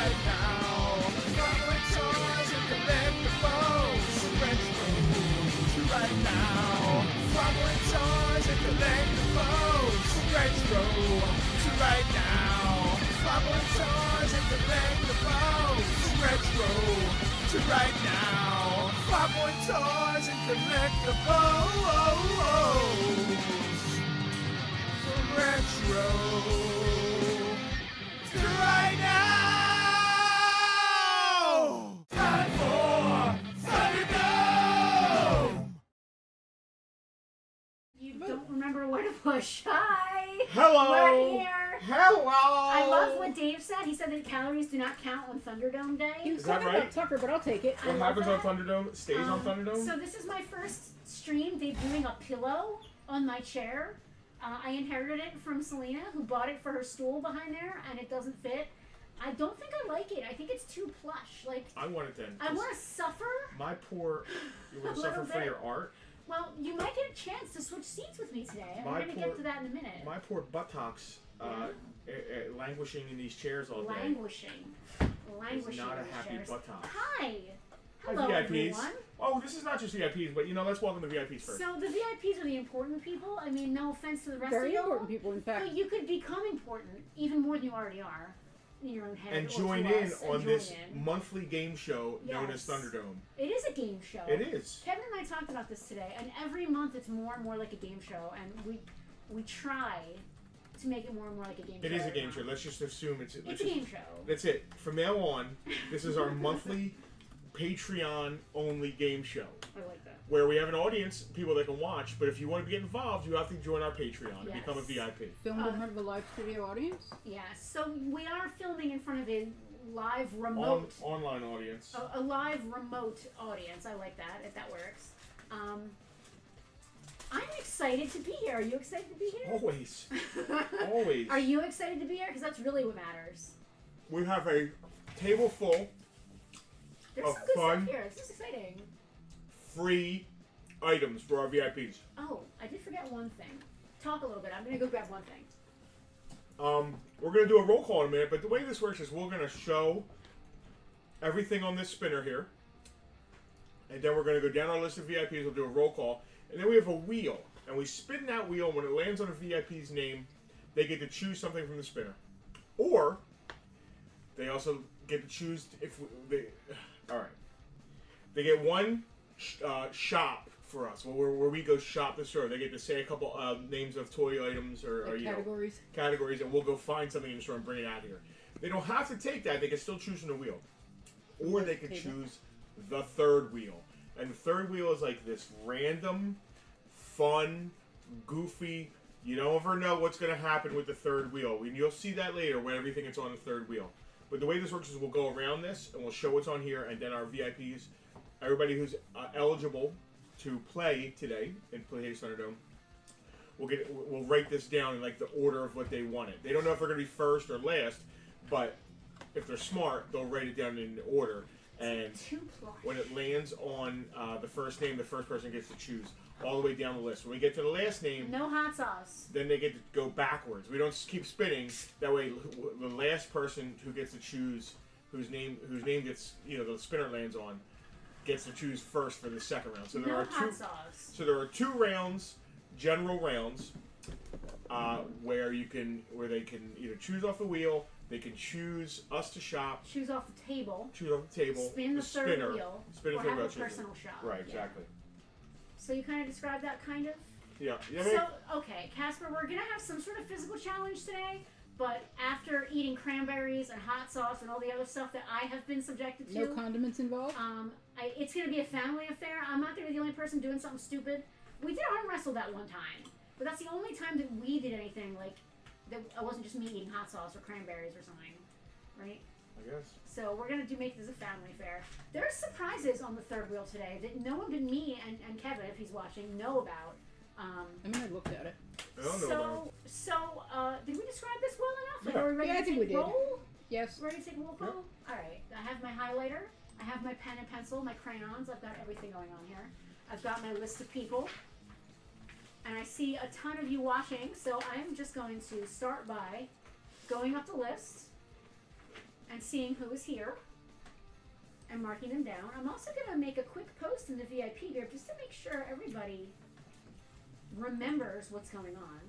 right now. Farpoint toys and collectibles. Retro to right now. Farpoint toys and collectibles. Retro to right now. Farpoint toys and collectibles. Retro to right now. Farpoint toys and collectibles. Retro to right now. Time for Thunderdome. You don't remember where to push. Hi. Hello. We're here. Hello. I love what Dave said. He said that calories do not count on Thunderdome Day. He was Is that talking right? about Tucker, but I'll take it. What happens on Thunderdome stays on Thunderdome? So this is my first stream debuting a pillow on my chair. I inherited it from Selena, who bought it for her stool behind there, and it doesn't fit. I don't think I like it. I think it's too plush. Like I want it then. I want to suffer. My poor, you want A to suffer little for bit. your art. Well, you might get a chance to switch seats with me today. And we're going to get to that in a minute. My poor buttocks, languishing in these chairs all day. Languishing. Is not a happy chairs. buttock. Hi. Hi, Hello, VIPs. everyone. Oh, this is not just VIPs, but let's welcome the VIPs first. So the VIPs are the important people. I mean, no offense to the rest Very of you. important people, in fact. But you could become important even more than you already are in your own head. And or join to in us, on and this join in. monthly game show known as Yes. Thunderdome. It is a game show. It is. Kevin and I talked about this today, and every month it's more and more like a game show, and we try to make it more and more like a game show. It is a every game show. month. Let's just assume it's It's a game show. That's it. From now on, this is our monthly Patreon-only game show. I like that. Where we have an audience, people that can watch, but if you want to get involved, you have to join our Patreon and Yes. become a VIP. Filmed in front of a live studio audience? Yes. So we are filming in front of a live remote. Online audience. A live remote audience. I like that, if that works. I'm excited to be here. Are you excited to be here? Always. Always. Are you excited to be here? Because that's really what matters. We have a table full There's of some good fun. stuff here. This is exciting. free items for our VIPs. Oh, I did forget one thing. Talk a little bit. I'm going to go grab one thing. We're going to do a roll call in a minute, but the way this works is we're going to show everything on this spinner here. And then we're going to go down our list of VIPs, we'll do a roll call. And then we have a wheel. And we spin that wheel, and when it lands on a VIP's name, they get to choose something from the spinner. Or, they also get to choose if they... Alright. They get one shop for us, where we go shop the store. They get to say a couple names of toy items or Categories. Categories, and we'll go find something in the store and bring it out here. They don't have to take that. They can still choose from the wheel. Or they could choose the third wheel. And the third wheel is like this random, fun, goofy, you don't ever know what's going to happen with the third wheel. You'll see that later when everything is on the third wheel. But the way this works is we'll go around this, and we'll show what's on here, and then our VIPs, everybody who's eligible to play today in Playdays Thunderdome, we'll write this down in like the order of what they wanted. They don't know if they're going to be first or last, but if they're smart, they'll write it down in order. And when it lands on the first name, the first person gets to choose all the way down the list. When we get to the last name, No hot sauce. then they get to go backwards. We don't keep spinning. That way, the last person who gets to choose, whose name gets, the spinner lands on, gets to choose first for the second round. So there No are hot two. sauce. So there are 2 rounds, general rounds, where they can either choose off the wheel. They can choose us to shop. Choose off the table. Choose off the table. Spin the third spinner. wheel. Spin the or third have wheel. a personal shop. Right, Yeah. exactly. So you kind of described that kind of? Yeah. So, okay, Casper, we're going to have some sort of physical challenge today, but after eating cranberries and hot sauce and all the other stuff that I have been subjected to, No condiments involved? it's going to be a family affair. I'm not going to be the only person doing something stupid. We did arm wrestle that one time, but that's the only time that we did anything like that. I wasn't just me eating hot sauce or cranberries or something, right? I guess. So we're going to make this a family affair. There's surprises on the third wheel today that no one but me and Kevin, if he's watching, know about. I looked at it. I don't know about it. So, did we describe this well enough? Like, Yeah. are we ready Yeah, I to think take we did. roll? Yes. Ready to take roll call? Yep. All right. I have my highlighter. I have my pen and pencil, my crayons. I've got everything going on here. I've got my list of people. And I see a ton of you watching, so I'm just going to start by going up the list. and seeing who is here and marking them down. I'm also going to make a quick post in the VIP group just to make sure everybody remembers what's going on.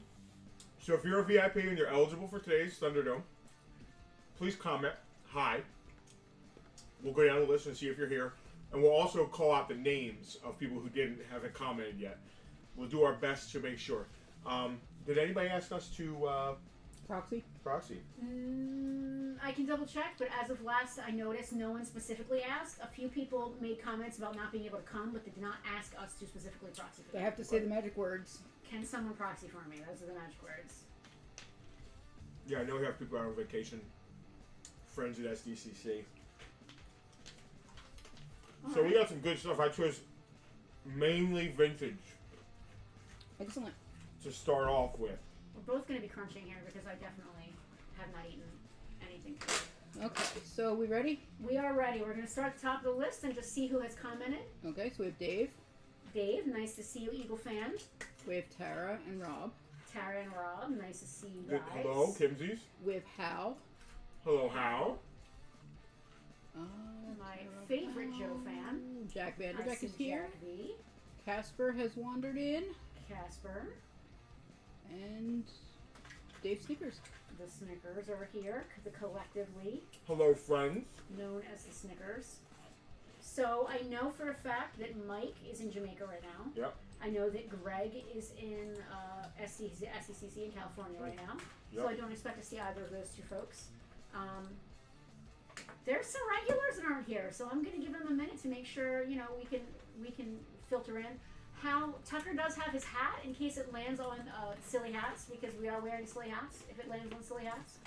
So if you're a VIP and you're eligible for today's Thunderdome, please comment hi. We'll go down the list and see if you're here. And we'll also call out the names of people who haven't commented yet. We'll do our best to make sure. Did anybody ask us to Proxy? I can double check, but as of last I noticed, no one specifically asked. A few people made comments about not being able to come, but they did not ask us to specifically proxy for They them. have to say the magic words. Can someone proxy for me? Those are the magic words. Yeah, I know we have people out on vacation. Friends at SDCC. So we got some good stuff. I chose mainly vintage Excellent. to start off with. We're both going to be crunching here because I definitely have not eaten anything today. Okay, so we ready? We are ready. We're going to start at the top of the list and just see who has commented. Okay, so we have Dave. Dave, nice to see you, Eagle fan. We have Tara and Rob. Tara and Rob, nice to see you guys. Hello, Kimsies. We have Hal. Hello, Hal. My favorite Joe fan. Jack I Vanderbeck see is here. Jack V. Casper has wandered in. Casper. And Dave Snickers. The Snickers are here, collectively Hello, friends. known as the Snickers. So I know for a fact that Mike is in Jamaica right now. Yep. I know that Greg is in SCCC in California right now. Yep. So I don't expect to see either of those two folks. There's some regulars that aren't here, so I'm going to give them a minute to make sure we can filter in. Tucker does have his hat in case it lands on silly hats, because we are wearing silly hats if it lands on silly hats.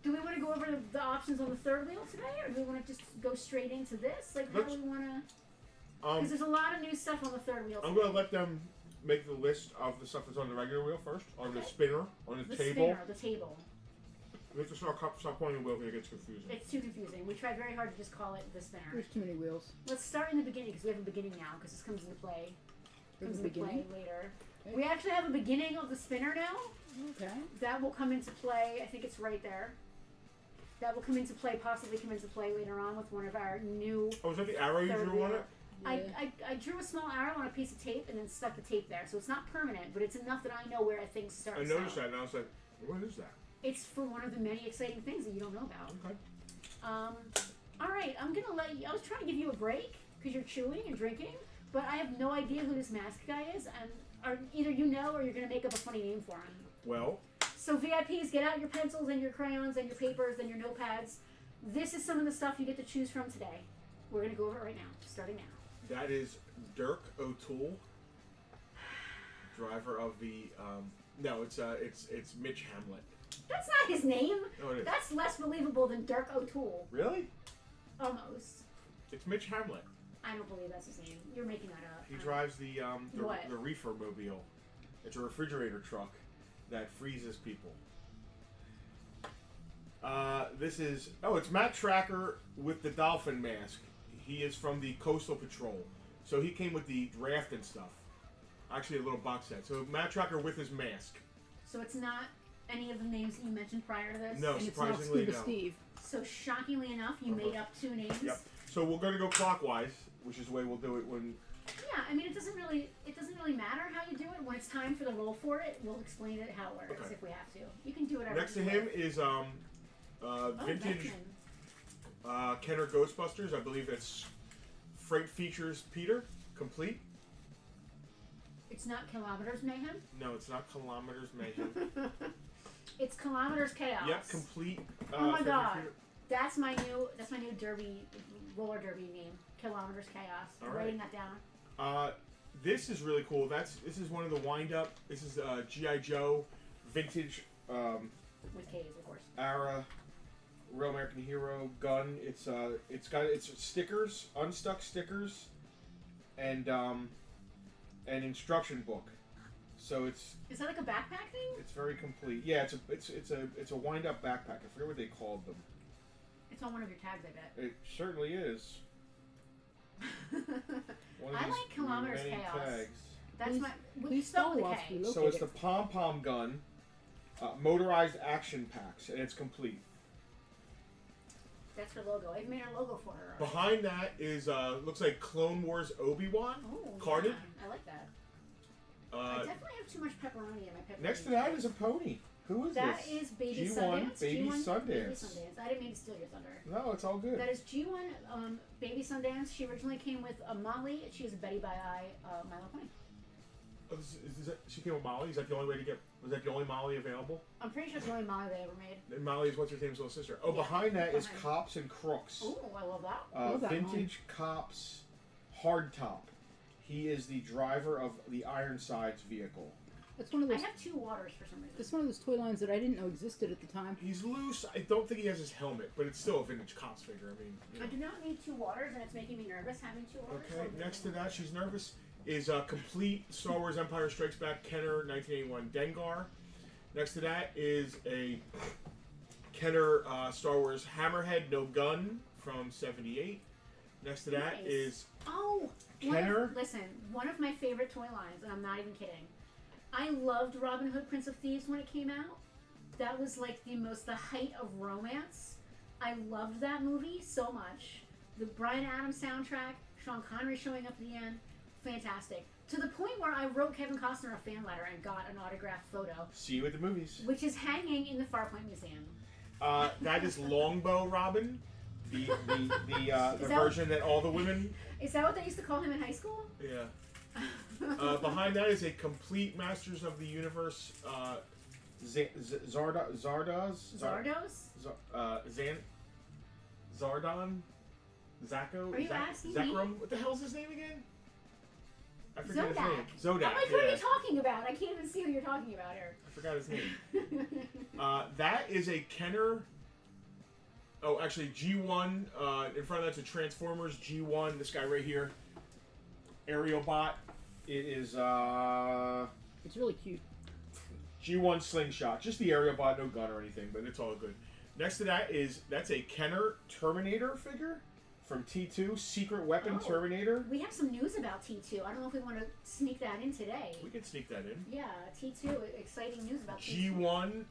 Do we want to go over the options on the third wheel today, or do we want to just go straight into this? Like, how do we want to? Because there's a lot of new stuff on the third wheel today. I'm going to let them make the list of the stuff that's on the regular wheel first, on the spinner, on the table. The table. We have to stop pointing the wheel because it gets confusing. It's too confusing. We tried very hard to just call it the spinner. There's too many wheels. Let's start in the beginning because we have a beginning now because this comes into play. There's a beginning? Later. Okay. We actually have a beginning of the spinner now. Okay. That will come into play. I think it's right there. That will come into play, possibly come into play later on with one of our new. Oh, is that the arrow you third drew on wheel. it? Yeah. I drew a small arrow on a piece of tape and then stuck the tape there, so it's not permanent, but it's enough that I know where things start. I noticed that and I was like, what is that? It's for one of the many exciting things that you don't know about. Okay. All right, I'm gonna let you. I was trying to give you a break because you're chewing and drinking, but I have no idea who this mask guy is, and either you know or you're gonna make up a funny name for him. Well. So VIPs, get out your pencils and your crayons and your papers and your notepads. This is some of the stuff you get to choose from today. We're gonna go over it right now, starting now. That is Dirk O'Toole, driver of the. No, it's Mitch Hamlet. That's not his name. Oh, it is. That's less believable than Dirk O'Toole. Really? Almost. It's Mitch Hamlet. I don't believe that's his name. You're making that up. He drives the What? reefer mobile. It's a refrigerator truck that freezes people. It's Matt Tracker with the dolphin mask. He is from the Coastal Patrol. So he came with the draft and stuff. Actually, a little box set. So Matt Tracker with his mask. So it's not any of the names that you mentioned prior to this? No, And it's not surprisingly, Scuba no. Steve. So shockingly enough, you made up two names? Yep. So we're going to go clockwise, which is the way we'll do it when... Yeah, I mean, it doesn't really matter how you do it. When it's time for the roll for it, we'll explain it how it works Okay. if we have to. You can do whatever. Next to him is vintage Kenner Ghostbusters. I believe it's Freight Features Peter, complete. It's not Kilometers Mayhem. No, it's not Kilometers Mayhem. It's Kilometers Chaos. Yep, complete. Oh my Freight God. Feature. That's my new derby, roller derby name. Kilometers Chaos. All I'm right. writing that down. This is really cool. This is one of the wind up. This is G.I. Joe vintage With K's, of course. era Real American Hero gun. It's got stickers, unstuck stickers, and an instruction book. So Is that like a backpack thing? it's very complete. Yeah, it's a wind up backpack. I forget what they called them. It's on one of your tags, I bet. It certainly is. One of I these like Kilometers many Chaos. tags. That's Please- my. please Spell with spell a whilst K. we look. So it's the pom pom gun, motorized action packs, and it's complete. her logo. I've made her logo for her. already. Behind that is looks like Clone Wars Obi-Wan Oh, carded. yeah, I like that. I definitely have too much pepperoni in my pepperoni. Next to that is a pony. Who is That this? is Baby G1 Sundance. Baby G1 Baby Sundance. Sundance. I didn't mean to steal your thunder. No, it's all good. That is G1 Baby Sundance. She originally came with Molly. She is a Betty by Eye My Little Pony. Oh, she came with Molly. Is that the only way to get? Was that the only Molly available? I'm pretty sure it's the only Molly they ever made. And Molly is what's her name's little sister. Oh, Yeah, behind that is behind. Cops and Crooks. Oh, I love that. Love that Vintage Cops hardtop. He is the driver of the Ironsides vehicle. That's one of I those. have 2 waters for some reason. That's one of those toy lines that I didn't know existed at the time. He's loose. I don't think he has his helmet, but it's still a vintage Cops figure. I mean, you know. I do not need 2 waters, and it's making me nervous having 2 waters. Okay, next to that, she's nervous, is complete Star Wars Empire Strikes Back Kenner 1981 Dengar. Next to that is a Kenner Star Wars Hammerhead No Gun from 78. Next to that Nice. is Oh, Kenner. Listen, one of my favorite toy lines, and I'm not even kidding. I loved Robin Hood, Prince of Thieves when it came out. That was like the height of romance. I loved that movie so much. The Bryan Adams soundtrack, Sean Connery showing up at the end, fantastic. To the point where I wrote Kevin Costner a fan letter and got an autographed photo, See you at the movies. which is hanging in the Farpoint Museum. That is Longbow Robin, the that- version that all the women. Is that what they used to call him in high school? Yeah. Behind that is a complete Masters of the Universe Zardoz? Zardos? Zardon? Zacco? Are you asking me? Zekrom? What the hell's his name again? I forget his Zodak. name. Zodak, I'm like, who are yeah. you talking about? I can't even see who you're talking about here. I forgot his name. That is a Kenner. Oh, actually, G1. In front of that's a Transformers G1. This guy right here. Aerial Bot. It is It's really cute. G1 Slingshot. Just the aerial bot, no gun or anything, but it's all good. Next to that that's a Kenner Terminator figure from T2. Secret Weapon Oh. Terminator. We have some news about T2. I don't know if we want to sneak that in today. We can sneak that in. Yeah, T2. Exciting news about T2. G1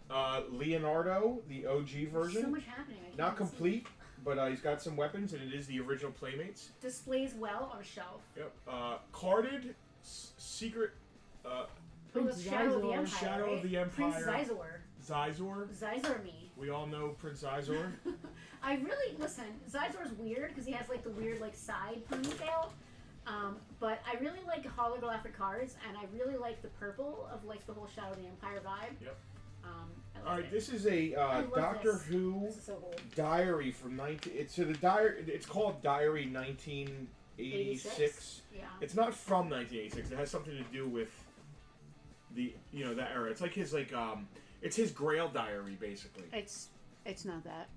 Leonardo, the OG version. So much happening. I can't Not see. complete, but he's got some weapons, and it is the original Playmates. Displays well on a shelf. Yep. Carded Secret Oh, Prince it's Shadow of the Zizor. Empire. Shadow right? of the Prince Empire. Zizor. Zizor. Zizor me. We all know Prince Zizor. I really listen. Zizor's weird because he has like the weird like side ponytail. But I really like holographic cards, and I really like the purple of like the whole Shadow of the Empire vibe. Yep. I love All right, it. this is a I love Doctor this. Who This is so cool. diary from 19. It's the diary. It's called Diary 1986. Yeah. It's not from 1986. It has something to do with that era. It's like his it's his Grail diary basically. It's not that.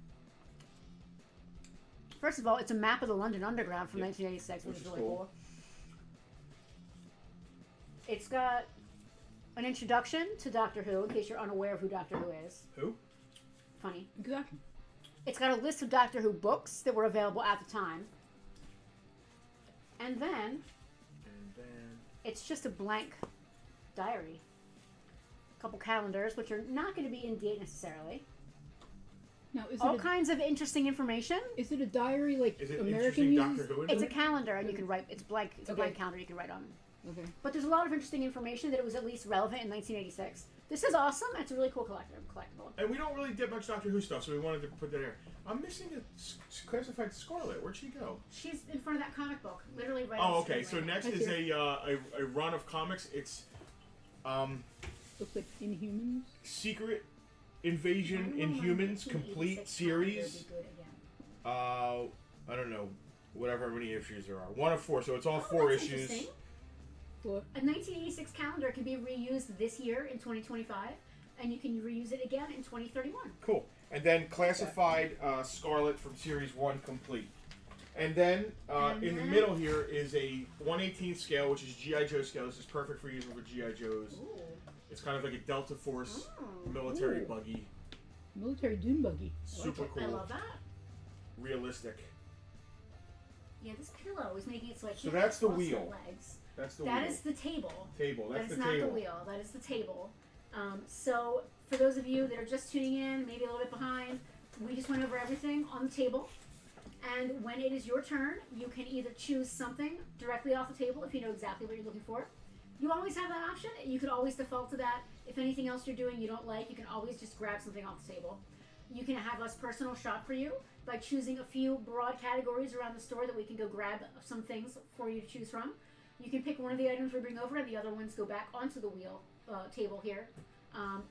First of all, it's a map of the London Underground from Yep. 1986, which Which is is really cool. cool. It's got an introduction to Doctor Who, in case you're unaware of who Doctor Who is. Who? Funny. Exactly. It's got a list of Doctor Who books that were available at the time. And then And then it's just a blank diary. A couple calendars, which are not going to be in date necessarily. Now, is All it kinds of interesting information. a diary like is it American interesting uses? Doctor Who? It's a into it? calendar, and you can write. It's blank. It's a Okay. blank calendar you can write on. Okay. But there's a lot of interesting information that it was at least relevant in 1986. This is awesome. It's a really cool collectible. And we don't really get much Doctor Who stuff, so we wanted to put that here. I'm missing a classified Scarlet. Where'd she go? She's in front of that comic book, literally right. Oh, on the okay. screen So right next That's is here. a run of comics. It's Looks like Inhumans. Secret Invasion now. Inhumans complete 1986 series. calendar would be good again. I don't know, whatever many issues there are. 1 of 4, so it's all Oh, 4 that's issues. interesting. What? A 1986 calendar can be reused this year in 2025, and you can reuse it again in 2031. Cool. And then classified Scarlet from Series 1 complete. And then And in the then- middle here is a 1/18 scale, which is G.I. Joe scale. This is perfect for using with G.I. Joes. Ooh. It's kind of like a Delta Force Oh. military Ooh. buggy. Military dune buggy. Super I cool. love that. Realistic. Yeah, this pillow is making it so I So can't that's the cross my wheel. legs. That's the That wheel. is the table. Table. That's That is the not table. the wheel. That is the table. So for those of you that are just tuning in, maybe a little bit behind, we just went over everything on the table. And when it is your turn, you can either choose something directly off the table if you know exactly what you're looking for. You always have that option. You could always default to that. If anything else you're doing you don't like, you can always just grab something off the table. You can have us personal shop for you by choosing a few broad categories around the store that we can go grab some things for you to choose from. You can pick one of the items we bring over and the other ones go back onto the wheel table here.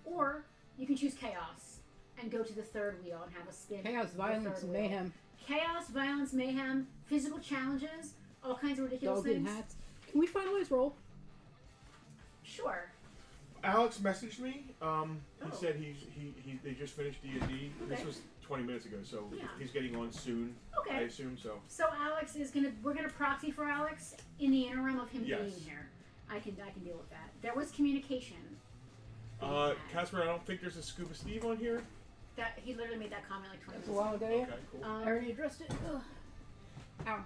Or you can choose chaos and go to the third wheel and have a spin. Chaos, violence, and mayhem. Chaos, violence, mayhem, physical challenges, all kinds of ridiculous Dogs in things. hats. Can we finalize roll? Sure. Alex messaged me. He Oh. said they just finished D&D. This Okay. was 20 minutes ago, so Yeah. he's getting on soon. Okay. I assume so. So Alex is we're gonna proxy for Alex in the interim of him Yes. being here. I can deal with that. There was communication. Casper, I don't think there's a Scuba Steve on here. That he literally made that comment like 20 That's a minutes while ago. ago, yeah. Okay, cool. I already addressed it. Ugh. Ow.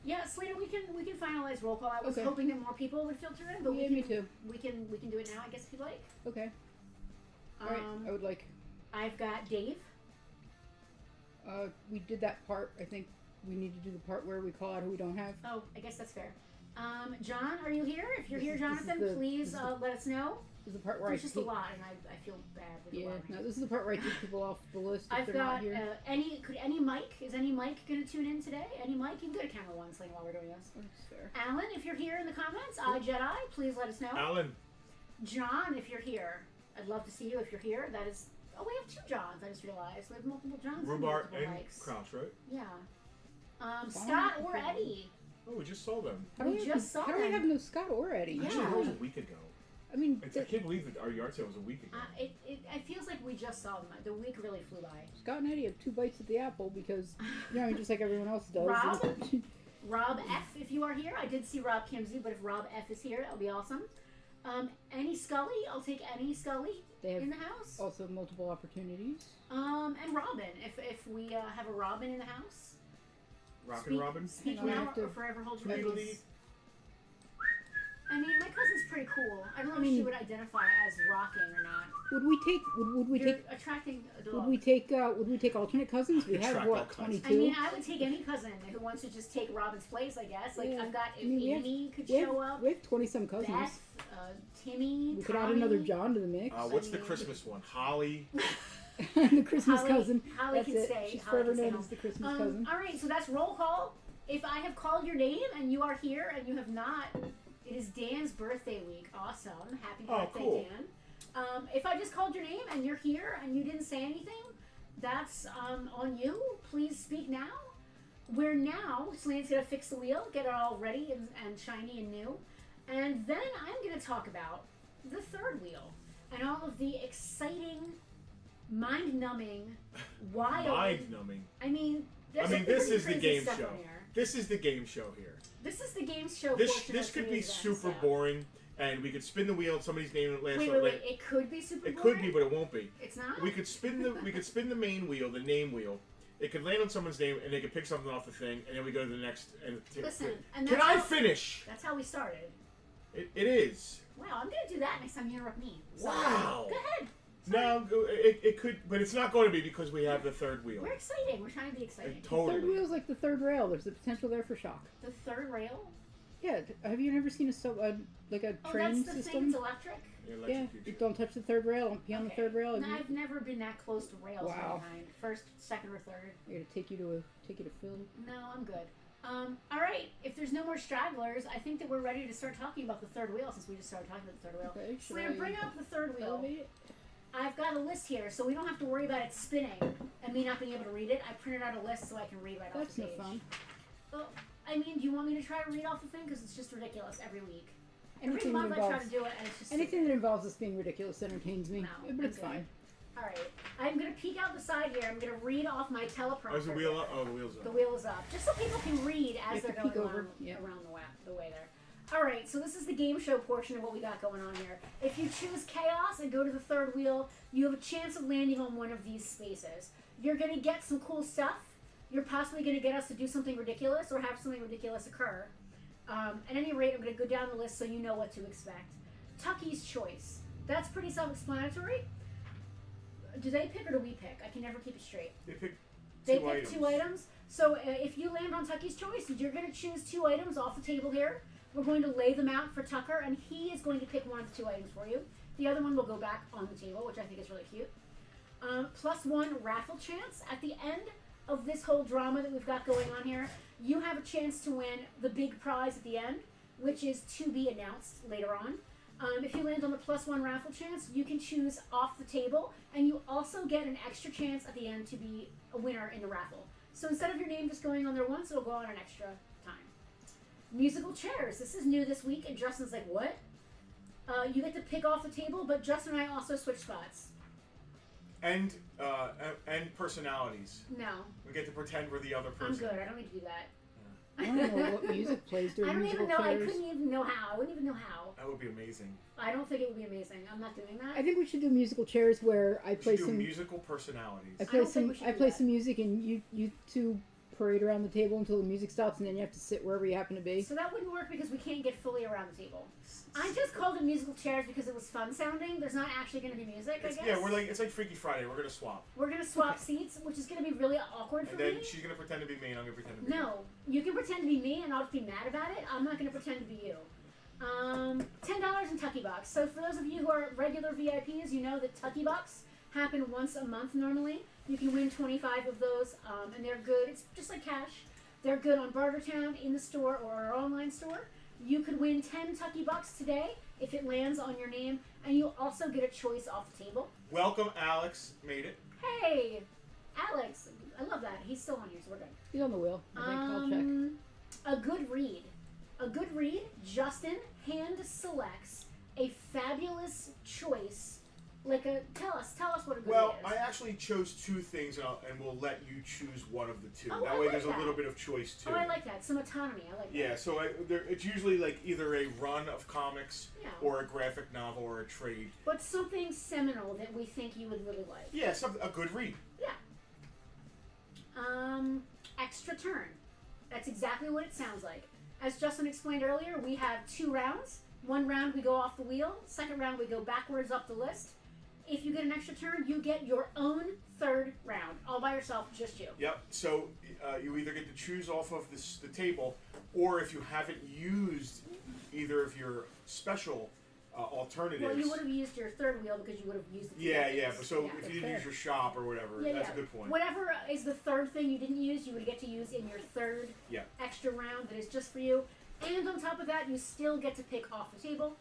Yeah, Slater, we can finalize roll call. I was Okay. hoping that more people would filter in, but Yeah, me too. we can do it now, I guess, if you like. Okay. Alright, I would like. I've got Dave. We did that part. I think we need to do the part where we call out who we don't have. Oh, I guess that's fair. John, are you here? If you're This here, is- this is Jonathan, the- please this is let us know. This is the part where There's I just take, a lot, and I feel bad with a Yeah, lot. no, this is the part where I take people off the list if I've they're not got here. is any Mike gonna tune in today? Any Mike? You can go to camera one Sling while we're doing this. That's fair. Alan, if you're here in the comments, Jedi, please let us know. Alan. John, if you're here, I'd love to see you if you're here. That is, we have two Johns. I just realized we have multiple Johns. and Rhubarb multiple and Mikes. Kraus, right? Yeah. Fine. Scott or Eddie. Oh, we just saw them. How do We we just saw How do we them. have no Scott or Eddie? Yeah. Actually, that was a week ago. I mean, I can't believe that our yard sale was a week ago. It feels like we just saw them. The week really flew by. Scott and Eddie have 2 bites at the apple because, you know, just like everyone else does. Rob? Rob F, if you are here. I did see Rob Kimsey, but if Rob F is here, that would be awesome. Any Scully, I'll take any Scully They have in the house. also multiple opportunities. And Robin, if we have a Robin in the house. Rockin' Robin. Speak Hang on, I now have to- or forever hold your Tweedledee. peace. I mean, my cousin's pretty cool. I don't know I if mean- she would identify as rocking or not. Would we take? Would we You're take? attracting a dog. Would we take? Would we take alternate cousins? We have Attract all what, cousins. 22. I mean, I would take any cousin who wants to just take Robin's place, I guess. Like, Yeah. I've got, if I mean, we have- Amy could we have, show up, we have 20-some cousins. Beth, Timmy, We could add Tommy. another John to the mix. What's the mean- Christmas one? Holly. The Christmas Holly- cousin. Holly That's can it. stay. She's Holly forever can stay known home. as the Christmas cousin. All right, so that's roll call. If I have called your name and you are here and you have not, it is Dan's birthday week. Awesome. Happy Oh, birthday, cool. Dan. If I just called your name and you're here and you didn't say anything, that's on you. Please speak now. We're now, Selene's going to fix the wheel, get it all ready and shiny and new. And then I'm going to talk about the third wheel and all of the exciting, mind-numbing, wild... Mind-numbing. I mean, there's I mean, some this pretty is the crazy game stuff show. on here. This is the game show here. This is the game show This portion this of could be today's events, super yeah. boring, and we could spin the wheel and somebody's name last Wait, one. it could be super It boring? could be, but it won't be. It's not? We could spin the main wheel, the name wheel. It could land on someone's name, and they could pick something off the thing, and then we go to the next. And Listen, and can that's I how- finish? That's how we started. It is. Wow, I'm going to do that next time you interrupt me. So, Wow. Go ahead. No, it could, but it's not going to be because we have the third wheel. We're exciting. We're trying to be exciting. The Totally. third wheel's like the third rail. There's the potential there for shock. The third rail? Yeah. Have you never seen like a Oh, train that's the system? thing. It's electric? The Yeah. electrocution. You don't touch the third rail. Don't pee on the Okay. third rail. No, I've never been that close to rails of Wow. any kind. First, second, or third. I gotta take you to Philly. No, I'm good. All right. If there's no more stragglers, I think that we're ready to start talking about the third wheel since we just started talking about the third wheel. Okay, should Slam, I bring up the third wheel. elevate it? I've got a list here, so we don't have to worry about it spinning and me not being able to read it. I printed out a list so I can read right off That's the no page. fun. Well, I mean, do you want me to try to read off the thing? Because it's just ridiculous every week. Anything every that month I try involves to do it, and it's just anything that involves us being ridiculous entertains me. No, But it's I'm good. fine. All right, I'm gonna peek out the side here. I'm gonna read off my teleprompter. Oh, is the wheel up? Oh, the wheel's up. The wheel is up, just so people can read as You they're have to going peek over, around, yeah. around the way there. All right, so this is the game show portion of what we got going on here. If you choose chaos and go to the third wheel, you have a chance of landing on one of these spaces. You're gonna get some cool stuff. You're possibly gonna get us to do something ridiculous or have something ridiculous occur. At any rate, I'm gonna go down the list so you know what to expect. Tucky's choice. That's pretty self-explanatory. Do they pick or do we pick? I can never keep it straight. They pick They two pick items. two items. So if you land on Tucky's choice, you're going to choose 2 items off the table here. We're going to lay them out for Tucker, and he is going to pick one of the 2 items for you. The other one will go back on the table, which I think is really cute. +1 raffle chance. At the end of this whole drama that we've got going on here, you have a chance to win the big prize at the end, which is to be announced later on. If you land on the +1 raffle chance, you can choose off the table, and you also get an extra chance at the end to be a winner in the raffle. So instead of your name just going on there once, it'll go on an extra time. Musical chairs. This is new this week, and Justin's like, what? You get to pick off the table, but Justin and I also switch spots. And personalities. No. We get to pretend we're the other person. I'm good. I don't need to do that. I don't know what music plays during I don't musical even know. chairs. I couldn't even know how. I wouldn't even know how. That would be amazing. I don't think it would be amazing. I'm not doing that. I think we should do musical chairs where I We play should do some. musical personalities. I I play don't think some. we should I do play that. some music, and you 2 parade around the table until the music stops, and then you have to sit wherever you happen to be. So that wouldn't work because we can't get fully around the table. I just called it musical chairs because it was fun sounding. There's not actually going to be music, I guess. Yeah, it's like Freaky Friday. We're gonna swap. We're going to swap seats, which is going to be really awkward for And then me. she's gonna pretend to be me, and I'm gonna pretend to be you. No, you can pretend to be me, and I'll just be mad about it. I'm not going to pretend to be you. $10 in Tucky Bucks. So for those of you who are regular VIPs, you know that Tucky Bucks happen once a month normally. You can win 25 of those, and they're good. It's just like cash. They're good on Bartertown, in the store, or our online store. You could win 10 Tucky Bucks today if it lands on your name, and you also get a choice off the table. Welcome, Alex. Made it. Hey, Alex. I love that. He's still on here, so we're good. He's on the wheel. I think I'll check. A good read. A good read. Justin hand selects a fabulous choice. Tell us what a good Well, read is. I actually chose 2 things, and we'll let you choose one of the 2. Oh, that I way, like there's that. a little bit of choice too. Oh, I like that. Some autonomy. I like that. Yeah, so it's usually like either a run of comics Yeah. or a graphic novel or a trade. But something seminal that we think you would really like. Yeah, a good read. Yeah. Extra turn. That's exactly what it sounds like. As Justin explained earlier, we have 2 rounds. 1 round we go off the wheel. 2nd round we go backwards up the list. If you get an extra turn, you get your own 3rd round, all by yourself, just you. Yep. So you either get to choose off of the table, or if you haven't used either of your special alternatives. Well, you would have used your 3rd wheel because you would have used the 2 Yeah, others. yeah. But so Yeah. if you didn't fair. use your shop or whatever, Yeah, that's yeah. a good point. Whatever is the 3rd thing you didn't use, you would get to use in your 3rd Yeah. extra round that is just for you. And on top of that, you still get to pick off the table.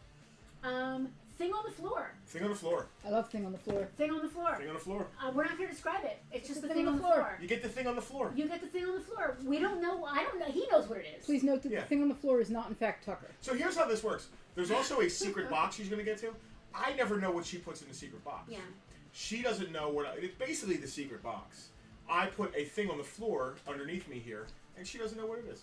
Thing on the floor. Thing on the floor. I love thing on the floor. Thing on the floor. Thing on the floor. We're not going to describe it. It's just the thing on the floor. You get the thing on the floor. You get the thing on the floor. We don't know. I don't know. He knows what it is. Please note that Yeah. the thing on the floor is not in fact Tucker. So here's how this works. There's also a secret box she's going to get to. I never know what she puts in the secret box. Yeah. She doesn't know it's basically the secret box. I put a thing on the floor underneath me here, and she doesn't know what it is.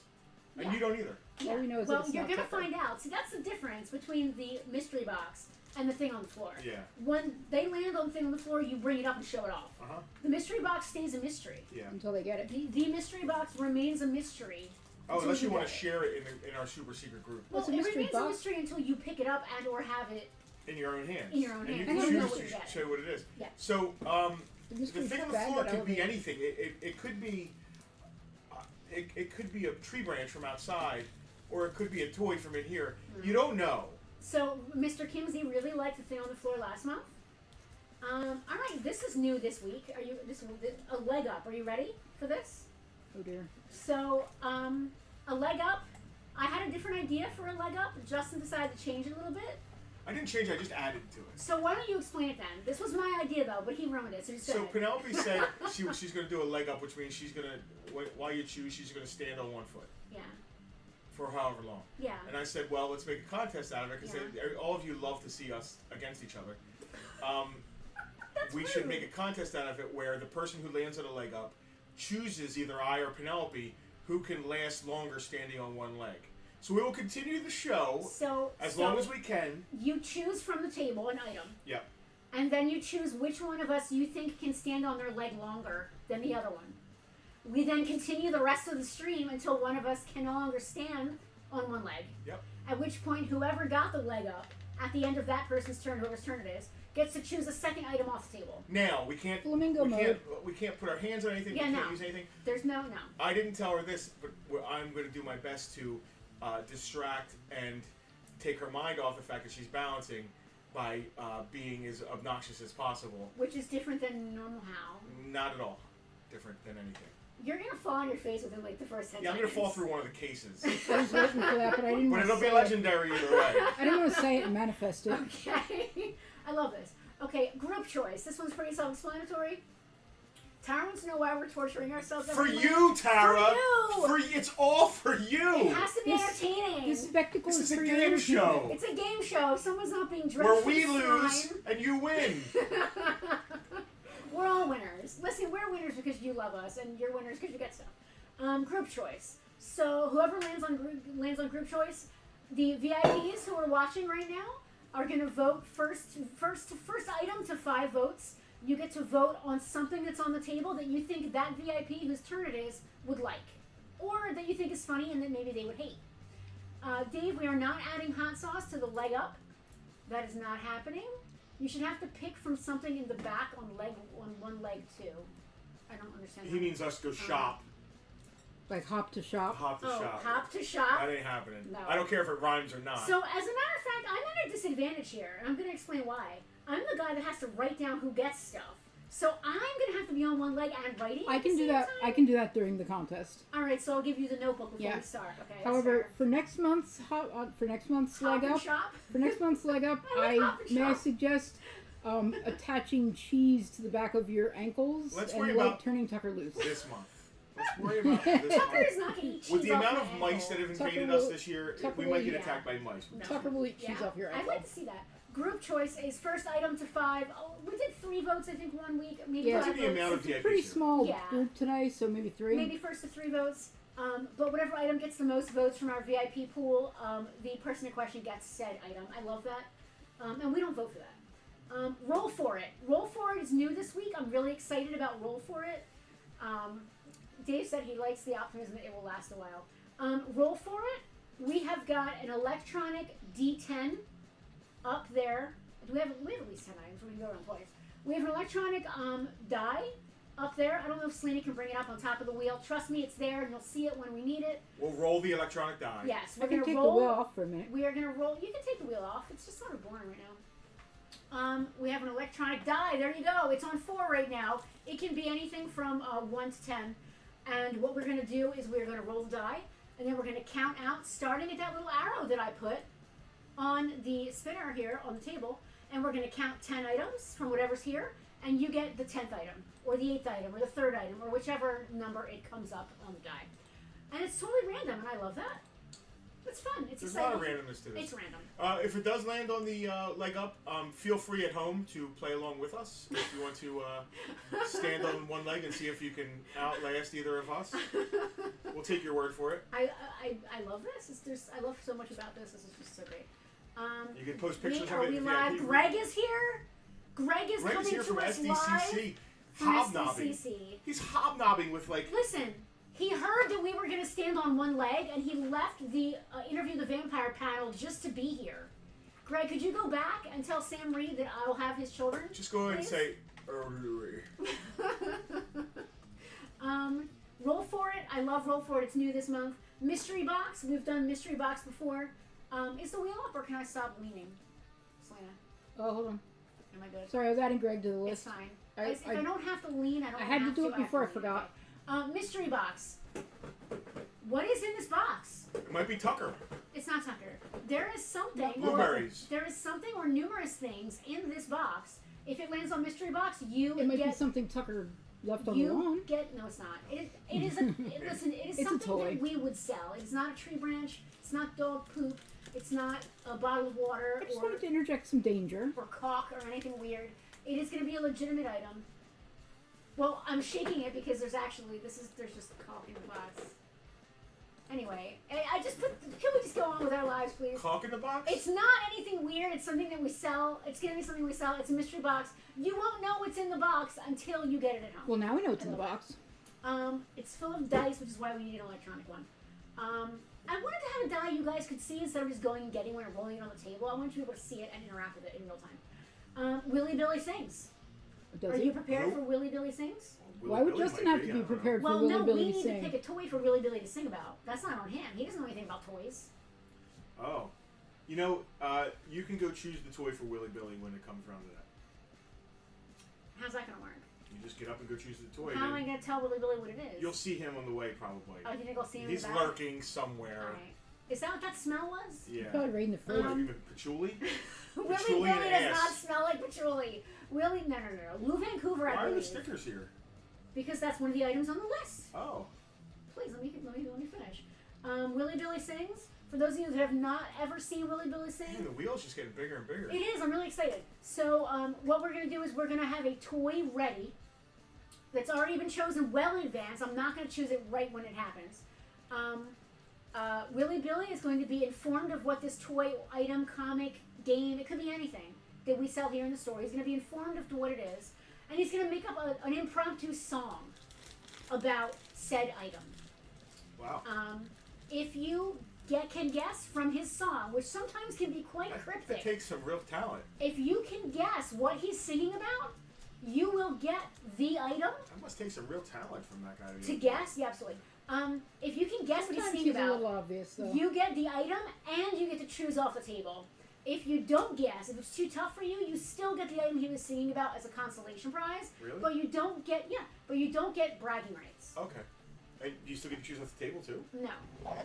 And Yeah. you don't either. All we know is that Well, it's you're not going to Tucker. find out. See, that's the difference between the mystery box and the thing on the floor. Yeah. When they land on the thing on the floor, you bring it up and show it off. Uh-huh. The mystery box stays a mystery. Yeah. Until they get it. The mystery box remains a mystery. Oh, until unless you want get to it. share it in our super secret group. Well, What's a it mystery remains a box? mystery until you pick it up and or have it. In your own hands. In your own and hands. you I can don't know choose what to you get. show what it is. Yeah. So, The the mystery thing on the bag floor that could be elevates. anything. It could be it could be a tree branch from outside, or it could be a toy from in here. You don't know. So, Mr. Kimsey really liked the thing on the floor last month. All right, this is new this week. Are you a leg up? Are you ready for this? Oh dear. So, a leg up. I had a different idea for a leg up. Justin decided to change it a little bit. I didn't change it. I just added to it. So why don't you explain it then? This was my idea though, but he ruined it. So just go So ahead. Penelope said she's going to do a leg up, which means she's going to, while you choose, she's going to stand on one foot Yeah. for however long. Yeah. And I said, well, let's make a contest out of it because all of you love to see us against each other. We should rude. make a contest out of it where the person who lands on a leg up chooses either I or Penelope who can last longer standing on one leg. So we will continue the show as long as we can. You choose from the table an item. Yep. And then you choose which one of us you think can stand on their leg longer than the other one. We then continue the rest of the stream until one of us can no longer stand on one leg. Yep. At which point, whoever got the leg up at the end of that person's turn, whoever's turn it is, gets to choose a second item off the table. Now we can't. Flamingo mode. We can't put our hands on anything. Yeah, we can't no. use anything. There's no. I didn't tell her this, but I'm going to do my best to distract and take her mind off the fact that she's balancing by being as obnoxious as possible. Which is different than normal how. Not at all different than anything. You're gonna fall on your face within like the first 10 Yeah, I'm seconds. going to fall through one of the cases. I was waiting for that, but I didn't But want it'll to be say it. legendary either way. I didn't want to say it and manifest it. Okay. I love this. Okay, group choice. This one's pretty self-explanatory. Tara wants to know why we're torturing ourselves. For every you, week. Tara. For you. It's all for you. It has to be entertaining. This spectacle This is is a for your game entertainment. show It's a game show. If someone's not being dressed where for we the lose slime- and you win. We're all winners. Listen, we're winners because you love us, and you're winners because you get stuff. Group choice. So whoever lands on group choice, the VIPs who are watching right now are going to vote first item to 5 votes. You get to vote on something that's on the table that you think that VIP whose turn it is would like, or that you think is funny and that maybe they would hate. Dave, we are not adding hot sauce to the leg up. That is not happening. You should have to pick from something in the back on one leg too. I don't understand. He means us to go shop. Like hop to shop. Hop to shop. Hop to shop. That ain't happening. No. I don't care if it rhymes or not. So, as a matter of fact, I'm at a disadvantage here, and I'm going to explain why. I'm the guy that has to write down who gets stuff. So, I'm going to have to be on one leg and writing. I at the can do same that. time. I can do that during the contest. All right, so I'll give you the notebook before Yeah. we start. Okay. that's However, fair. for next month's Hop leg and up, shop. for next month's leg up, I like hop and may I shop. suggest attaching cheese to the back of your ankles Let's and worry like about- turning Tucker loose. This month. Let's worry about this Tucker month. is not going to eat cheese With the off amount my of mice ankle. that have Tucker invaded will- us this year, Tucker we will might get eat- attacked by mice. No. Tucker will eat cheese off your I'd ankle. like to see that. Group choice is first item to 5. Oh, we did 3 votes, I think, one week. Maybe Yeah. 5 Look at the votes. amount of It's a VIPs pretty here. small Yeah. group today, so maybe 3. Maybe first to 3 votes. But whatever item gets the most votes from our VIP pool, the person in question gets said item. I love that. And we don't vote for that. Roll for it. Roll for it is new this week. I'm really excited about Roll for it. Dave said he likes the optimism that it will last a while. Roll for it. We have got an electronic D10 up there. We have at least 10 items. We can go around twice. We have an electronic die up there. I don't know if Selena can bring it up on top of the wheel. Trust me, it's there, and you'll see it when we need it. We'll roll the electronic die. Yes, I we're can gonna take roll. the wheel off for a minute. We are gonna roll. You can take the wheel off. It's just sort of boring right now. We have an electronic die. There you go. It's on 4 right now. It can be anything from 1 to 10. And what we're gonna do is we're gonna roll the die, and then we're gonna count out, starting at that little arrow that I put on the spinner here on the table, and we're going to count 10 items from whatever's here, and you get the 10th item, or the 8th item, or the 3rd item, or whichever number it comes up on the die. And it's totally random, and I love that. It's fun. It's There's a lot exciting. of randomness to this. It's random. If it does land on the leg up, feel free at home to play along with us. If you want to stand on one leg and see if you can outlast either of us, we'll take your word for it. I love this. I love so much about this. This is just so great. You can post pictures Are of it. we in live? VIP. Greg is here. Greg is Greg's coming here to from us SDCC. live from Hobnobbing. SDCC. He's hobnobbing with like. Listen, he heard that we were going to stand on one leg, and he left the Interview the Vampire panel just to be here. Greg, could you go back and tell Sam Reed that I'll have his children? Just go ahead and please? say. Roll for it. I love Roll for it. It's new this month. Mystery box. We've done mystery box before. Is the wheel up, or can I stop leaning? Selena, Oh, hold on. am I good? Sorry, I was adding Greg to the It's list. fine. I- If I don't have to lean, I don't I had to have do it have before I lean. forgot. Okay. Mystery box. What is in this box? It might be Tucker. It's not Tucker. There is something. Blueberries. There is something or numerous things in this box. If it lands on mystery box, you It might be get. something Tucker left on the You lawn. get no, it's not. It is a listen. It is It's a something toy. that we would sell. It's not a tree branch. It's not dog poop. It's not a bottle of water I just or wanted to interject some danger. caulk or anything weird. It is going to be a legitimate item. Well, I'm shaking it because there's just caulk in the box. Anyway, I just put. Can we just go on with our lives, please? Caulk in the box? It's not anything weird. It's something that we sell. It's going to be something we sell. It's a mystery box. You won't know what's in the box until you get it at home. Well, now we know what's in the box. It's full of dice, which is why we need an electronic one. I wanted to have a die you guys could see instead of just going and getting one and rolling it on the table. I wanted you to be able to see it and interact with it in real time. Willy Billy Sings. Does Are he? you prepared for Willy Billy Sings? Why would Justin have to be prepared for Willy no, Billy we to need sing? to pick a toy for Willy Billy to sing about. That's not on him. He doesn't know anything about toys. Oh. You know, you can go choose the toy for Willy Billy when it comes around to that. How's that going to work? You just get up and go choose the toy. How am I going to tell Willy Billy what it is? You'll see him on the way, probably. Oh, you think I'll see him He's in the back? lurking somewhere. All right. Is that what that smell was? Yeah. Probably right in the What, fridge. you mean patchouli? Willy Patchouli Billy and does ass. not smell like patchouli. Willy, no. Lou Vancouver, I Why are believe. the stickers here? Because that's one of the items on the list. Oh. Please, let me finish. Willy Billy Sings. For those of you that have not ever seen Willy Billy Sing, Man, the wheel's just getting bigger and bigger. it is. I'm really excited. So what we're going to do is we're going to have a toy ready that's already been chosen well in advance. I'm not going to choose it right when it happens. Willy Billy is going to be informed of what this toy, item, comic, game, it could be anything that we sell here in the store. He's going to be informed of what it is. And he's going to make up an impromptu song about said item. Wow. If you can guess from his song, which sometimes can be quite cryptic. That takes some real talent. If you can guess what he's singing about, you will get the item. That must take some real talent from that guy. To guess, yeah, absolutely. If you can guess what he's Sometimes singing he's a about, little obvious, though. you get the item and you get to choose off the table. If you don't guess, if it's too tough for you, you still get the item he was singing about as a consolation prize. Really? But you don't get bragging rights. Okay. And you still get to choose off the table, too? No.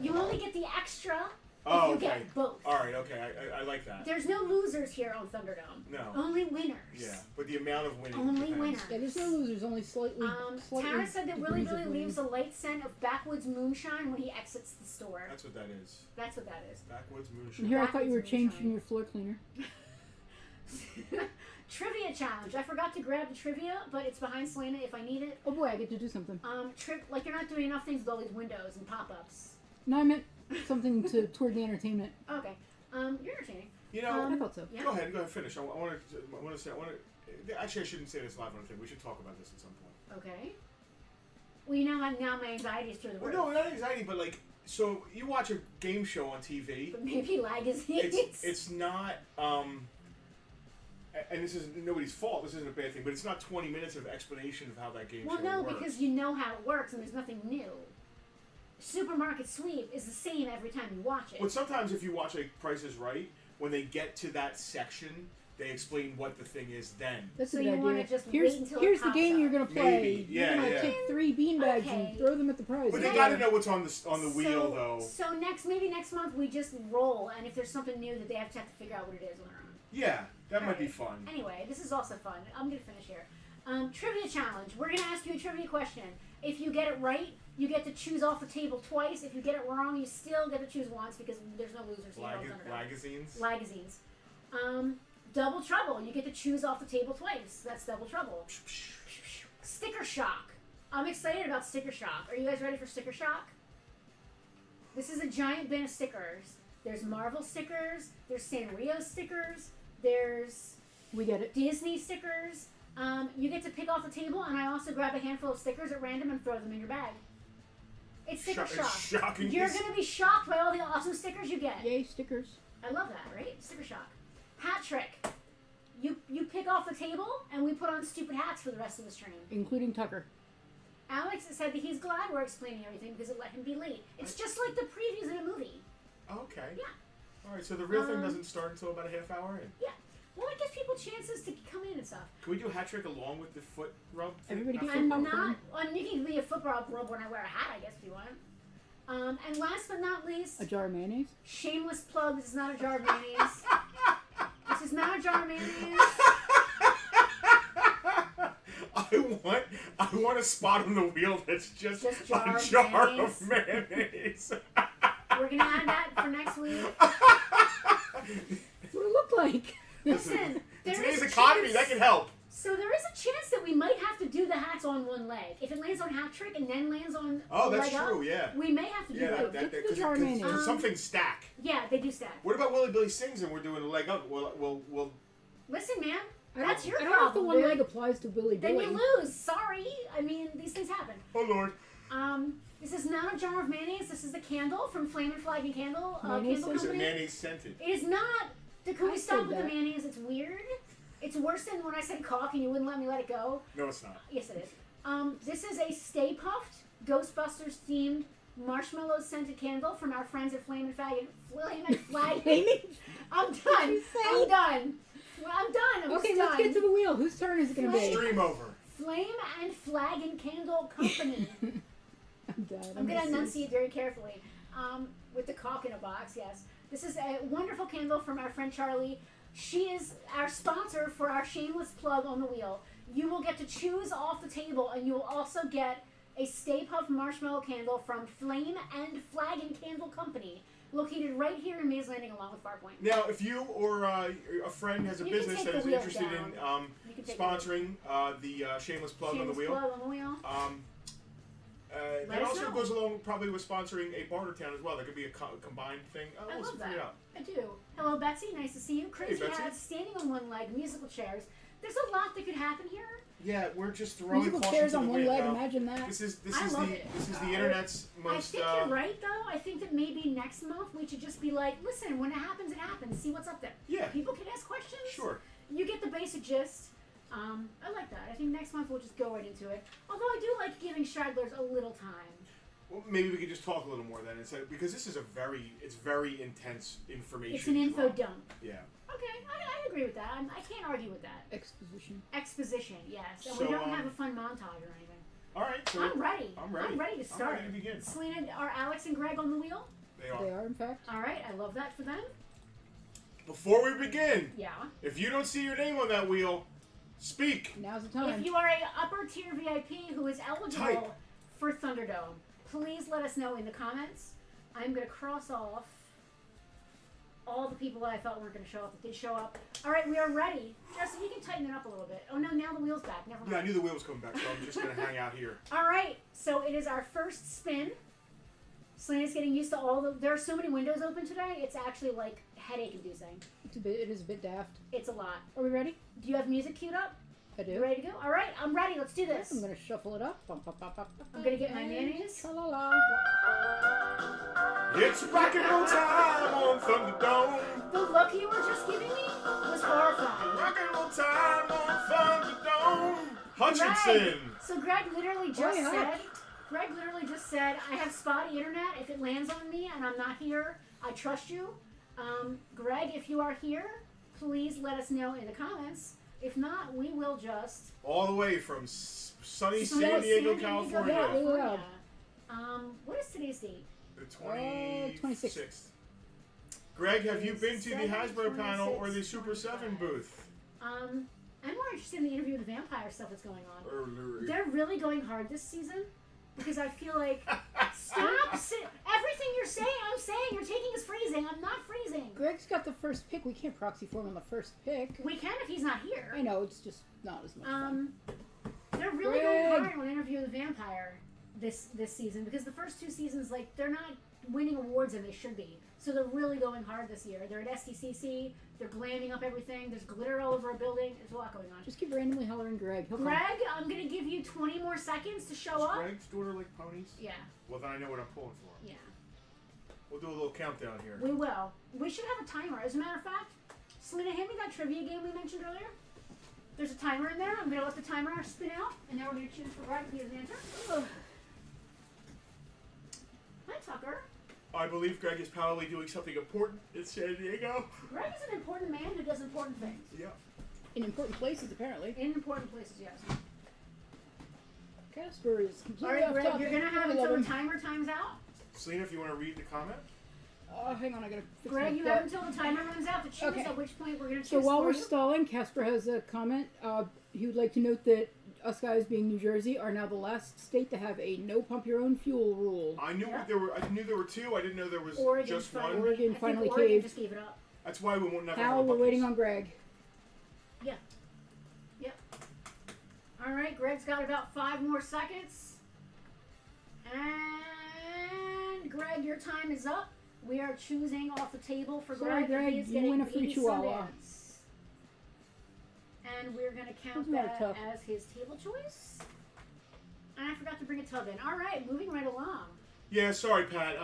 You only get the extra Oh, if you okay. get both. Alright, okay. I like that. There's no losers here on Thunderdome. No. Only winners. Yeah, but the amount of winning Only depends. winners. Yeah, there's no losers, only slightly. Tara said that Willy degrees of Billy winning. leaves a light scent of backwoods moonshine when he exits the store. That's what that is. That's what that is. Backwoods And moonshine. here I thought you were Backwards changing moonshine. your floor cleaner. Trivia challenge. I forgot to grab the trivia, but it's behind Selena if I need it. Oh boy, I get to do something. Like you're not doing enough things with all these windows and pop-ups. No, I meant something toward the entertainment. Okay. You're entertaining. You know, I thought so. Yeah. go ahead, finish. I want to actually, I shouldn't say this live on the thing. We should talk about this at some point. Okay. Well, you know, now my anxiety is through the roof. Well, no, not anxiety, but like, so you watch a game show on TV. But maybe lag is It's not, and this is nobody's fault. This isn't a bad thing, but it's not 20 minutes of explanation of how that game Well, show no, works. because you know how it works and there's nothing new. Supermarket sweep is the same every time you watch it. But sometimes if you watch like Price is Right, when they get to that section, they explain what the thing is then. That's So a you good wanna idea. just here's wait until it here's the pops game up. you're gonna play. Maybe. You're Yeah, gonna yeah. take 3 beanbags Okay. and throw them at the prize. But they Yeah. got to know what's on the wheel, so, though. So maybe next month we just roll, and if there's something new that they have to figure out what it is on their own. Yeah, that might be Alright. fun. Anyway, this is also fun. I'm gonna finish here. Trivia challenge. We're gonna ask you a trivia question. If you get it right, you get to choose off the table twice. If you get it wrong, you still get to choose once because there's no losers here. Magazines. Magazines. Double trouble. You get to choose off the table twice. That's double trouble. Sticker shock. I'm excited about sticker shock. Are you guys ready for sticker shock? This is a giant bin of stickers. There's Marvel stickers. There's Sanrio stickers. There's We get it. Disney stickers. You get to pick off the table, and I also grab a handful of stickers at random and throw them in your bag. It's sticker It's shock. shocking. You're gonna be shocked by all the awesome stickers you get. Yay, stickers. I love that, right? Sticker shock. Hat trick. You pick off the table, and we put on stupid hats for the rest of the stream. Including Tucker. Alex said that he's glad we're explaining everything because it let him be late. It's just like the previews in a movie. Okay. Yeah. All right. So the real thing doesn't start until about a half hour in. Yeah. Well, it gives people chances to come in and stuff. Can we do a hat trick along with the foot rub? Everybody Not gets foot I'm rub. popcorn. not. You can be a foot rub when I wear a hat, I guess, if you want. And last but not least, A jar of mayonnaise. shameless plug. This is not a jar of mayonnaise. This is not a jar of mayonnaise. I want a spot on the wheel that's just Just a jar of jar mayonnaise. of mayonnaise. We're gonna add that for next week. That's what it looked like. Listen, In there today's is economy, chance- that can help. So there is a chance that we might have to do the hats on one leg. If it lands on hat trick and then lands on Oh, the that's leg true. up, Yeah. we may have to do Yeah. both. That, Get the cause jar of mayonnaise. some things stack. Yeah, they do stack. What about Willy Billy sings and we're doing a leg up? We'll Listen, man, I don't- that's your I don't know if the problem. one dude. leg applies to Willy Then Billy. you lose. Sorry. I mean, these things happen. Oh Lord. This is not a jar of mayonnaise. This is the candle from Flame and Flag and Candle Mayonnaise Candle Is it Company. mayonnaise scented? It is not. Can I we stop said with the that. mayonnaise? It's weird. It's worse than when I said caulk and you wouldn't let me let it go. No, it's not. Yes, it is. This is a Stay Puffed Ghostbusters themed marshmallow scented candle from our friends at Flame and Flag. I'm done. I'm done. Well, I'm done. I'm Okay, just let's done. get to the wheel. Whose turn is it going to be? Stream over. Flame and Flag and Candle Company. I'm done. I'm going to enunciate very carefully. With the caulk in a box, yes. This is a wonderful candle from our friend Charlie. She is our sponsor for our shameless plug on the wheel. You will get to choose off the table, and you will also get a Stay Puft Marshmallow Candle from Flame and Flag and Candle Company, located right here in Maze Landing along with Farpoint. Now, if you or a friend has a You can business take that the is wheel interested down. in You can take sponsoring the shameless plug on the Shameless wheel, plug on the wheel. that Let us also know. goes along probably with sponsoring a Bartertown as well. That could be a combined thing. I We'll love figure that. it out. I do. Hello, Betsy. Nice to see you. Crazy Betsy. Hats, standing on one leg, musical chairs. There's a lot that could happen here. Yeah, we're just throwing Musical caution chairs to the on one wind. leg. Now, Imagine that. This is I love the it. internet's I most. think you're right, though. I think that maybe next month we should just be like, listen, when it happens, it happens. See what's up there. Yeah. People can ask questions. Sure. You get the basic gist. I like that. I think next month we'll just go right into it. Although I do like giving stragglers a little time. Well, maybe we could just talk a little more then, because this is it's very intense information. It's an info drop. dump. Yeah. Okay, I agree with that. I can't argue with that. Exposition. Exposition, yes. And So, we don't have a fun montage or anything. All right. So I'm ready. I'm ready. I'm ready to start. I'm ready to begin. Selena, are Alex and Greg on the wheel? They are. They are, in fact. All right, I love that for them. Before we begin, Yeah. if you don't see your name on that wheel, speak. Now's the time. If you are a upper tier VIP who is eligible Type. for Thunderdome, please let us know in the comments. I'm going to cross off all the people that I thought weren't going to show up that did show up. All right, we are ready. Justin, you can tighten it up a little bit. Oh, no, now the wheel's back. Never mind. Yeah, I knew the wheel was coming back, so I'm just going to hang out here. All right, so it is our first spin. Selena's getting used to all the... There are so many windows open today, it's actually, like, headache-inducing. It is a bit daft. It's a lot. Are we ready? Do you have music queued up? I do. You ready to go? All right, I'm ready. Let's do this. I'm going to shuffle it up. Bum, bum, bum, bum, I'm going to get my mayonnaise. Tra-la-la. It's rock and roll time on Thunderdome. The look you were just giving me was horrifying. Rock and roll time on Thunderdome. Hutchinson. So Greg literally just Oh, yeah. said, I have spotty internet. If it lands on me and I'm not here, I trust you. Greg, if you are here, please let us know in the comments. If not, we will just... All the way from sunny San San Diego, Diego, California. California. What is today's date? The 26th. 26th. Greg, have you been to the 27, Hasbro panel or the 26, Super 7 25. booth? I'm more interested in the interview with the vampire stuff that's going on. Or- They're really going hard this season because I feel like everything you're saying, I'm saying. You're taking as freezing. I'm not freezing. Greg's got the first pick. We can't proxy for him on the first pick. We can if he's not here. I know, it's just not as much fun. They're really Greg. going hard on Interview with the Vampire this season because the first two seasons, like, they're not winning awards and they should be. So they're really going hard this year. They're at SDCC. They're glamming up everything. There's glitter all over a building. There's a lot going on. Just keep randomly hollering Greg. He'll come. Greg, I'm going to give you 20 more seconds to show Does up. Greg's daughter like ponies? Yeah, Well, then I know what I'm pulling for. yeah. We'll do a little countdown here. We will. We should have a timer. As a matter of fact, Selena, hand me that trivia game we mentioned earlier. There's a timer in there. I'm going to let the timer spin out, and then we're going to choose for Greg to be his answer. Ugh. Hi, Tucker. I believe Greg is probably doing something important in San Diego. Greg is an important man who does important things. Yeah. In important places, apparently. In important places, yes. Casper is All completely right, off Greg, topic. you're going to have I love until the him. timer times out. Selena, if you want to read the comment. Hang on, I gotta fix Greg, my you butt. have until the timer runs out to choose, Okay. at which point we're going to choose So while for we're you. stalling, Casper has a comment. He would like to note that us guys, being New Jersey, are now the last state to have a no pump your own fuel rule. I knew Yeah. I knew there were two. I didn't know there was Oregon just finally, one. Oregon I think finally Oregon caved. just gave it up. That's why we won't never have Hal, a we're Buc-ee's. waiting on Greg. All right, Greg's got about 5 more seconds. And Greg, your time is up. We are choosing off the table for Sorry, Greg. Greg, He is you getting win a free baby chihuahua. Sundance. And we're going to count Isn't that that tough? as his table choice. And I forgot to bring a tub in. All right, moving right along. Yeah, sorry, Pat.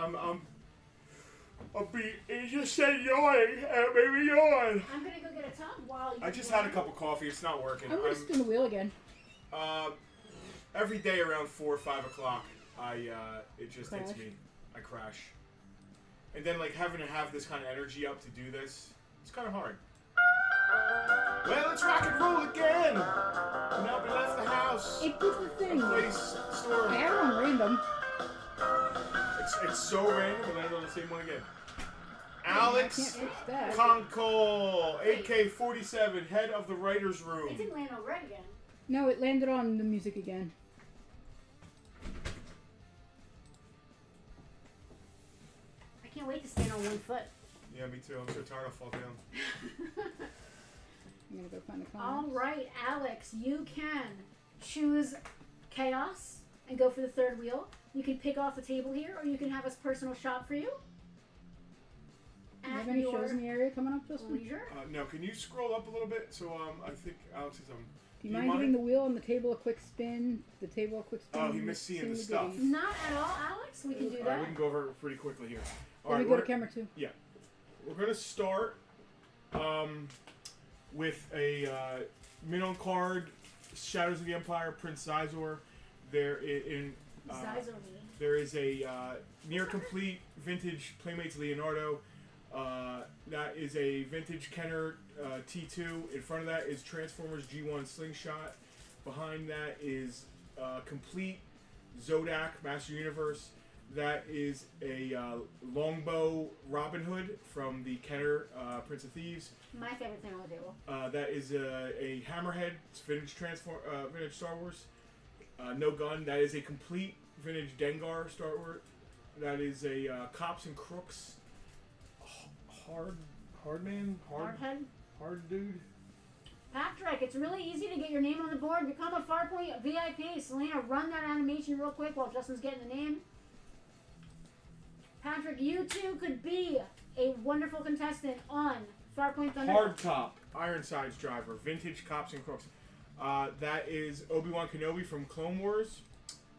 You just said yawning, and maybe yawn. I'm gonna go get a tub while you. I just had a cup of coffee. It's not working. I'm gonna spin the wheel again. Every day around 4 or 5 o'clock, it just hits Crash. me. I crash. And then like having to have this kind of energy up to do this, it's kind of hard. Well, let's rock and roll again. Now we left the house. It did the thing. Place store. I had it on random. It's so random, but I on the same one again. Alex I can't fix that. Conkle, AK-47, head of the writer's room. It didn't land on red again. No, it landed on the music again. I can't wait to stand on one foot. Yeah, me too. I'm so tired. I'll fall down. I'm gonna go find the All comments. right, Alex, you can choose chaos and go for the third wheel. You can pick off the table here, or you can have us personal shop for you. Do you have At any your shows in the area coming up, Justin? leisure. No, can you scroll up a little bit? So I think Alex is Do you mind giving the wheel and the table a quick spin? The table a quick spin. Oh, he missed seeing the stuff. goodies. Not at all, Alex. We can do Alright, that. we can go over it pretty quickly here. Let me go to camera 2. We're gonna start with a minnow card, Shadows of the Empire, Prince Zizor. There is a near complete vintage Playmates Leonardo. That is a vintage Kenner T2. In front of that is Transformers G1 Slingshot. Behind that is complete Zodak Master Universe. That is a longbow Robin Hood from the Kenner Prince of Thieves. My favorite thing on the table. That is a Hammerhead. It's vintage vintage Star Wars. No gun. That is a complete vintage Dengar Star Wars. That is a Cops and Crooks. Hard dude. Patrick, it's really easy to get your name on the board. Become a Farpoint VIP. Selena, run that animation real quick while Justin's getting the name. Patrick, you too could be a wonderful contestant on Farpoint Thunderdome. Hard top, Ironsides driver, vintage Cops and Crooks. That is Obi-Wan Kenobi from Clone Wars.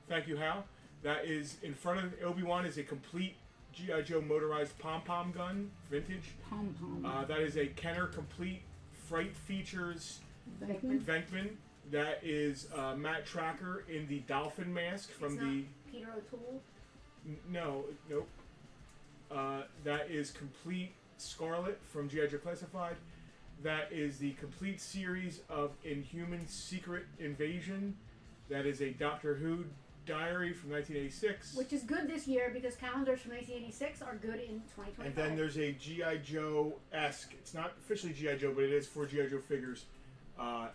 Thank you, Hal. That is in front of Obi-Wan is a complete G.I. Joe motorized pom-pom gun, vintage. Pom-pom. That is a Kenner complete Fright Features Venkman? Venkman. That is Matt Tracker in the Dolphin mask from It's the... not Peter O'Toole. Nope. That is complete Scarlet from G.I. Joe Classified. That is the complete series of Inhuman Secret Invasion. That is a Doctor Who diary from 1986. Which is good this year because calendars from 1986 are good in 2025. And then there's a G.I. Joe-esque, it's not officially G.I. Joe, but it is for G.I. Joe figures, a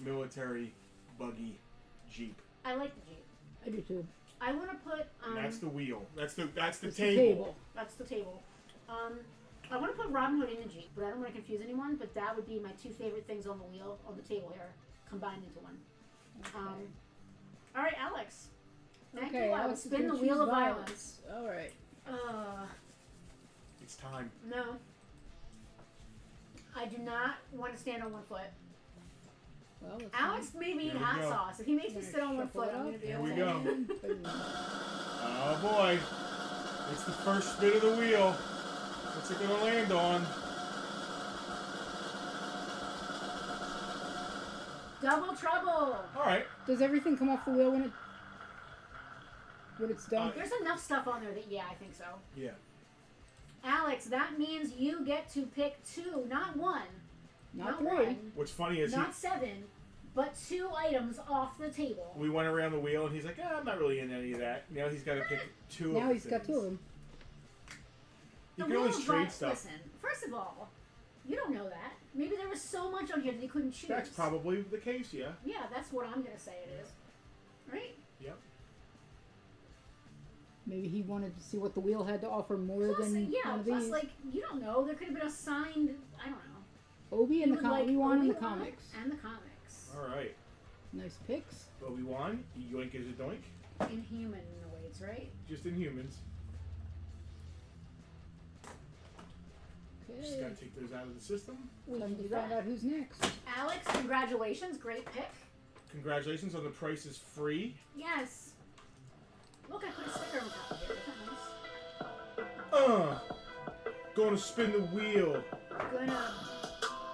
military buggy Jeep. I like the Jeep. I do too. I want to put... And that's the wheel. That's the It's the table. That's the table. I want to put Robin Hood in the Jeep, but I don't want to confuse anyone, but that would be my two favorite things on the wheel, on the table here, combined into one. Okay. All right, Alex. Thank Okay, you. I will Alex is spin the gonna wheel choose of violence. All right. It's time. No. I do not want to stand on one foot. Well, let's Alex made me eat Here we hot go. sauce. If he makes me Gonna sit on one shuffle foot, it I'm up. going to be Here we okay. go. Oh boy. It's the first spin of the wheel. What's it gonna land on? Double trouble. Alright. Does everything come off the wheel when it's done? There's enough stuff on there that, yeah, I think so. Yeah. Alex, that means you get to pick two, not one. Not one, three. What's funny is not seven, but two items off the table. we went around the wheel and he's like, I'm not really in any of that. Now he's got to pick two of Now the he's got things. two of them. You The can always wheel of trade violence- stuff. Listen, first of all, you don't know that. Maybe there was so much on here that you couldn't choose. That's probably the case, yeah. Yeah, that's what I'm gonna say it is. Right? Yep. Maybe he wanted to see what the wheel had to offer more Plus, than yeah, one of plus, these. like, you don't know. There could have been a signed, I don't know. Obi and You the would like Obi-Wan and the Obi-Wan comics. And the comics. Alright. Nice picks. Obi-Wan, yoink is a doink. Inhuman awaits, right? Just in humans. Just Okay. gotta take those out of the system. We can need do to find that. out who's next. Alex, congratulations. Great pick. Congratulations on the price is free. Yes. Look, I put a sticker on top of it. Isn't that nice? gonna spin the wheel. Gonna.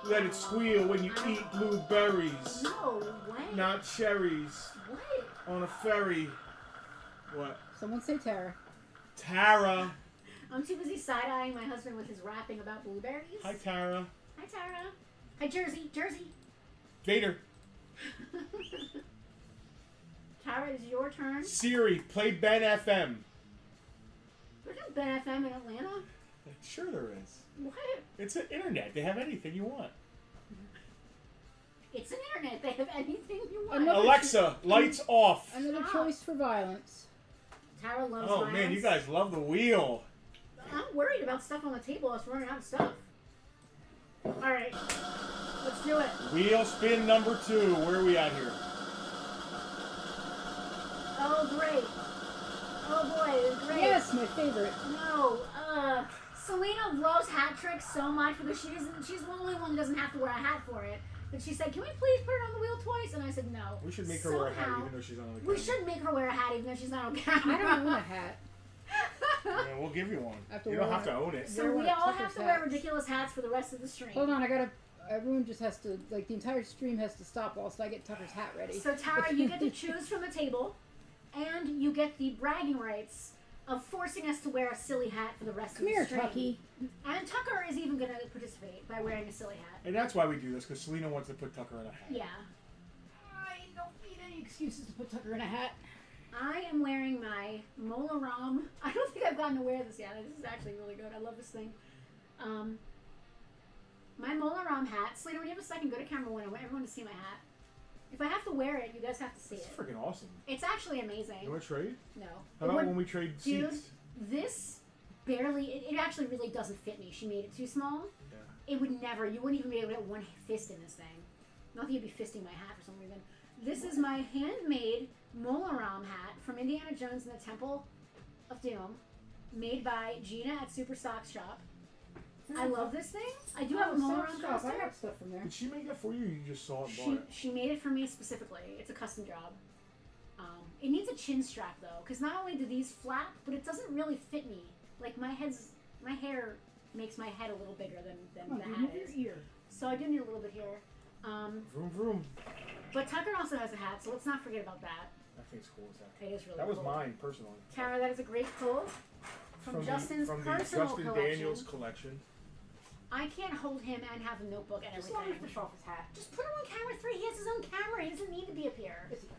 Let it squeal when you eat blueberries. No way. Not cherries. What? On a ferry. What? Someone say Tara. Tara. I'm too busy side-eyeing my husband with his rapping about blueberries. Hi, Tara. Hi, Tara. Hi, Jersey. Jersey. Vader. Tara, it is your turn. Siri, play Ben FM. There's no Ben FM in Atlanta. Sure there is. What? It's an internet. They have anything you want. It's an internet. They have anything you want. Another Alexa, lights off. Another Stop. choice for violence. Tara loves Oh violence. man, you guys love the wheel. I'm worried about stuff on the table. It's running out of stuff. Alright. Let's do it. Wheel spin number 2. Where are we at here? Oh, great. Oh, boy. It's great. Yes, my favorite. No. Selena loves hat tricks so much because she's the only one who doesn't have to wear a hat for it. But she said, can we please put it on the wheel twice? And I said, no. We should make her wear a hat even though she's not on the camera. We should make her wear a hat even though she's not on camera. I don't own a hat. Yeah, we'll give you one. After You don't have to own it. So Wear we one of all have Tucker's to wear hats. ridiculous hats for the rest of the stream. Hold on, everyone just has to, like, the entire stream has to stop whilst I get Tucker's hat ready. So Tara, you get to choose from the table, and you get the bragging rights of forcing us to wear a silly hat for the rest Come of here, the stream. Tucky. And Tucker is even going to participate by wearing a silly hat. And that's why we do this, because Selena wants to put Tucker in a hat. Yeah. I don't need any excuses to put Tucker in a hat. I am wearing my Mola Ram. I don't think I've gotten to wear this yet. This is actually really good. I love this thing. My Mola Ram hat. Selena, when you have a second, go to camera one. I want everyone to see my hat. If I have to wear it, you guys have to see It's it. freaking awesome. It's actually amazing. You want to trade? No. How about when we trade Dude, seats? this barely, it actually really doesn't fit me. She made it too small. Yeah. It would never, you wouldn't even be able to get one fist in this thing. Not that you'd be fisting my hat for some reason. This is my handmade Molaram hat from Indiana Jones and the Temple of Doom, made by Gina at Super Stock Shop. I love this thing. I do have a Molaram Stop. costume. I got stuff from there. Did she make that for you, or you just saw it and bought it? She made it for me specifically. It's a custom job. It needs a chin strap though, because not only do these flap, but it doesn't really fit me. Like my hair makes my head a little bigger than the hat is. Ear. So I do need a little bit here. Vroom vroom. But Tucker also has a hat, so let's not forget about that. That thing's cool as heck. It is really That was cool. mine, personally. Tara, that is a great pull from Justin's from personal the Justin collection. Daniels collection. I can't hold him and have a notebook and Just let everything. me fish off his hat. Just put him on camera 3. He has his own camera. He doesn't need to be up here. Yes, he does.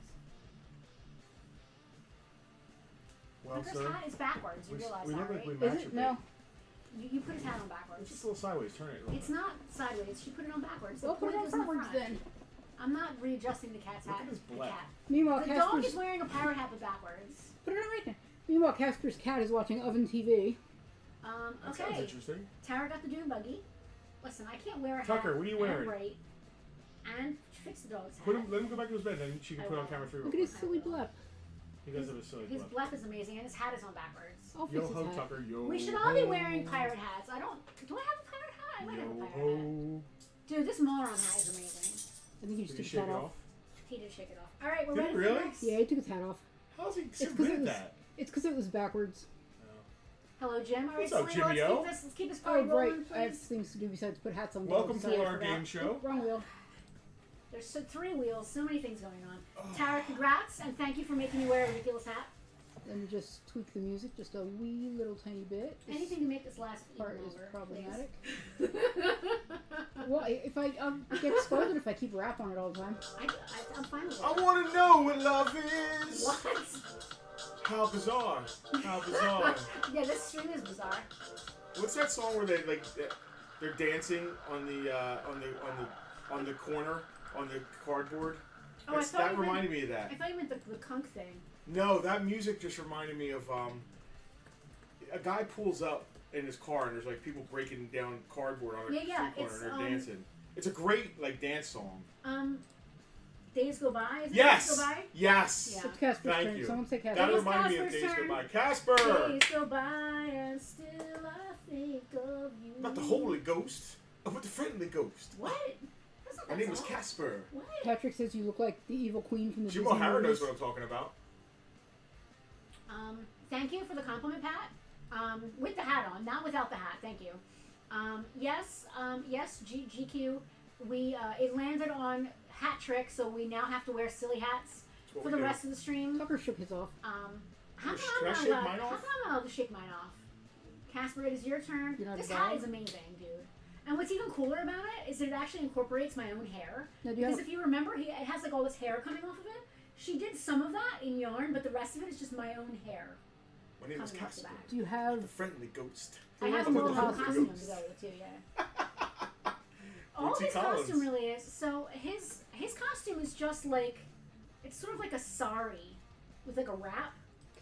Well, Tucker's sir, hat is backwards. You realize we that, look right? like we Is match it? a No. You put his hat on bit. backwards. It's just a little sideways. Turn it. It's not sideways. She put it on backwards. The Well, put it point on is in the frontwards front. then. I'm not readjusting the cat's Look hat. at his The black. cat. Meanwhile, The dog Casper's is wearing a pirate hat but backwards. put it on right now. Meanwhile, Casper's cat is watching Oven TV. That sounds Okay. interesting. Tara got the dune buggy. Listen, I can't wear a hat. Tucker, what are you wearing? Right. And fix the dog's hat. Let him go back to his bed, then she can put on camera 3 real Look at his quick. silly blep. He does have a silly His blep. blep is amazing, and his hat is on backwards. I'll fix Yo his ho, hat. Tucker. Yo. We should all be ho. wearing pirate hats. Do I have a pirate hat? I might have a Yo pirate hat. ho. Dude, this Moron hat is amazing. I think he just Did he took his shake hat it off. off? He did shake it off. All right, we're Did ready he for really? the next. Yeah, he took his hat off. How's he so It's because good it at was. that? It's because it was backwards. Hello, Jim. All right, What's up, Selena, Jimmy-o? let's keep this Oh, party right. rolling, I have please. things to do besides put hats on. Welcome dogs. to Sorry, I our forgot. game show. Oop, wrong wheel. There's 3 wheels, so many things going on. Tara, congrats, and thank you for making me wear a ridiculous hat. Let me just tweak the music just a wee little tiny bit. This Anything to make this last part even is longer, problematic. please. Well, if I'll get scolded if I keep rap on it all the time. I'm fine with it. I want to know what love is. What? How bizarre. How bizarre. Yeah, this stream is bizarre. What's that song where they're dancing on the corner on the cardboard? Oh, I thought That you meant- reminded me of that. I thought you meant the kunk thing. No, that music just reminded me of a guy pulls up in his car and there's like people breaking down cardboard on a Yeah, street corner it's, and they're dancing. It's a great like dance song. Days Go By? Is it Yes. Days Go By? Yes. Yeah. It's Casper's Thank turn. you. Someone say Casper. That It is reminded me of Casper's Days turn. Go By. Casper. Days go by and still I think of you. Not the Holy Ghost, but the friendly ghost. What? That's not My that name was song. Casper. What? Patrick says you look like the evil queen from the Jim Disney O'Hara knows movies. what I'm talking about. Thank you for the compliment, Pat. With the hat on, not without the hat. Thank you. Yes, GQ. It landed on hat trick, so we now have to wear silly hats for the rest of the stream. Tucker shook his off. How come Can I shake mine off? I'm allowed to shake mine off? Casper, it is your turn. This hat is amazing, dude. And what's even cooler about it is that it actually incorporates my own hair. Now, because if you remember, it has like all this hair coming off of it. She did some of that in yarn, but the rest of it is just my own hair. My name is Casper. Do you have the friendly ghost? I have a little costume to go with too, yeah. All his costume really is. So his costume is just like, it's sort of like a sari with like a wrap.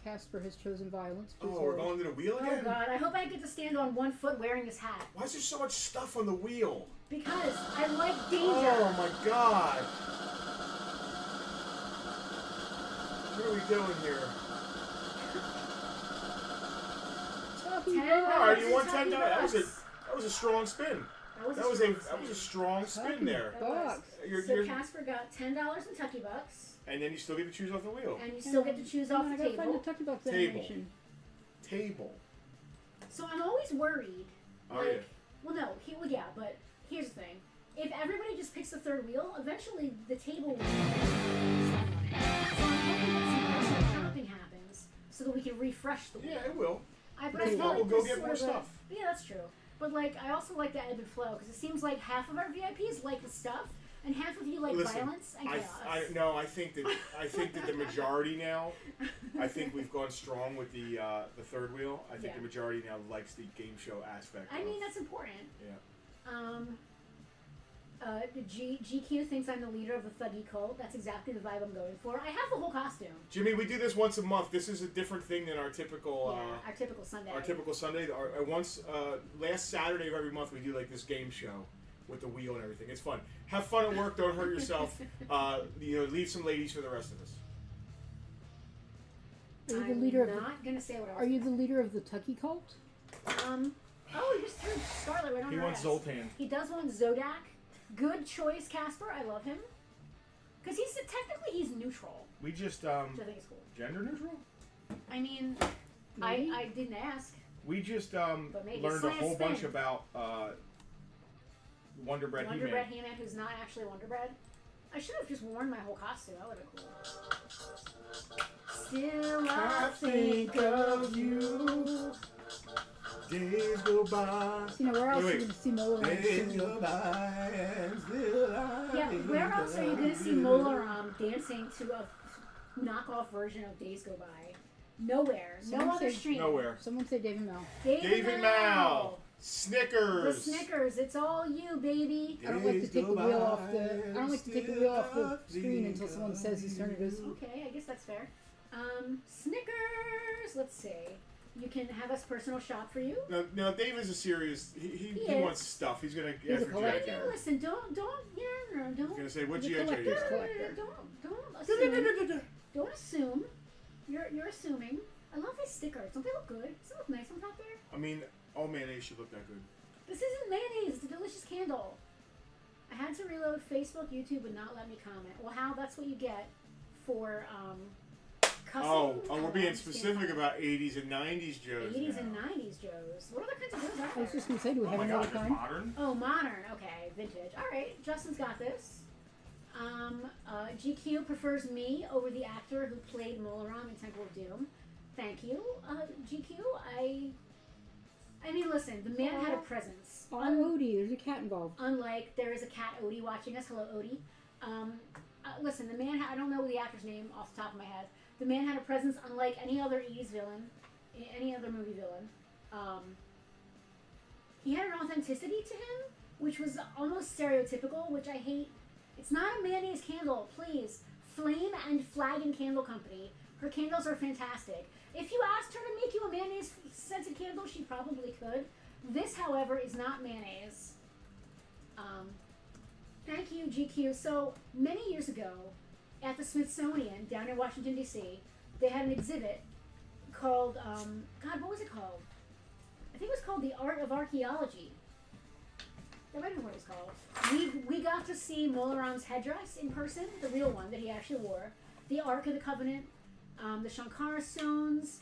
Casper has chosen violence. Oh, we're going to the wheel again? Oh God, I hope I get to stand on one foot wearing this hat. Why is there so much stuff on the wheel? Because I like danger. Oh my God. What are we doing here? All right, you won $10. That was a strong spin. That was a strong spin there. So Casper got $10 in Tucky Bucks. And then you still get to choose off the wheel. And you still get to choose off the table. Find the Tucky Bucks animation. Table. So I'm always worried. Oh, yeah. Well, no. But here's the thing. If everybody just picks the third wheel, eventually the table will stuff on it. So I'm hoping that some personal shopping happens so that we can refresh the wheel. Yeah, it will. But I feel like we'll go get more stuff. Yeah, that's true. But I also like the ebb and flow because it seems like half of our VIPs like the stuff, and half of you like violence and chaos. I think that the majority now. I think we've gone strong with the third wheel. I think the majority now likes the game show aspect. I mean, that's important. Yeah. GQ thinks I'm the leader of the thuggy cult. That's exactly the vibe I'm going for. I have the whole costume. Jimmy, we do this once a month. This is a different thing than our typical. Our typical Sunday. Our typical Sunday. Last Saturday of every month we do like this game show with the wheel and everything. It's fun. Have fun at work. Don't hurt yourself. Leave some ladies for the rest of us. Are you the leader I'm not gonna say what I was. Are you the leader of the Tucky cult? Oh, he just threw Scarlet right on He her wants ass. Zoltan. He does want Zodak. Good choice, Casper. I love him. Because technically he's neutral. We just which I think is cool. Gender neutral. I mean, I didn't ask. We just learned a whole bunch about Wonder Bread He-Man. Wonder Bread He-Man, who's not actually Wonder Bread. I should have just worn my whole costume. That would have been cool. Still I think of you. Days go by. Where else are you going to see Mola? Days go by and still where else are you going to see Mola dancing to a knockoff version of Days Go By? Nowhere. No other stream. Nowhere. Someone say David Mal. David Mal. Snickers. The Snickers. It's all you, baby. I don't like to take the wheel off the screen until someone says whose turn it is. Okay, I guess that's fair. Snickers. Let's see. You can have us personal shop for you. Now Dave is a serious. He wants stuff. He's gonna He's a collector. Listen, don't. He's gonna say what GI Joe is. Don't assume. You're assuming. I love these stickers. Don't they look good? Does it look nice on top there? I mean, all mayonnaise should look that good. This isn't mayonnaise. It's a delicious candle. I had to reload Facebook, YouTube would not let me comment. Well, Hal, that's what you get for cussing. We're being specific about 80s and 90s Joes. 80s now. and 90s Joes. What other kinds of Joes are I there? was just going to say, do we have another kind? Modern. Oh, modern. Okay, vintage. All right, Justin's got this. GQ prefers me over the actor who played Molaram in Temple of Doom. Thank you, GQ. I mean, listen, the man had a presence. Odie, there's a cat involved. Unlike there is a cat Odie watching us. Hello, Odie. Listen, the man. I don't know the actor's name off the top of my head. The man had a presence unlike any other 80s villain, any other movie villain. He had an authenticity to him, which was almost stereotypical, which I hate. It's not a mayonnaise candle, please. Flame and Flagon Candle Company. Her candles are fantastic. If you asked her to make you a mayonnaise scented candle, she probably could. This, however, is not mayonnaise. Thank you, GQ. So, many years ago, at the Smithsonian, down in Washington, D.C., they had an exhibit called, God, what was it called? I think it was called The Art of Archaeology. That might be what it was called. We got to see Molaram's headdress in person, the real one that he actually wore, the Ark of the Covenant, the Shankara stones.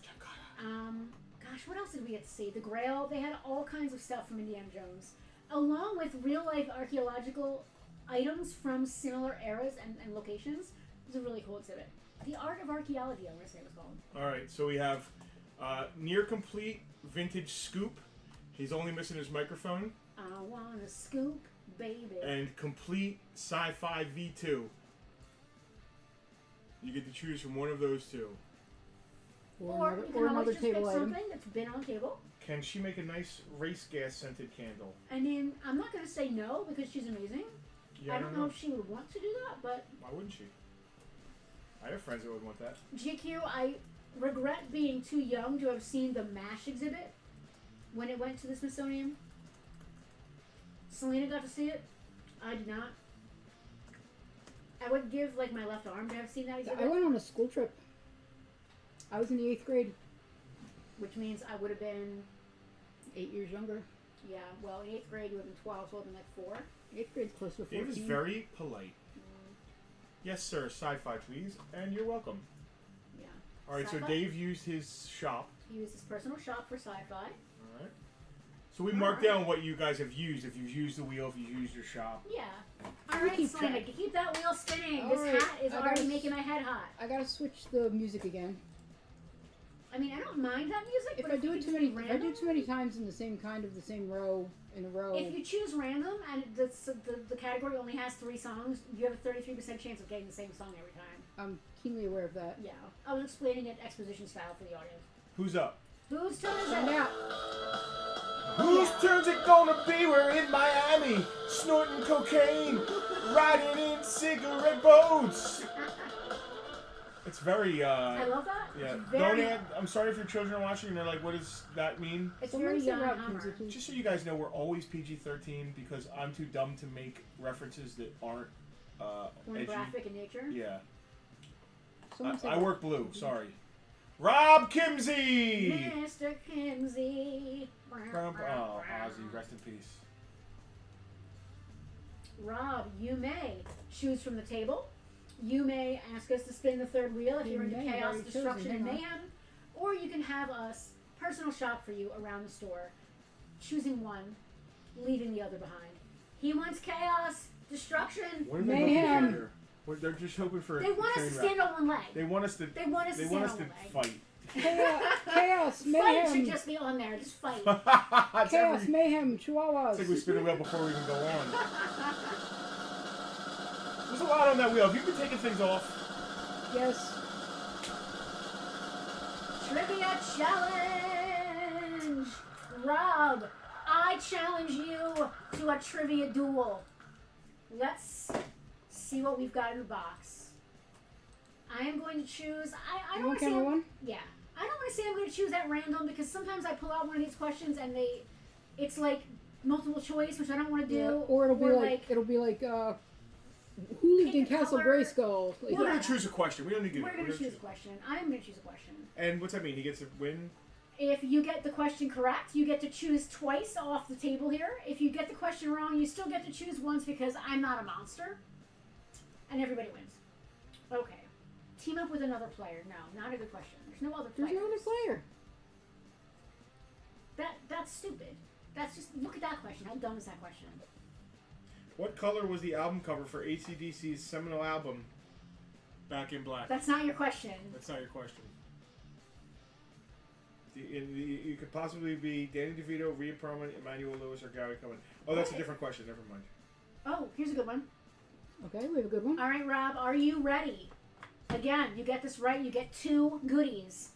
God, gosh, what else did we get to see? The Grail. They had all kinds of stuff from Indiana Jones, along with real-life archaeological items from similar eras and locations. It was a really cool exhibit. The Art of Archaeology, I want to say it was called. All right, so we have near complete vintage scoop. He's only missing his microphone. I want to scoop, baby. And complete sci-fi V2. You get to choose from one of those two. Or you can always just pick something that's been on the table. Can she make a nice race gas scented candle? I mean, I'm not going to say no because she's amazing. Yeah, I don't know if she would want to do that, but... Why wouldn't she? I have friends that would want that. GQ, I regret being too young to have seen the MASH exhibit when it went to the Smithsonian. Selena got to see it. I did not. I would give, like, my left arm to have seen that exhibit. I went on a school trip. I was in the 8th grade. Which means I would have been... 8 years younger. Yeah, well, in 8th grade you would have been 12, so I would have been like 4. 8th grade's close to 14. It was very polite. Yes, sir. Sci-fi, please. And you're welcome. Yeah. All right, Sci-fi? so Dave used his shop. He used his personal shop for sci-fi. All right. So we marked down what you guys have used. If you've used the wheel, if you've used your shop. Yeah. All right, keep Selena, track. keep that wheel spinning. All This right, hat is I already gotta making my head hot. I gotta switch the music again. I mean, I don't mind that music, If but I do it you too choose many, if I random, do too many times in the same row in a row. if you choose random and the category only has 3 songs, you have a 33% chance of getting the same song every time. I'm keenly aware of that. Yeah. I was explaining it exposition style for the audience. Who's up? Whose turn is And it? now, Whose turn's it gonna be? We're in Miami, snorting cocaine, riding in cigarette boats. It's very, I love that. yeah. It's very, I'm sorry if your children are watching and they're like, what does that mean? it's someone very say young Rob Hummer. Kinsey, please. Just so you guys know, we're always PG-13 because I'm too dumb to make references that aren't edgy. Pornographic in nature. Yeah. Someone say I Rob- work blue, sorry. Rob Kimsey! Mr. Kinsey. Oh, Ozzy, rest in peace. Rob, you may choose from the table. You may ask us to spin the third wheel if You you're into may, chaos, already destruction, chosen, and hang on. mayhem. Or you can have us personal shop for you around the store, choosing one, leaving the other behind. He wants chaos, destruction. What are they hoping for Mayhem. Here? They're just hoping for They want us to stand on one leg. They want us to. They want us to stand on one leg. fight. Fight Chaos, should mayhem, just be on there. Just fight. It's chaos, every- mayhem, It's chihuahuas. like we spin a wheel before we even go on. There's a lot on that wheel. If you've been taking things off, Yes. Trivia challenge! Rob, I challenge you to a trivia duel. Let's see what we've got in the box. I am going to choose. I You don't want want to say. camera one? Yeah. I don't want to say I'm going to choose at random because sometimes I pull out one of these questions and it's like multiple choice, which I don't want to do. Yeah. Or it'll be like who lived in Pick a Castle color. Grayskull? Like, we're gonna choose a question. We don't need to. We're going to choose a question. I'm going to choose a question. And what's that mean? He gets to win. If you get the question correct, you get to choose twice off the table here. If you get the question wrong, you still get to choose once because I'm not a monster. And everybody wins. Okay. Team up with another player. No, not a good question. There's no other There's players. no other player. That's stupid. That's just, look at that question. How dumb is that question? What color was the album cover for AC/DC's seminal album, Back in Black? That's not your question. That's not your question. You could possibly be Danny DeVito, Rhea Perlman, Emmanuel Lewis, or Gary Coleman. Oh, that's a different question. Never mind. Oh, here's a good one. Okay, we have a good one. All right, Rob, are you ready? Again, you get this right, you get 2 goodies.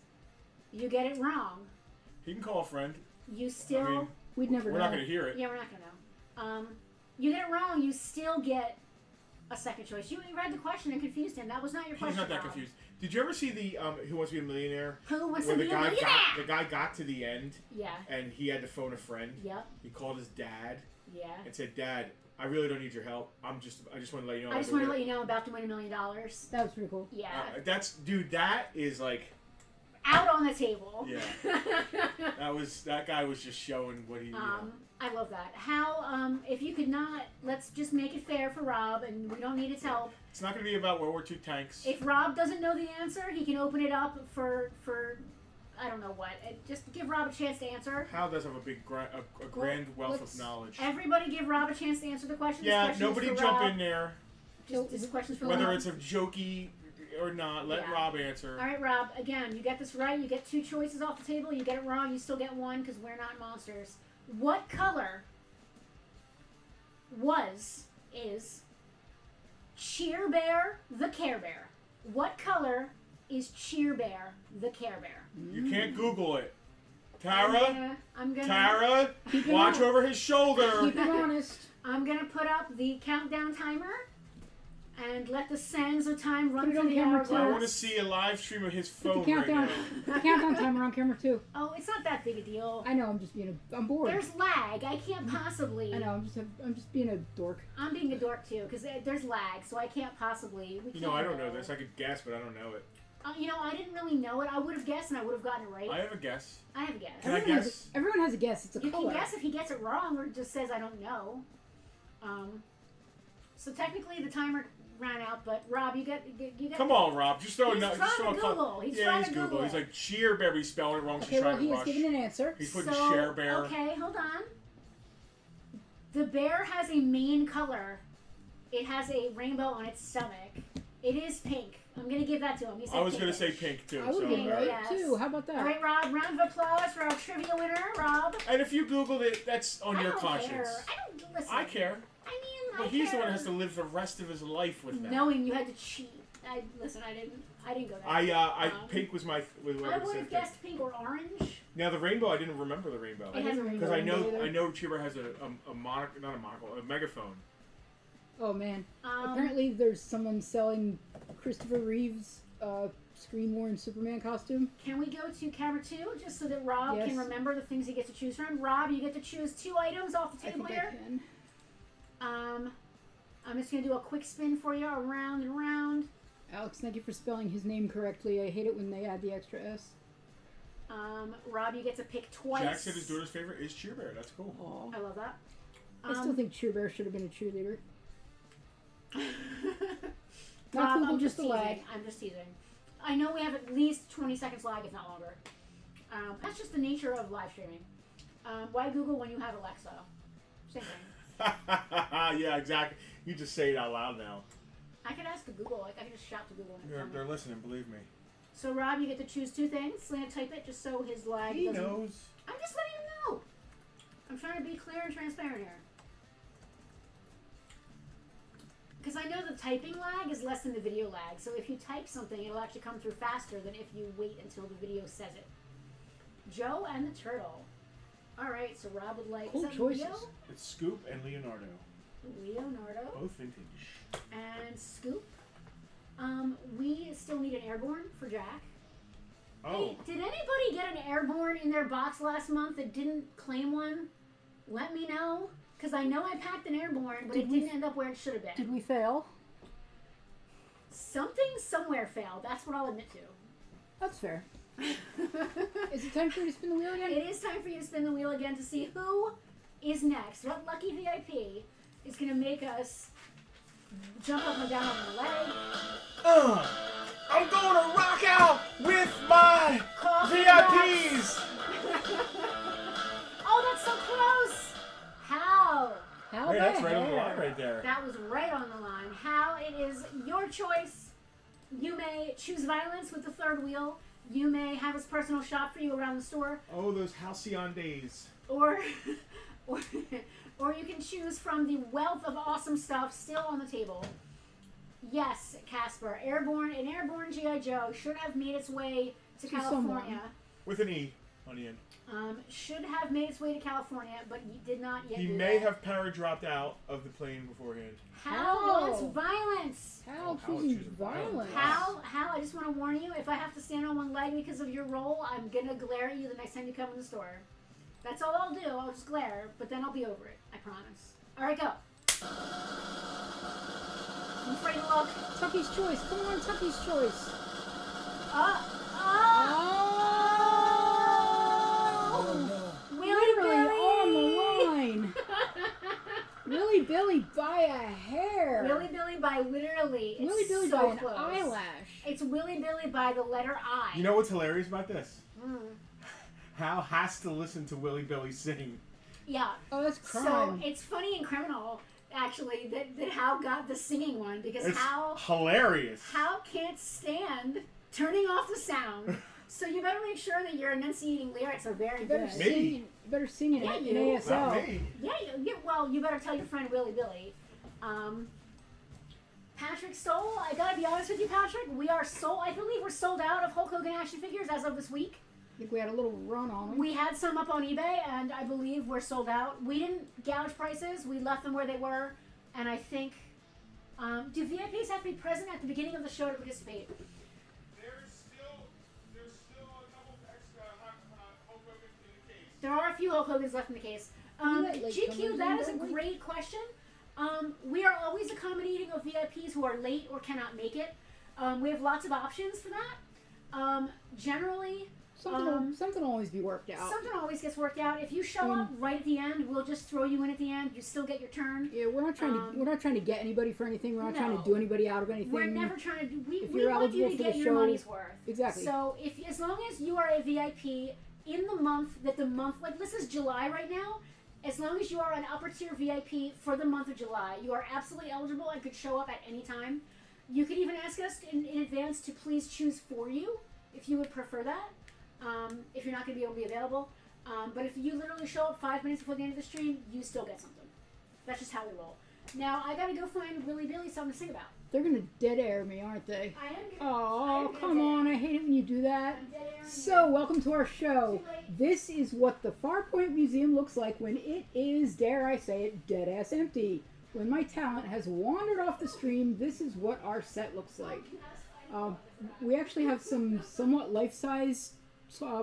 You get it wrong, He can call a friend. you still... I mean, We'd never we're know. not going to hear it. Yeah, we're not gonna know. You get it wrong, you still get a second choice. You read the question and confused him. That was not your question. He's not that Rob. confused. Did you ever see the Who Wants to Be a Millionaire? Who wants Where to the be a guy millionaire? the guy got to the end Yeah. and he had to phone a friend. Yep. He called his dad Yeah. and said, "Dad, I really don't need your help. I just want to let you know. I just want to let you know I'm about to win $1 million. That was pretty cool. Yeah. That is like, Out on the table. Yeah. that guy was just showing what he. I love that. How, if you could not, let's just make it fair for Rob, and we don't need his help. It's not going to be about World War II tanks. If Rob doesn't know the answer, he can open it up for I don't know what. Just give Rob a chance to answer. Hal does have a big, a grand wealth of knowledge. Everybody give Rob a chance to answer the question. Yeah, nobody jump in there. Just questions for Whether Rob. it's a jokey or not, let Rob answer. All right, Rob. Again, you get this right. You get 2 choices off the table. You get it wrong, you still get 1 because we're not monsters. What color is Cheer Bear the Care Bear? What color is Cheer Bear the Care Bear? You can't Google it. Tara, I'm gonna Tara, watch over his shoulder. Keep it honest. I'm gonna put up the countdown timer and let the sands of time run Put it on through the camera, hourglass. too. I want to see a live stream of his Put phone the right countdown, now. the countdown timer on camera too. Oh, it's not that big a deal. I know. I'm bored. There's lag. I can't possibly. I know. I'm just being a dork. I'm being a dork too because there's lag, so I can't possibly. You know, I don't know this. I could guess, but I don't know it. You know, I didn't really know it. I would have guessed and I would have gotten it right. I have a guess. I have a guess. Can I Everyone guess? Everyone has a guess. It's a You color. can guess if he gets it wrong or just says I don't know. So technically the timer ran out, but Rob, you get. Come on, Rob. Just throw He's a trying to Google. He's trying to Google He's it. like Cheer Bear. He's spelling it wrong. Okay, She's well, trying he to has rush. given an answer. He's putting Share Bear. Okay, hold on. The bear has a main color. It has a rainbow on its stomach. It is pink. I'm gonna give that to him. He said I was gonna pinkish. say pink too. I would be So, right yes. too. How about that? All right, Rob. Round of applause for our trivia winner, Rob. And if you Googled it, that's on I your don't conscience. care. I don't listen. I care. I mean, But I he's care. the one who has to live the rest of his life with that. Knowing you had to cheat. I didn't go there. Pink was my. Was what I was would said have pink. guessed pink or orange. Now the rainbow, I didn't remember the rainbow. It has a rainbow. Because either. I know Cheer Bear has a megaphone. Oh man. Apparently, there's someone selling Christopher Reeve's screen-worn Superman costume. Can we go to camera 2 just so that Rob Yes. can remember the things he gets to choose from? Rob, you get to choose 2 items off the I table think I here. can. I'm just gonna do a quick spin for you, around and around. Alex, thank you for spelling his name correctly. I hate it when they add the extra S. Rob, you get to pick twice. Jack said his daughter's favorite is Cheer Bear. That's cool. Aw. I love that. I still think Cheer Bear should have been a cheerleader. Not Rob, Google, I'm just just a teasing. lag. I'm just teasing. I know we have at least 20 seconds lag, if not longer. That's just the nature of live streaming. Why Google when you have Alexa? Same thing. Yeah, exactly. You just say it out loud now. I could ask to Google. Like I could just shout to Google. And tell me. They're listening. Believe me. So Rob, you get to choose 2 things. Slant type it just so his lag He doesn't. knows. I'm just letting him know. I'm trying to be clear and transparent here. Because I know the typing lag is less than the video lag. So if you type something, it'll actually come through faster than if you wait until the video says it. Joe and the Turtle. All right, so Rob would like. Cool is that choices. Leo? It's Scoop and Leonardo. Leonardo Both vintage. and Scoop. We still need an airborne for Jack. Oh. Hey, did anybody get an airborne in their box last month that didn't claim one? Let me know. Because I know I packed an airborne, but it didn't end up where it should have been. Did we fail? Something somewhere failed. That's what I'll admit to. That's fair. Is it time for you to spin the wheel again? It is time for you to spin the wheel again to see who is next. What lucky VIP is going to make us jump up and down on the leg? I'm going to rock out with my Coffee VIPs. Oh, that's so close! How? How Hey, the that's right on the hair? line right there. That was right on the line. How? It is your choice. You may choose violence with the third wheel. You may have his personal shop for you around the store. Oh, those halcyon days. Or you can choose from the wealth of awesome stuff still on the table. Yes, Casper. An airborne G.I. Joe should have made its way to To California. someone. With an E on the end. Should have made its way to California, but he did not yet He do may that. have para-dropped out of the plane beforehand. Hal wants violence. How Hal choosing chooses violence? Hal, I just want to warn you, if I have to stand on one leg because of your role, I'm going to glare at you the next time you come in the store. That's all I'll do. I'll just glare, but then I'll be over it. I promise. All right, go. I'm afraid to look. Tucky's choice. Come on, Tucky's choice. Willy Literally Billy! on the line. Willy Billy by a hair. Willy Billy by literally. It's Willy Billy so by an close. eyelash. It's Willy Billy by the letter I. You know what's hilarious about this? Hal has to listen to Willie Billy sing. Yeah. Oh, that's crime. So it's funny and criminal, actually, that Hal got the singing one because It's Hal hilarious. can't stand turning off the sound. So you better make sure that your enunciating lyrics are very good. Me? You better sing it Yeah, in you. ASL. Not me. Yeah, well, you better tell your friend Willie Billy. Patrick Stoll, I gotta be honest with you, Patrick. I believe we're sold out of Hulk Hogan action figures as of this week. I think we had a little run on them. We had some up on eBay, and I believe we're sold out. We didn't gouge prices. We left them where they were, and I think. Do VIPs have to be present at the beginning of the show to participate? There's still a couple extra Hulk Hogan in the case. There are a few Hulk Hogan's left in the case. Late GQ, comers that in, is a don't we? great question. We are always accommodating of VIPs who are late or cannot make it. We have lots of options for that. Generally, Something will always be worked out. something always gets worked out. If you show up right at the end, we'll just throw you in at the end. You still get your turn. Yeah, we're not trying to get anybody for anything. We're not trying to No. do anybody out of anything. We're never trying to do. If We you're want you eligible to for get the your show- money's worth. Exactly. So as long as you are a VIP in the month like this is July right now. As long as you are an upper tier VIP for the month of July, you are absolutely eligible and could show up at any time. You could even ask us in advance to please choose for you if you would prefer that. If you're not going to be able to be available. But if you literally show up 5 minutes before the end of the stream, you still get something. That's just how we roll. Now, I got to go find Willie Billy something to sing about. They're gonna dead air me, aren't they? I am gonna, Oh, come on! I hate it when you do that. I'm dead airing So, you. welcome to our show. Too late. This is what the Farpoint Museum looks like when it is, dare I say it, dead ass empty. When my talent has wandered off the stream, this is what our set looks like. We actually have some somewhat life-size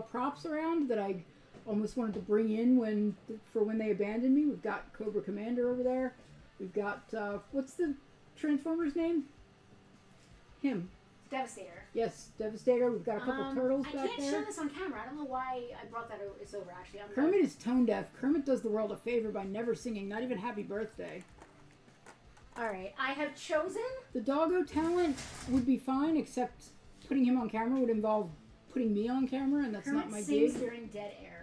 props around that I almost wanted to bring in for when they abandoned me. We've got Cobra Commander over there. We've got what's the Transformer's name? Him. Devastator. Yes, Devastator. We've got a couple turtles I back can't there. show this on camera. I don't know why I brought that over actually. Kermit is tone deaf. Kermit does the world a favor by never singing, not even Happy Birthday. Alright, I have chosen. The doggo talent would be fine, except putting him on camera would involve putting me on camera, and that's Kermit not my sings gig. during dead air.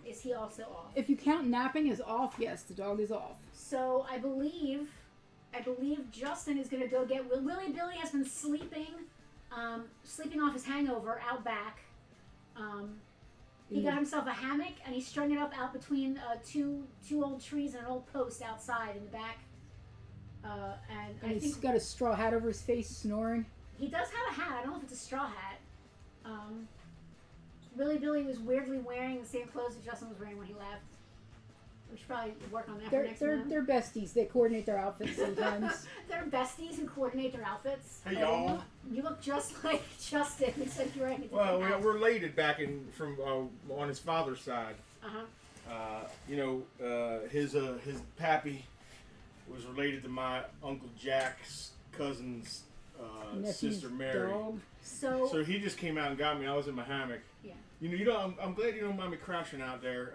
Is he also off? If you count napping as off, yes, the dog is off. So I believe Justin is gonna go get Willie Billy has been sleeping off his hangover out back. He got himself a hammock and he strung it up out between two old trees and an old post outside in the back. And I He's think got a straw hat over his face, snoring. he does have a hat. I don't know if it's a straw hat. Willie Billy was weirdly wearing the same clothes that Justin was wearing when he left. We should probably work on that for next month. They're besties. They coordinate their outfits sometimes. They're besties who coordinate their outfits. Hey y'all. You look just like Justin, except you're wearing a Well, different hat. we're related back from on his father's side. Uh-huh. His pappy was related to my Uncle Jack's cousin's Nephew's sister Mary. dog. So he just came out and got me. I was in my hammock. Yeah. I'm glad you don't mind me crouching out there.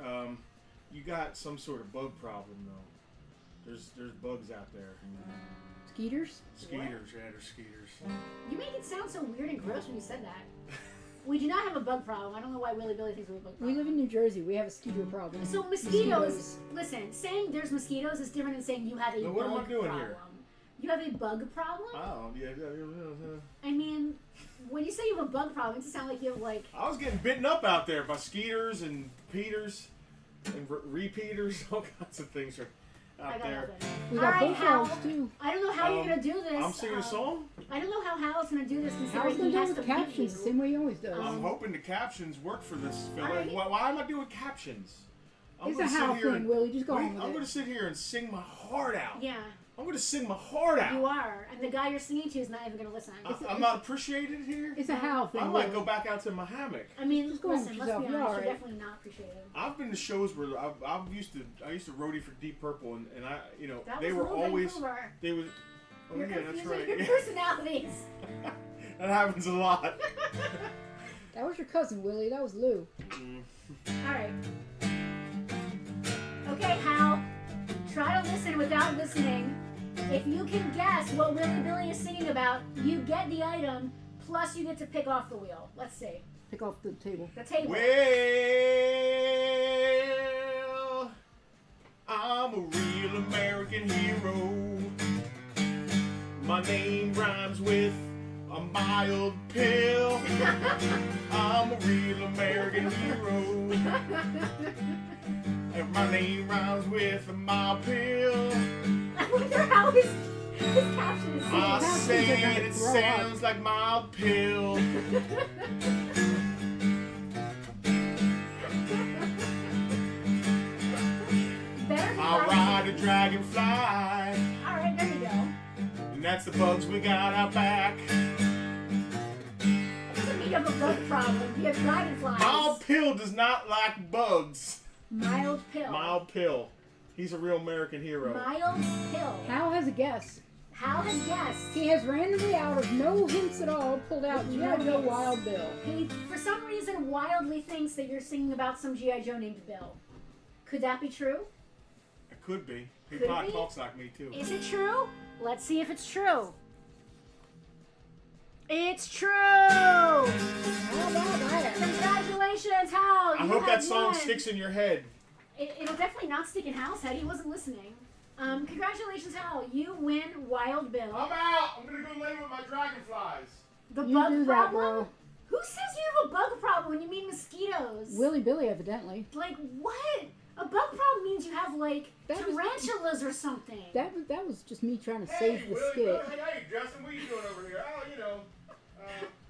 You got some sort of bug problem though. There's bugs out there. Skeeters? Skeeters, yeah, there's skeeters. You make it sound so weird and gross when you said that. We do not have a bug problem. I don't know why Willie Billy thinks we have a bug We problem. live in New Jersey. We have a skeeter problem. So mosquitoes. Listen, saying there's mosquitoes is different than saying you have a Now, bug what am I doing problem. here? You have a bug problem? Oh, yeah. I mean, when you say you have a bug problem, it doesn't sound like you have like. I was getting bitten up out there by skeeters and peters and repeaters, all kinds of things are I out got there. nothing. We got Alright, bullfrogs Hal. too. I don't know how you're gonna do this. I'm singing a song. I don't know how Hal's gonna do this How's considering gonna he do has it to with beat captions the you. same way he always does? I'm hoping the captions work for this fella. Alright. Why am I doing captions? I'm It's a gonna sit Hal here thing, Willie. Just go on with I'm it. going to sit here and sing my heart out. Yeah, I'm going to sing my heart out. you are, and the guy you're singing to is not even gonna listen. I'm not appreciated here. It's a Hal thing. I might Willie. go back out to my hammock. I mean, Just go on listen, with let's be yourself. honest, You're you're alright. definitely not appreciated. I've been to shows where I used to roadie for Deep Purple, and I That they was were Lou always Vancouver. they was. Oh You're yeah, that's confusing right. your personalities. That happens a lot. That was your cousin, Willie. That was Lou. Alright. Okay, Hal. Try to listen without listening. If you can guess what Willie Billy is singing about, you get the item, plus you get to pick off the wheel. Let's see. Pick off the table. The table. Well, I'm a real American hero. My name rhymes with a mild pill. I'm a real American hero. And my name rhymes with a mild pill. I wonder how his caption is. I said it sounds like mild pill. I'll ride a dragonfly. Alright, there you go. And that's the bugs we got out back. That doesn't mean you have a bug problem. You have dragonflies. Mild pill does not like bugs. Mild pill. Mild pill. He's a real American hero. Mild pill. Hal has a guess. Hal has guessed. He has randomly, out of no hints at all, pulled out G.I. Joe Wild Bill. He, for some reason, wildly thinks that you're singing about some G.I. Joe named Bill. Could that be true? It could be. He Could probably be. talks like me too. Is it true? Let's see if it's true. It's true! How about that? Congratulations, Hal! I hope that song sticks in your head. It'll definitely not stick in Hal's head. He wasn't listening. Congratulations, Hal. You win Wild Bill. I'm out. I'm gonna go lay with my dragonflies. The You bug do problem? that, bro. Who says you have a bug problem when you mean mosquitoes? Willy Billy, evidently. Like, what? A bug problem means you have, like, That was- tarantulas or something. That was just me trying to Hey, save the Willie, skit. hey, Justin, what are you doing over here? Oh, you know,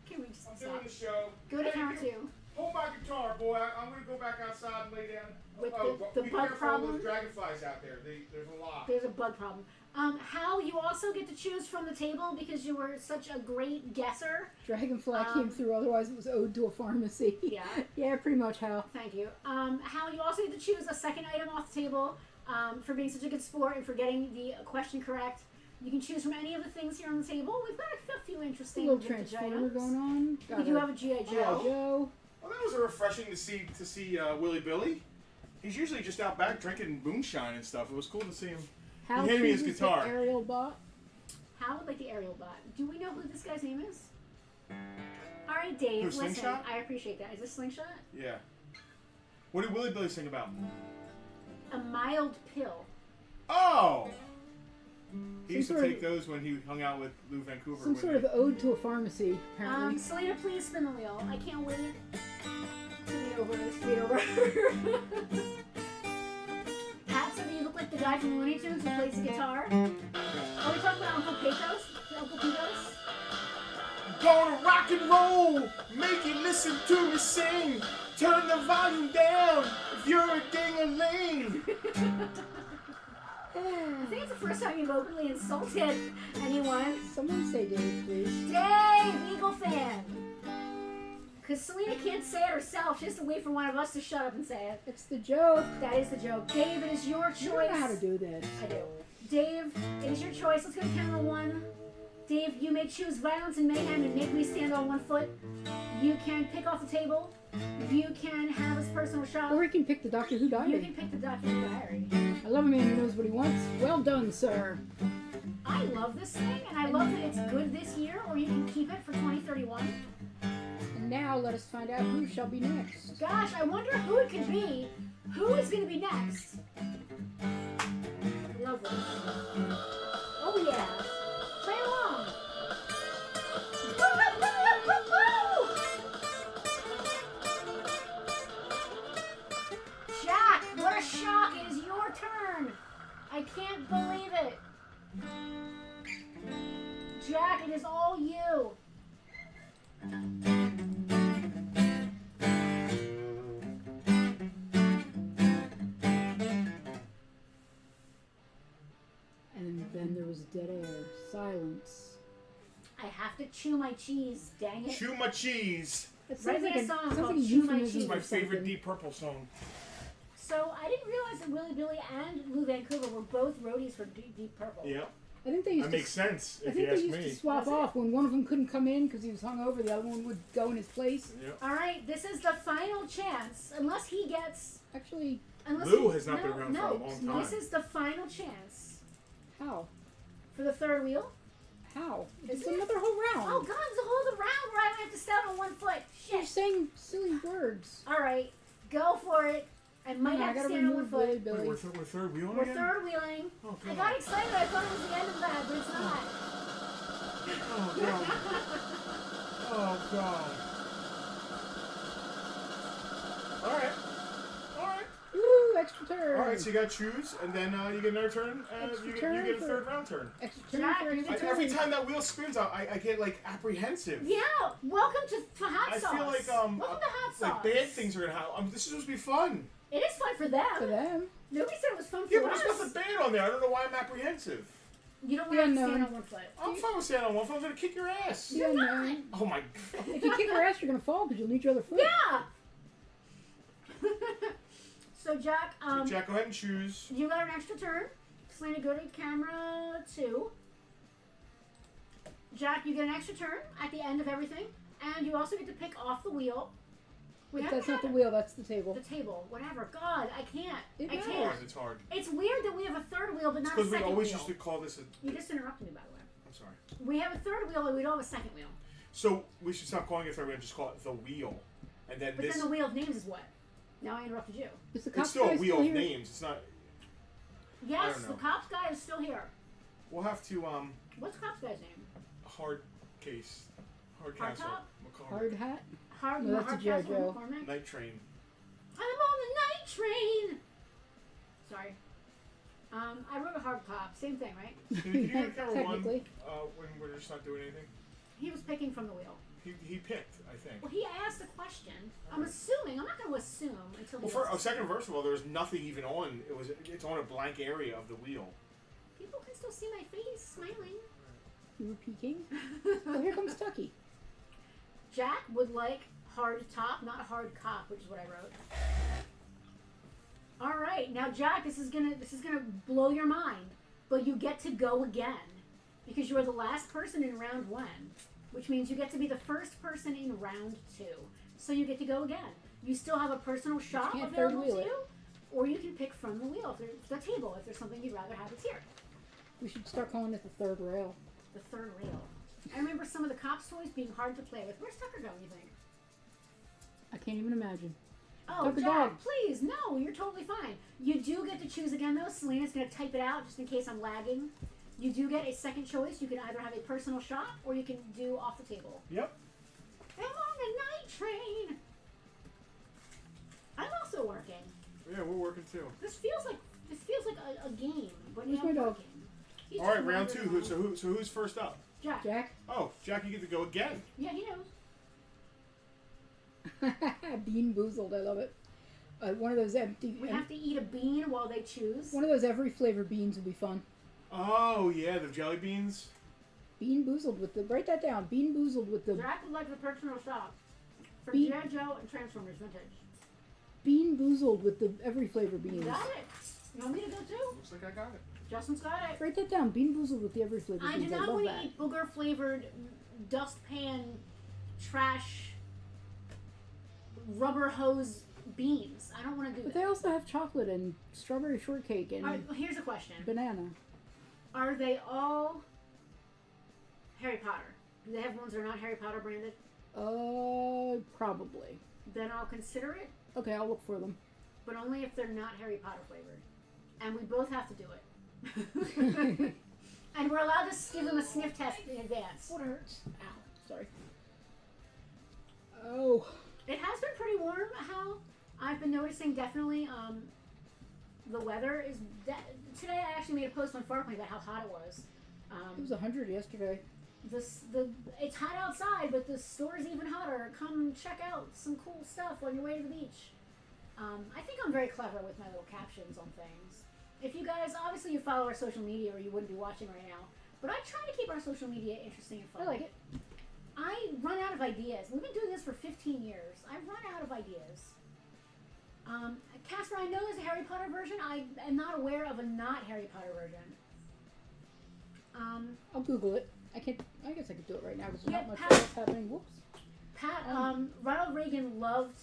Can we just I'm stop? doing the show. Go to Hey, count you- two. Hold my guitar, boy. I'm gonna go back outside and lay down. With but the be bug careful of problem? those dragonflies out there. There's a lot. There's a bug problem. Hal, you also get to choose from the table because you were such a great guesser. Dragonfly came through, otherwise it was Ode to a Pharmacy. Yeah. Yeah, pretty much, Hal. Thank you. Hal, you also get to choose a second item off the table for being such a good sport and for getting the question correct. You can choose from any of the things here on the table. We've got a few A interesting little vintage Transformer items. going on. We do have a G.I. G.I. Joe. Joe. Well, that was refreshing to see Willie Billy. He's usually just out back drinking moonshine and stuff. It was cool to see him. Hal He handed me his chooses guitar. the aerial bot. Hal would like the aerial bot. Do we know who this guy's name is? All right, Dave. Who, Listen, Slingshot? I appreciate that. Is this Slingshot? Yeah. What did Willie Billy sing about? A mild pill. Oh! He Some used to sort of- take those when he hung out with Lou Vancouver. Some when sort they- of ode to a pharmacy, apparently. Selena, please spin the wheel. I can't wait to be over this. Be over. Pat, so you look like the guy from Looney Tunes who plays the guitar. Are we talking about Uncle Pecos? Uncle Pecos? Gonna rock and roll, make you listen to me sing. Turn the volume down if you're a ding-a-ling. I think it's the first time you've openly insulted anyone. Someone say Dave, please. Dave, Eagle fan. Because Selena can't say it herself. She has to wait for one of us to shut up and say it. It's the joke. That is the joke. Dave, it is your choice. You don't know how to do this. I do. Dave, it is your choice. Let's go to camera one. Dave, you may choose violence and mayhem and make me stand on one foot. You can pick off the table. You can have his personal shot. Or he can pick the Doctor Who You diary. can pick the Doctor Who diary. I love a man who knows what he wants. Well done, sir. I love this thing, and I love that it's good this year, or you can keep it for 2031. And now let us find out who shall be next. Gosh, I wonder who it could be. Who is going to be next? Love this. Oh, yeah. Play along. Jack, what a shock. It is your turn. I can't believe it. Jack, it is all you. And then there was dead air. Silence. I have to chew my cheese, dang it. Chew my cheese. That Write sounds me like a song sounds called like a Chew My euphemism Cheese. It's my or favorite something. Deep Purple song. So I didn't realize that Willie Billy and Lou Vancouver were both roadies for Deep Purple. Yeah. I think they used That to. makes sense I if think you they ask used to me. swap That's it. off when one of them couldn't come in because he was hungover. The other one would go in his place. Yeah. All right, this is the final chance, unless he gets. Actually, Unless Lou he, has not been around for a long time. This is the final chance how? for the third wheel. How? Is It's it? another whole round. Oh God, it's a whole other round where I have to stand on one foot. You're Shit. saying silly words. All right, go for it. I might I have to gotta stand on one remove Billy foot. Billy. Wait, we're third wheeling We're again? third wheeling. Oh, I God. got excited. I thought it was the end of that, but it's not. Oh, God. Oh, God. All right. Woo, extra turn. All right, so you got to choose, and then you get another turn. Extra You turn get a for- third round turn. Extra turn Jack, for you extra get turn. Every time that wheel spins, I get, like, apprehensive. Yeah, welcome to hot I sauce. feel like, welcome to hot sauce. like, bad things are going to happen. This is supposed to be fun. It is fun for them. For them. Nobody said it was fun for Yeah, but us. there's nothing bad on there. I don't know why I'm apprehensive. You don't Yeah, want to no. stand on one foot. I'm fine with standing on one foot. I'm going to kick your ass. Yeah, no. Oh, my God. If you kick her ass, you're gonna fall because you'll need your other foot. Yeah. So Jack, Jack, go ahead and choose. you got an extra turn. Selena, go to camera 2. Jack, you get an extra turn at the end of everything, and you also get to pick off the wheel. We Wait, haven't that's not the had wheel. That's the table. the table. Whatever. God, I can't. It I matters. can't. It's hard. It's weird that we have a third wheel, but not a Because we second always wheel. used to call this a... You just interrupted me, by the way. I'm sorry. We have a third wheel, and we don't have a second wheel. So we should stop calling it third wheel and just call it the wheel. And then But this... then the wheel of names is what? Now I interrupted you. Is the It's cop still guy a wheel of here? names. It's not... Yes, don't the know. cops guy is still here. We'll have to, What's the cops guy's name? hard case. Hard Hard castle. top? McCarthy. Hard hat. Hard, No, that's a Hardcastle JoJo. McCormick. Night train. I'm on the night train. Sorry. I wrote a hard cop. Same thing, right? Can you get camera one Technically. when we're just not doing anything? He was picking from the wheel. He picked, I think. Well, he asked a question. I'm assuming. I'm not going to assume until he Well, asks. first of all, there was nothing even on. It's on a blank area of the wheel. People can still see my face smiling. You were peeking. Oh, here comes Tucky. Jack would like hard top, not hard cop, which is what I wrote. All right, now Jack, this is gonna blow your mind, but you get to go again because you are the last person in round 1, which means you get to be the first person in round 2. So you get to go again. You still have a personal shop can't available third to wheel you, or you can pick from the wheel, if the table, if there's something you'd rather have. It's here. We should start calling it the third rail. The third rail. I remember some of the cops' toys being hard to play with. Where's Tucker going, you think? I can't even imagine. Oh, Tucker Jack, dog. please, no, you're totally fine. You do get to choose again, though. Selena's going to type it out just in case I'm lagging. You do get a second choice. You can either have a personal shop or you can do off the table. Yep. I'm on the night train. I'm also working. Yeah, we're working too. This feels like a game, but Where's not my dog? working. He's All right, just round wandering 2. around. So who's first up? Jack. Jack? Oh, Jack, you get to go again. Yeah, he knows. Bean boozled. I love it. One of those empty. We have to eat a bean while they choose. One of those every flavor beans would be fun. Oh yeah, the jelly beans. Bean boozled with the. Write that down. Bean boozled with the. Jack would like the personal shop for Bean- G.I. Joe and Transformers Vintage. Bean boozled with the every flavor beans. Got it. You want me to go too? Looks like I got it. Justin's got it. Write that down. Bean boozled with the every flavor I do beans. I not love want to that. eat booger flavored dustpan trash rubber hose beans. I don't want to do But that. they also have chocolate and strawberry shortcake and All right, here's a question. banana. Are they all Harry Potter? Do they have ones that are not Harry Potter branded? Probably. Then I'll consider it, Okay, I'll look for them. but only if they're not Harry Potter flavored. And we both have to do it. And we're allowed to give them a sniff test in advance. What hurts? Ow. Sorry. Oh. It has been pretty warm, Hal. I've been noticing definitely the weather is... Today I actually made a post on Farpoint about how hot it was. It was 100 yesterday. It's hot outside, but the store's even hotter. Come check out some cool stuff on your way to the beach. I think I'm very clever with my little captions on things. If you guys, obviously you follow our social media or you wouldn't be watching right now, but I try to keep our social media interesting and fun. I like it. I run out of ideas. We've been doing this for 15 years. I run out of ideas. Casper, I know there's a Harry Potter version. I am not aware of a not Harry Potter version. I'll Google it. I guess I could do it right now because there's Yeah, not much Pat- else happening. Whoops. Pat, Ronald Reagan loved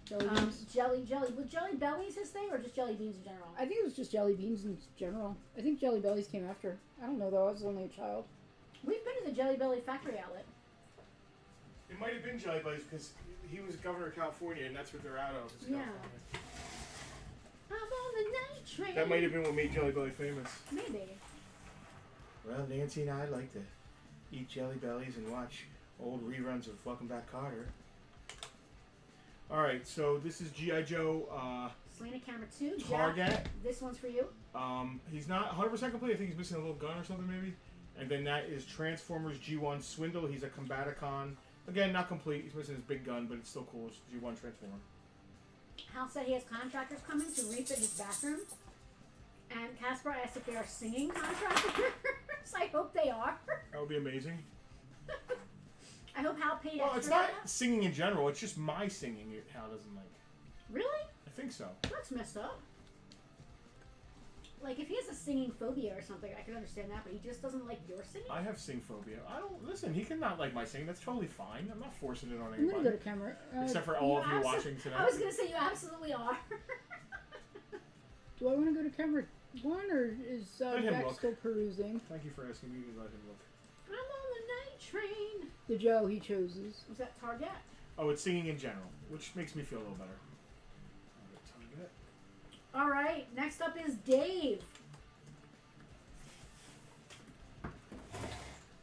Jelly beans. jelly. Was Jelly Bellies his thing or just jelly beans in general? I think it was just jelly beans in general. I think Jelly Bellies came after. I don't know though. I was only a child. We've been to the Jelly Belly factory outlet. It might have been Jelly Bellies because he was governor of California, and that's what they're out of. Yeah. I'm on the night train. That might have been what made Jelly Belly famous. Maybe. Well, Nancy and I like to eat Jelly Bellies and watch old reruns of Welcome Back, Kotter. All right, so this is G.I. Joe Selena Camera 2. Target. Jack, this one's for you. He's not 100% complete. I think he's missing a little gun or something, maybe. And then that is Transformers G1 Swindle. He's a Combaticon. Again, not complete. He's missing his big gun, but it's still cool. It's G1 Transformer. Hal said he has contractors coming to refit his bathroom. And Casper asked if they are singing contractors. I hope they are. That would be amazing. I hope Hal paid Well, it's extra. not singing in general. It's just my singing Hal doesn't like. Really? I think so. That's messed up. Like, if he has a singing phobia or something, I can understand that, but he just doesn't like your singing? I have sing phobia. I don't listen. He can not like my singing. That's totally fine. I'm not forcing it on I'm gonna anybody. go to camera. Except for all of you watching tonight. I was going to say, you absolutely are. Do I want to go to camera 1 or is Let him Jack look. still perusing? Thank you for asking me to let him look. I'm on the night train. The Joe he chooses. Was that Target? Oh, it's singing in general, which makes me feel a little better. Target. All right, next up is Dave.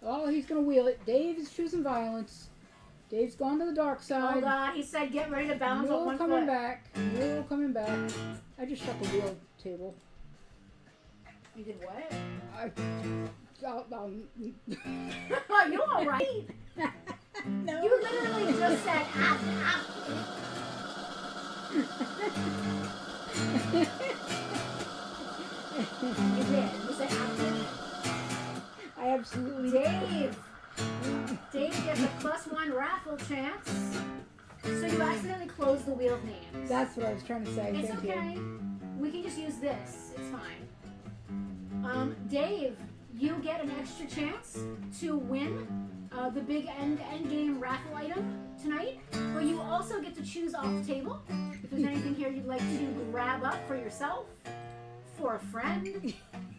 Oh, he's gonna wheel it. Dave is choosing violence. Dave's gone to the dark side. Oh, God, he said get ready to balance on Will one coming foot. back. Will coming back. I just shut the wheel table. You did what? Are you all right? No. You literally just said, You did. You said, I absolutely Dave. Dave gets a +1 raffle chance. So you accidentally closed the wheel of names. That's what I was trying to say. It's Thank okay. you. We can just use this. It's fine. Dave, you get an extra chance to win the big end game raffle item tonight, but you also get to choose off the table if there's anything here you'd like to grab up for yourself, for a friend.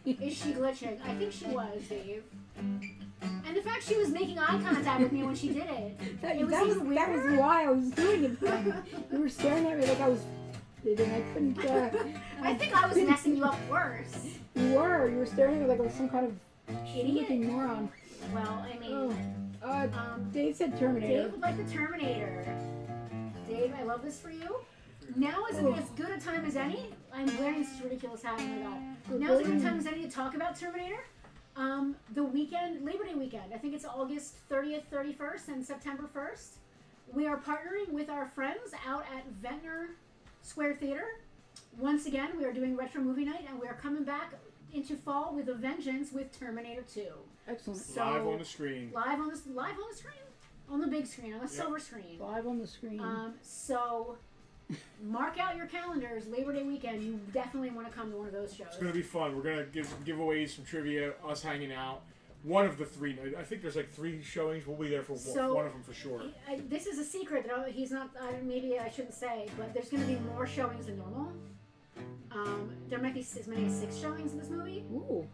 Is she glitching? I think she was, Dave. And the fact she was making eye contact with me when she did it. It was even that weirder. was why I was doing it. You were staring at me like I was. And I couldn't. I think I was messing you up worse. You were staring at me like I was some kind of Idiot. looking moron. Well, I mean, Dave said Terminator. Dave would like the Terminator. Dave, I love this for you. Now is as good a time as any. I'm wearing this ridiculous hat. Oh my god. Now is as good a time as any to talk about Terminator. The weekend, Labor Day weekend. I think it's August 30th, 31st, and September 1st. We are partnering with our friends out at Ventnor Square Theater. Once again, we are doing retro movie night, and we are coming back into fall with a vengeance with Terminator 2. Excellent. So, Live on the screen. Live on the screen, on the big screen, on the silver screen. Live on the screen. So mark out your calendars. Labor Day weekend. You definitely want to come to one of those shows. It's going to be fun. We're going to give some giveaways, some trivia, us hanging out. One of the 3. I think there's like 3 showings. We'll be there for one of them for sure. This is a secret that he's not. Maybe I shouldn't say, but there's going to be more showings than normal. There might be as many as 6 showings in this movie. Ooh.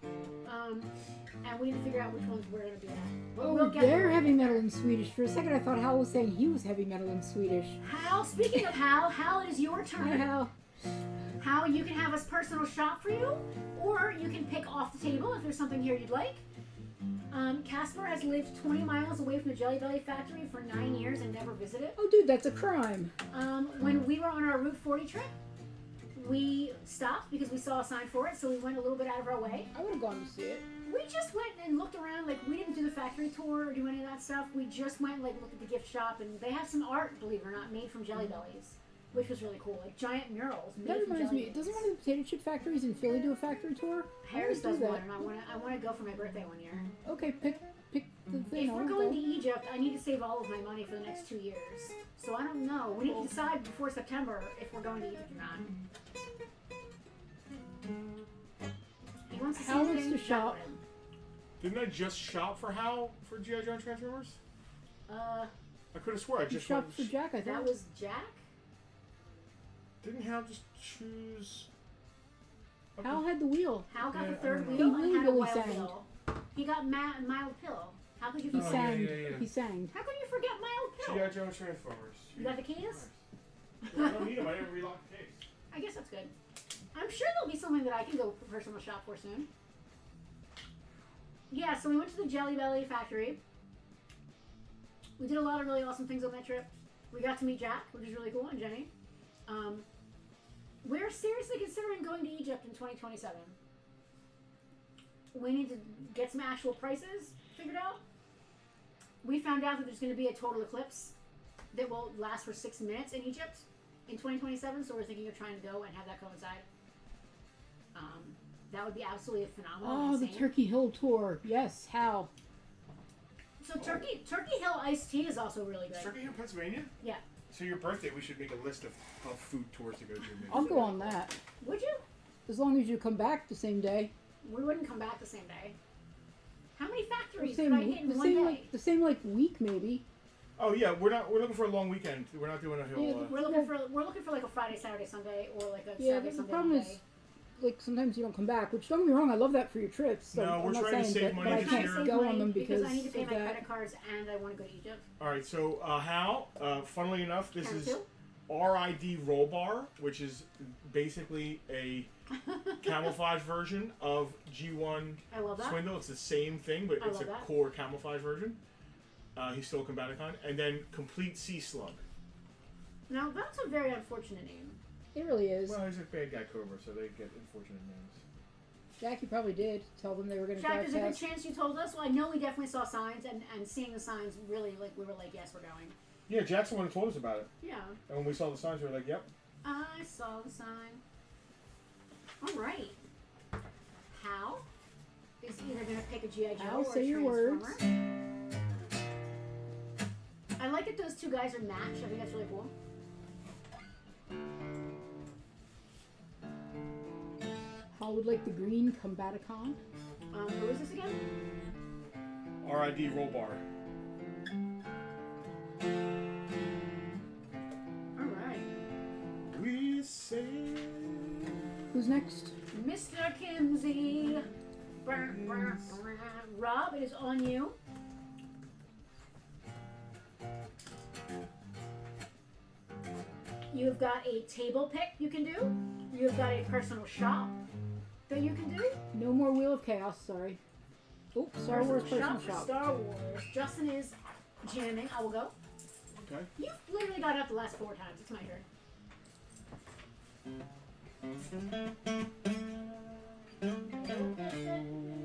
And we need to figure out which ones we're going to be at. But Oh, we'll get they're there. heavy metal and Swedish. For a second, I thought Hal was saying he was heavy metal and Swedish. Hal, speaking of Hal, it is your turn. Hi, Hal. How you can have us personal shop for you, or you can pick off the table if there's something here you'd like. Casper has lived 20 miles away from the Jelly Belly factory for 9 years and never visited. Oh, dude, that's a crime. When we were on our Route 40 trip, we stopped because we saw a sign for it, so we went a little bit out of our way. I would have gone to see it. We just went and looked around. Like, we didn't do the factory tour or do any of that stuff. We just went and looked at the gift shop, and they have some art, believe it or not, made from Jelly Bellies, which was really cool. Like giant murals made That from reminds Jelly me, Bellies. doesn't one of the potato chip factories in Philly do a factory tour? Harris I does wanna one, do and I want to go for my birthday one year. that. Okay, pick the thing. If we're going to Egypt, I need to save all of my money for the next 2 years. So I don't know. We need to decide before September if we're going to Egypt or not. He wants to see Hal wants things to shop. happen. Didn't I just shop for Hal for G.I. Joe and Transformers? I could have swore I You just shopped for Jack, I That thought. was Jack? Didn't Hal just choose? Okay. Hal had the wheel. Hal got Yeah, the I third don't wheel know. and had a Really wild sound. wheel. He got mild pill. How could you He forget? sang. yeah. He sang. How could you forget mild pill? G.I. Joe Transformers. You got the keys? I don't need them. I didn't relock the case. I guess that's good. I'm sure there'll be something that I can go personal shop for soon. Yeah, so we went to the Jelly Belly factory. We did a lot of really awesome things on that trip. We got to meet Jack, which is really cool, and Jenny. We're seriously considering going to Egypt in 2027. We need to get some actual prices figured out. We found out that there's going to be a total eclipse that will last for 6 minutes in Egypt in 2027, so we're thinking of trying to go and have that coincide. That would be absolutely phenomenal. Oh, the insane. Turkey Hill tour. Yes, how? So Turkey Hill iced tea is also really good. Turkey Hill, Pennsylvania? Yeah. So your birthday, we should make a list of food tours to go to. Maybe. I'll go on that. Would you? As long as you come back the same day. We wouldn't come back the same day. How many The factories same, could I hit in the one same day? like the same like week maybe. Oh yeah, we're looking for a long weekend. We're not doing a hill. Yeah, We're looking for like a Friday, Saturday, Sunday, or like a Yeah, Saturday, the Sunday, problem Monday. is like sometimes you don't come back. Which don't get me wrong, I love that for your trips. So No, I'm we're not trying to saying, save but money I this can't year. go on them because I need to pay of my that. credit cards and I want to go to Egypt. All right, so Hal, funnily enough, this Can is too? RID Roll Bar, which is basically a camouflage version of G1 I love that. Swindle. It's the same thing, but I it's a love that. core camouflage version. He's still a Combaticon. And then Complete Sea Slug. Now that's a very unfortunate name. It really is. Well, he's a bad guy Cobra, so they get unfortunate names. Jackie probably did tell them they were going to Jack, drive there's a good fast. chance you told us. Well, I know we definitely saw signs, and seeing the signs really, like, we were like, yes, we're going. Yeah, Jackson one told us about it. Yeah. And when we saw the signs, we were like, yep. I saw the sign. All right. Hal is either going to pick a G.I. Joe Hal, or say a your words. Transformer. I like that those two guys are matched. I think that's really cool. Hal would like the green Combaticon. Who is this again? RID Roll Bar. All right. We say... Who's next? Mr. Kimsey. Rob, it is on you. You've got a table pick you can do. You've got a personal shop that you can do. No more Wheel of Chaos, sorry. Oh, Star Wars personal for shop. Star Wars. Justin is jamming. I will go. Okay. You've literally got up the last 4 times. It's my turn.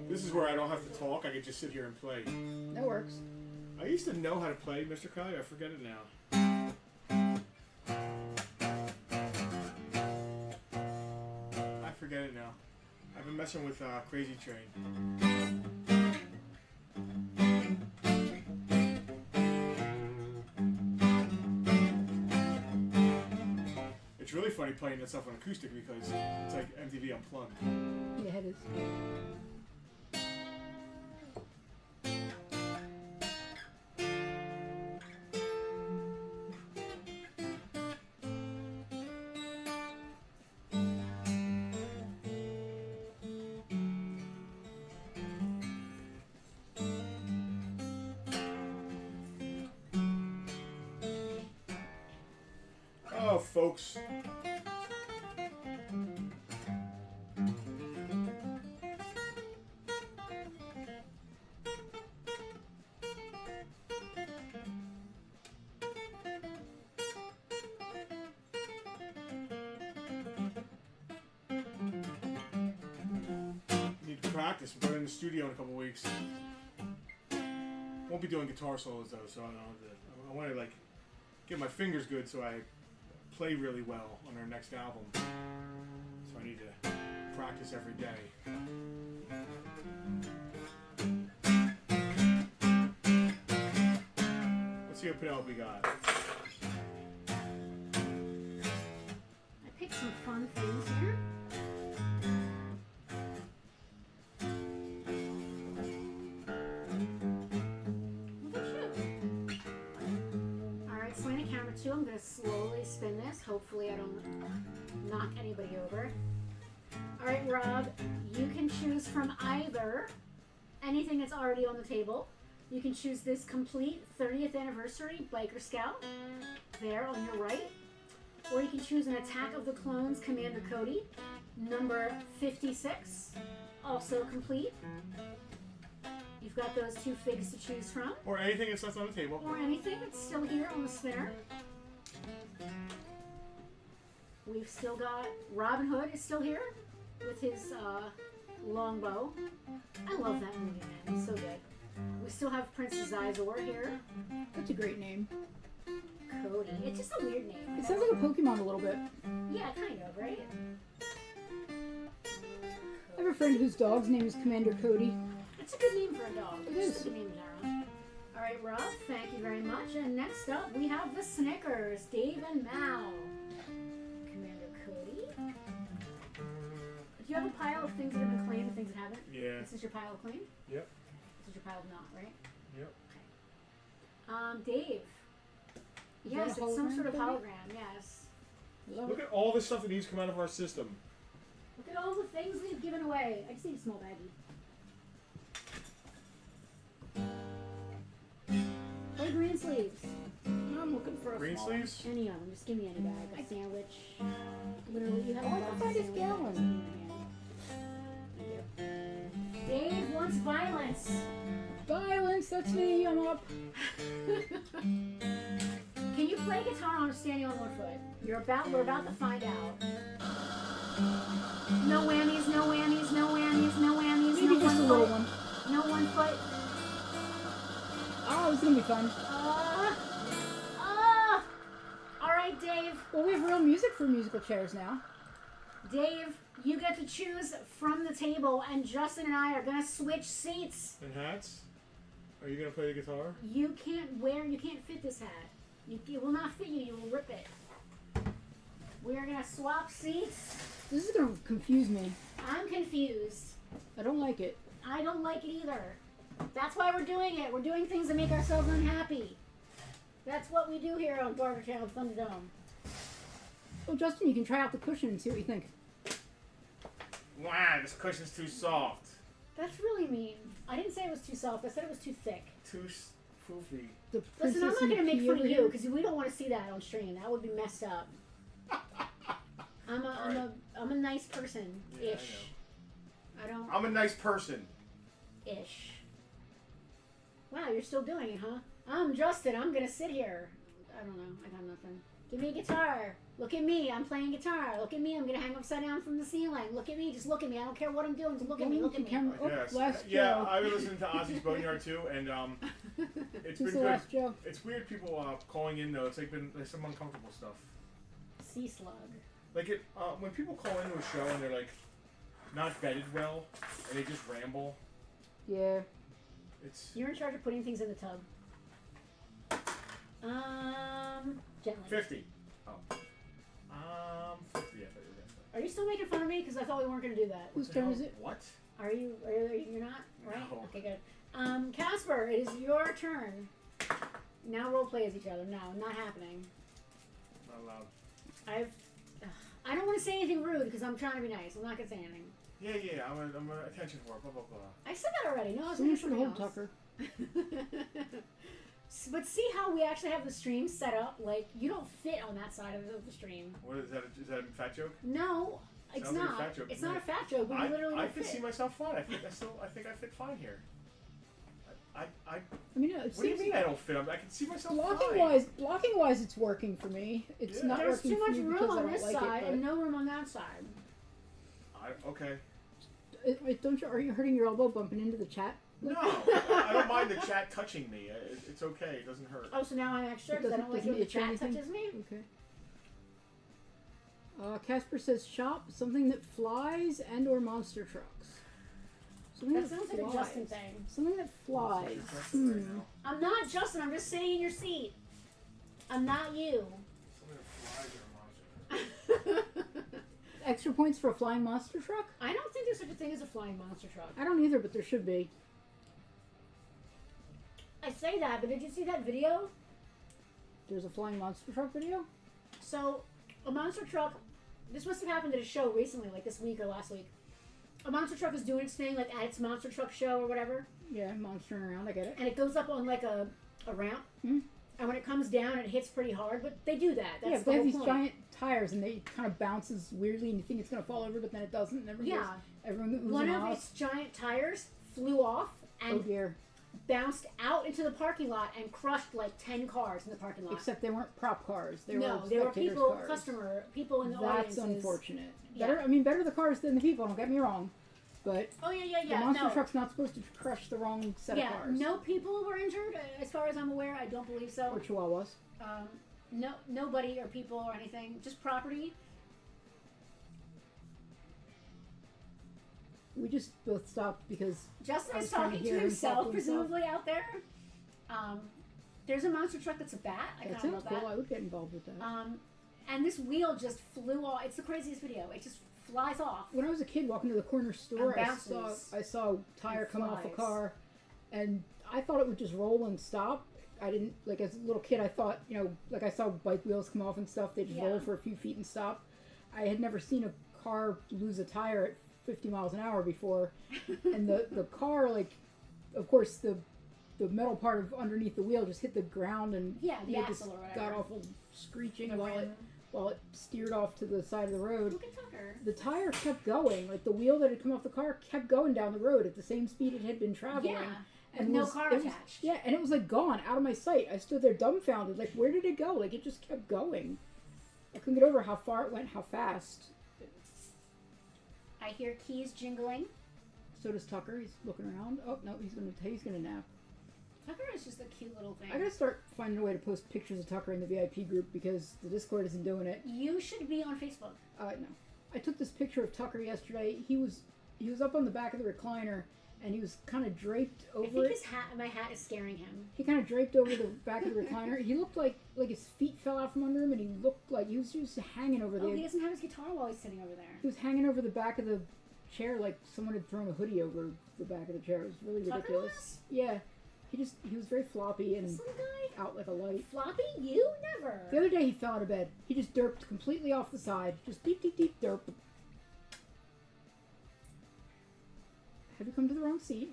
This is where I don't have to talk. I can just sit here and play. That works. I used to know how to play, Mr. Kelly. I forget it now. I forget it now. I've been messing with Crazy Train. It's really funny playing that stuff on acoustic because it's like MTV Unplugged. Yeah, it is. Oh, folks. Need to practice. We're going in the studio in a couple weeks. Won't be doing guitar solos though, so I want to like get my fingers good so I play really well on our next album. So I need to practice every day. Let's see what Penelope got. I picked some fun things here. Look at you. Alright, swing to camera 2. I'm going to slowly spin this. Hopefully I don't knock anybody over. Alright, Rob, you can choose from either anything that's already on the table. You can choose this complete 30th anniversary Biker Scout there on your right. Or you can choose an Attack of the Clones Commander Cody, number 56, also complete. You've got those 2 figs to choose from. Or anything that's left on the table. Or anything that's still here on the spinner. We've still got Robin Hood is still here with his longbow. I love that movie, man. It's so good. We still have Princess Zizor here. That's a great name. Cody. It's just a weird name. It sounds like a Pokemon a little bit. Yeah, kind of, right? I have a friend whose dog's name is Commander Cody. It's a good name for a dog. It It's is. a good name, Zara. All right, Rob, thank you very much. And next up, we have the Snickers, Dave and Mal. Commander Cody. Do you have a pile of things that have been claimed and things that haven't? Yeah. This is your pile of claimed? Yep. This is your pile of not, right? Yep. Dave. Is Yes, that a it's some hologram, sort of Cody? hologram, yes. Love Look it. at all the stuff that needs to come out of our system. Look at all the things we've given away. I just need a small baggie. Or green sleeves. I'm looking for a Green small sleeves? Any of them. Just give me any bag. A sandwich. Literally, you have Oh, I a can box find of his sandwiches gallon. in your hand. Thank you. Dave wants violence. Violence, that's me, I'm up. Can you play guitar on standing on one foot? We're about to find out. No whammies, no whammies, no whammies, no whammies. Maybe no just a one little foot. one. No 1 foot. Oh, it's gonna be fun. All right, Dave. Well, we have real music for musical chairs now. Dave, you get to choose from the table, and Justin and I are gonna switch seats. And hats? Are you gonna play the guitar? You can't fit this hat. It will not fit you. You will rip it. We are gonna swap seats. This is gonna confuse me. I'm confused. I don't like it. I don't like it either. That's why we're doing it. We're doing things that make ourselves unhappy. That's what we do here on Bartertown Thunderdome. Oh, Justin, you can try out the cushion and see what you think. Wow, this cushion's too soft. That's really mean. I didn't say it was too soft. I said it was too thick. Too foofy. The Listen, I'm princess not and going to the make pea fun of over you here. because we don't want to see that on stream. That would be messed up. I'm a nice person Yeah, ish. I don't I'm a nice person. ish. Wow, you're still doing it, huh? I'm Justin. I'm gonna sit here. I don't know. I got nothing. Give me a guitar. Look at me. I'm playing guitar. Look at me. I'm gonna hang upside down from the ceiling. Look at me. Just look at me. I don't care what I'm doing. Just look at me. Look at me. Camera. Oh, Yes. last Yeah, joke. I've been listening to Ozzy's Boneyard too, and it's Who's been the good. last joke? It's weird people calling in though. It's like there's some uncomfortable stuff. Sea slug. Like when people call into a show and they're like not vetted well and they just ramble. Yeah. It's You're in charge of putting things in the tub. Gently. 50. Oh. 50. I thought you were gonna say. Are you still making fun of me? Because I thought we weren't gonna do that. Whose The turn hell? is it? What? Are you? You're not? Right? No. Okay, good. Casper, it is your turn. Now role play as each other. No, not happening. Not allowed. I don't want to say anything rude because I'm trying to be nice. I'm not gonna say anything. Yeah. I'm an attention whore. Blah blah blah. I said that already. No, I was Someone gonna should say hold something else. Tucker. But see how we actually have the stream set up? Like you don't fit on that side of the stream. What is that? Is that a fat joke? No, it's Sounds like a not. fat joke It's to not me. a fat joke. But we literally I don't could fit. see myself fine. I think I fit fine here. I I mean, it What do you seems mean I don't fit? I can see myself blocking wise, it's working for me. It's Yeah. not There's working too for much me room because I on don't this like side it. and no room on that side. Okay. Don't you? Are you hurting your elbow bumping into the chat? No, I don't mind the chat touching me. It's okay. It doesn't hurt. Oh, so now I'm extra It because I don't like doesn't it when the itch or chat anything? touches me? Okay. Casper says shop something that flies and/or monster trucks. Something That sounds like a Justin thing. Something that flies. You're touching right now. I'm not Justin. I'm just sitting in your seat. I'm not you. Something that flies or a monster. Extra points for a flying monster truck? I don't think there's such a thing as a flying monster truck. I don't either, but there should be. I say that, but did you see that video? There's a flying monster truck video? So, a monster truck, this must have happened at a show recently, like this week or last week. a monster truck is doing its thing, like at its monster truck show or whatever, Yeah, monstering around. I get it. and it goes up on like a ramp, Mhm. and when it comes down, it hits pretty hard. But they do that. That's Yeah, the but they have whole these point. giant tires, and they kind of bounces weirdly, and you think it's gonna fall over, but then it doesn't. And everyone goes One of off. its giant tires flew off Oh and dear! bounced out into the parking lot and crushed like 10 cars in the parking lot. Except they weren't prop cars; they no, were they were spectators' people, cars. people in the That's audiences. unfortunate. Yeah. Better the cars than the people. Don't get me wrong, but Oh yeah. the monster No. truck's not supposed to crush the wrong set of cars. No people were injured, as far as I'm aware. I don't believe so. Or chihuahuas. Nobody or people or anything. Just property. We just both stopped because Justin I is was trying to talking to hear him himself, talk to himself. presumably out there. There's a monster truck that's a bat. I that kind of sounds love cool. that. I would get involved with that. And this wheel just flew off. It's the craziest video. It just flies off. When I was a kid walking to the corner store, And I saw a tire and come off a flies. car, and I thought it would just roll and stop. I didn't, like, as a little kid, I thought, like I saw bike wheels come off and stuff, they just roll for a few feet and stop. I had never seen a car lose a tire at 50 miles an hour before, and the car, like, of course, the metal part of underneath the wheel just hit the ground and the made axle this or whatever. god awful screeching The rim. while it steered off to the side of the road. Look at Tucker. The tire kept going, like the wheel that had come off the car kept going down the road at the same speed it had been traveling. Yeah. And With no car attached. Yeah, and it was like gone, out of my sight. I stood there dumbfounded, like where did it go? Like it just kept going. I couldn't get over how far it went, how fast. I hear keys jingling. So does Tucker. He's looking around. Oh no, he's gonna nap. Tucker is just a cute little thing. I gotta start finding a way to post pictures of Tucker in the VIP group because the Discord isn't doing it. You should be on Facebook. No, I took this picture of Tucker yesterday. He was up on the back of the recliner and he was kind of draped over I think it. my hat is scaring him. He kind of draped over the back of the recliner. He looked like his feet fell out from under him, and he looked like he was just hanging over Oh, he doesn't have his guitar while he's sitting over there. He was hanging over the back of the chair like someone had thrown a hoodie over the back of the chair. It was really Tucker ridiculous. was? Yeah, he was very floppy and This little guy? out like a light. Floppy? You never. The other day he fell out of bed. He just derped completely off the side. Just deep, deep, deep derp. Have you come to the wrong seat?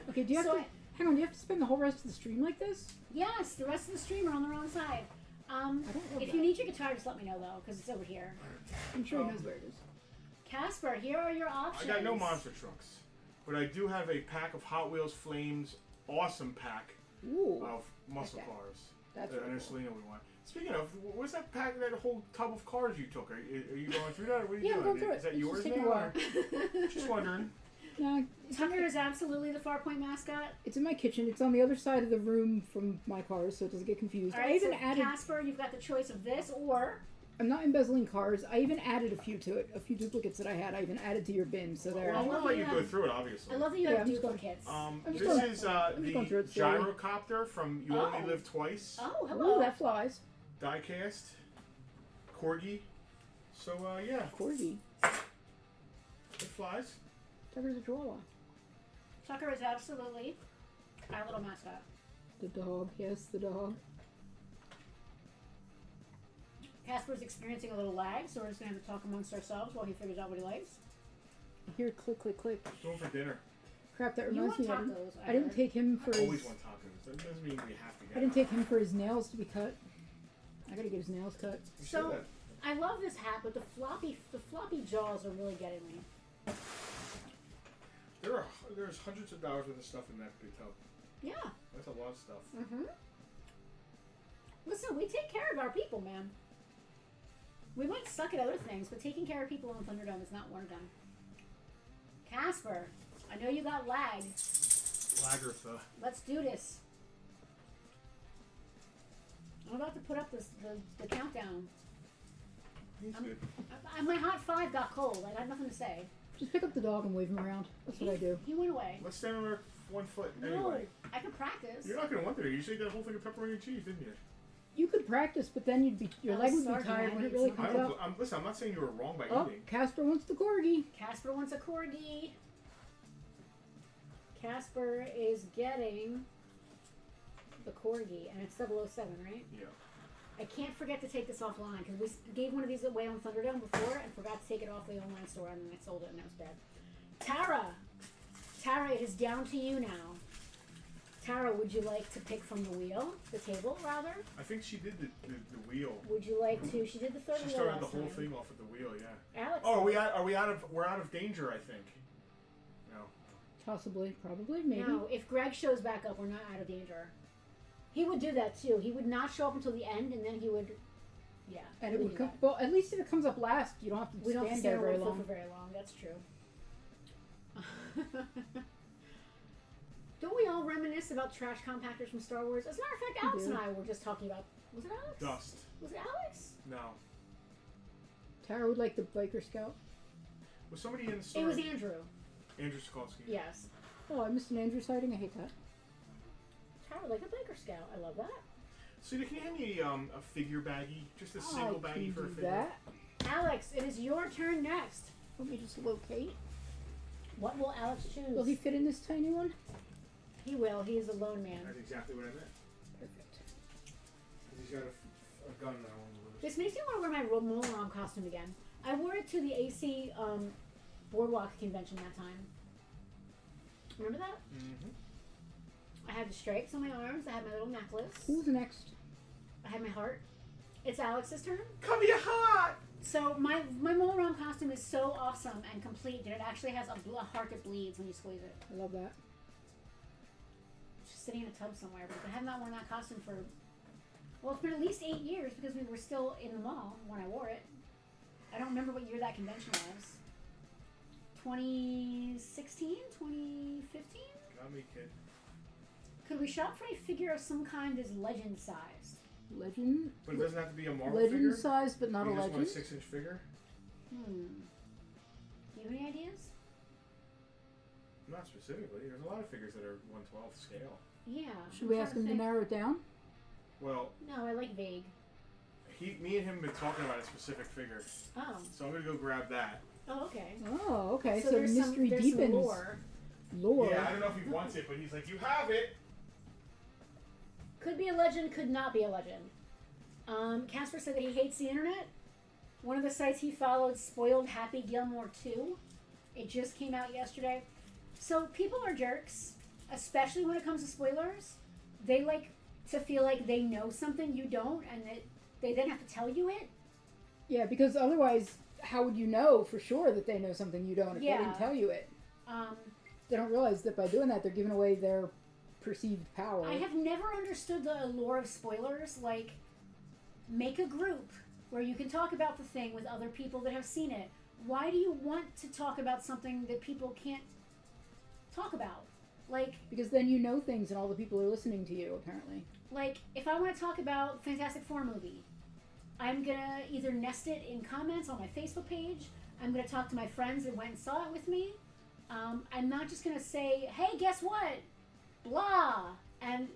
Okay, do you have hang on, do you have to spend the whole rest of the stream like this? Yes, the rest of the stream are on the wrong side. I don't know If that. you need your guitar, just let me know though, because it's over here. I'm sure he knows where it is. Casper, here are your options. I got no monster trucks, but I do have a pack of Hot Wheels Flames, awesome pack Ooh, of muscle Okay. cars. that's And really a cool. Selena we want. Speaking of, what's that pack? That whole tub of cars you took? Are you going through that? Or what are you Yeah, I'm doing? going through it. Is that It's yours just taking now? a while. or- Just wondering. No, Tucker is absolutely the Farpoint mascot. it's in my kitchen. It's on the other side of the room from my cars, so it doesn't get confused. All I right, even so added. Casper, you've got the choice of this or I'm not embezzling cars. I even added a few to it. A few duplicates that I had. I even added to your bin. So there. Well, I'm love gonna let you that go you have- through it, obviously. I love that you Yeah, have I'm just going- duplicates. I'm just This going- is I'm just going through the it slowly. gyrocopter from You Only Oh. Live Twice. Oh, hello. Ooh, that flies. Diecast. Corgi. So, yeah, Corgi. it flies. Tucker's a chihuahua. Tucker is absolutely our little mascot. The dog. Yes, the dog. Casper's experiencing a little lag, so we're just going to have to talk amongst ourselves while he figures out what he likes. I hear click, click, click. Going for dinner. Crap, that You reminds want me. tacos, I didn't heard. take him for Always his. want tacos. That doesn't mean we have to get I didn't them. take him for his nails to be cut. I gotta get his nails cut. You So- said that. I love this hat, but the floppy jaws are really getting me. There's hundreds of dollars worth of stuff in that big tub. Yeah. That's a lot of stuff. Mm-hmm. Listen, we take care of our people, man. We might suck at other things, but taking care of people in Thunderdome is not one of them. Casper, I know you got lag. Lagertha. Let's do this. I'm about to put up the countdown. He's good. My hot 5 got cold. I had nothing to say. Just pick up the dog and wave him around. That's what I do. He went away. Let's stand on our 1 foot No, anyway. I could practice. You're not going to want to. You said that whole thing of pepperoni and cheese, didn't you? You could practice, but then your I leg was would be starving. tired I when it need really something. I comes don't. out. Listen, I'm not saying you were wrong by Oh, eating. Casper wants the corgi. Casper wants a corgi. Casper is getting the corgi, and it's 007, right? Yeah. I can't forget to take this offline because we gave one of these away on Thunderdome before and forgot to take it off the online store and then I sold it and that was bad. Tara, it is down to you now. Tara, would you like to pick from the wheel, the table rather? I think she did the wheel. Would you like to? She did the third wheel. She started the last whole time. thing off with the wheel, yeah. Alex. Oh, we're out of danger, I think. No. Possibly, probably, maybe. No, if Greg shows back up, we're not out of danger. He would do that too. He would not show up until the end, and then he would. Yeah. And it would come. Well, at least if it comes up last, you don't have to we don't have to stand there stand very for long. very long. That's true. Don't we all reminisce about trash compactors from Star Wars? As a matter of fact, Alex and I were just talking about. Was it Alex? Dust. Was it Alex? No. Tara would like the biker scout. Was somebody in the store? It was Andrew. Andrew Skolsky. Yes. Oh, I missed an Andrew sighting. I hate that. Tara like a biker scout. I love that. So can you hand me a figure baggie? Just a single I baggie can for a do figure? that. Alex, it is your turn next. Let me just locate. What will Alex choose? Will he fit in this tiny one? He will. He is a lone man. That's exactly what I meant. Perfect. He's got a gun now. This makes me want to wear my Molaram costume again. I wore it to the AC Boardwalk convention that time. Remember that? Mm-hmm. I had the stripes on my arms. I had my little necklace. Who's next? I had my heart. It's Alex's turn. Cover your heart! So my Molaram costume is so awesome and complete that it actually has a heart that bleeds when you squeeze it. I love that. It's just sitting in a tub somewhere. But I have not worn that costume for, well, it's been at least 8 years because we were still in the mall when I wore it. I don't remember what year that convention was. 2016? 2015? Got me, kid. Could we shop for a figure of some kind that's legend sized? Legend? But it doesn't have to be a Marvel Legend figure? size, but not You a just legend. want a 6-inch figure? Do you have any ideas? Not specifically. There's a lot of figures that are 1/12 scale. Yeah. Should we ask him to narrow it down? Well, No, I like vague. me and him have been talking about a specific figure. Oh. So I'm going to go grab that. Oh, okay. Oh, okay. So, there's mystery there's deepens. Some lore. Lore. Yeah, I don't know if he wants it, but he's like, you have it! Could be a legend, could not be a legend. Casper said that he hates the internet. One of the sites he followed, Spoiled Happy Gilmore 2. It just came out yesterday. So people are jerks, especially when it comes to spoilers. They like to feel like they know something you don't, and that they then have to tell you it. Yeah, because otherwise, how would you know for sure that they know something you don't if Yeah. they didn't tell you it? Um, They don't realize that by doing that, they're giving away their perceived power. I have never understood the allure of spoilers. Like, make a group where you can talk about the thing with other people that have seen it. Why do you want to talk about something that people can't talk about? Like, Because then you know things and all the people are listening to you, apparently. if I want to talk about Fantastic Four movie, I'm gonna either nest it in comments on my Facebook page. I'm gonna talk to my friends that went and saw it with me. I'm not just gonna say, "Hey, guess what?" Blah, and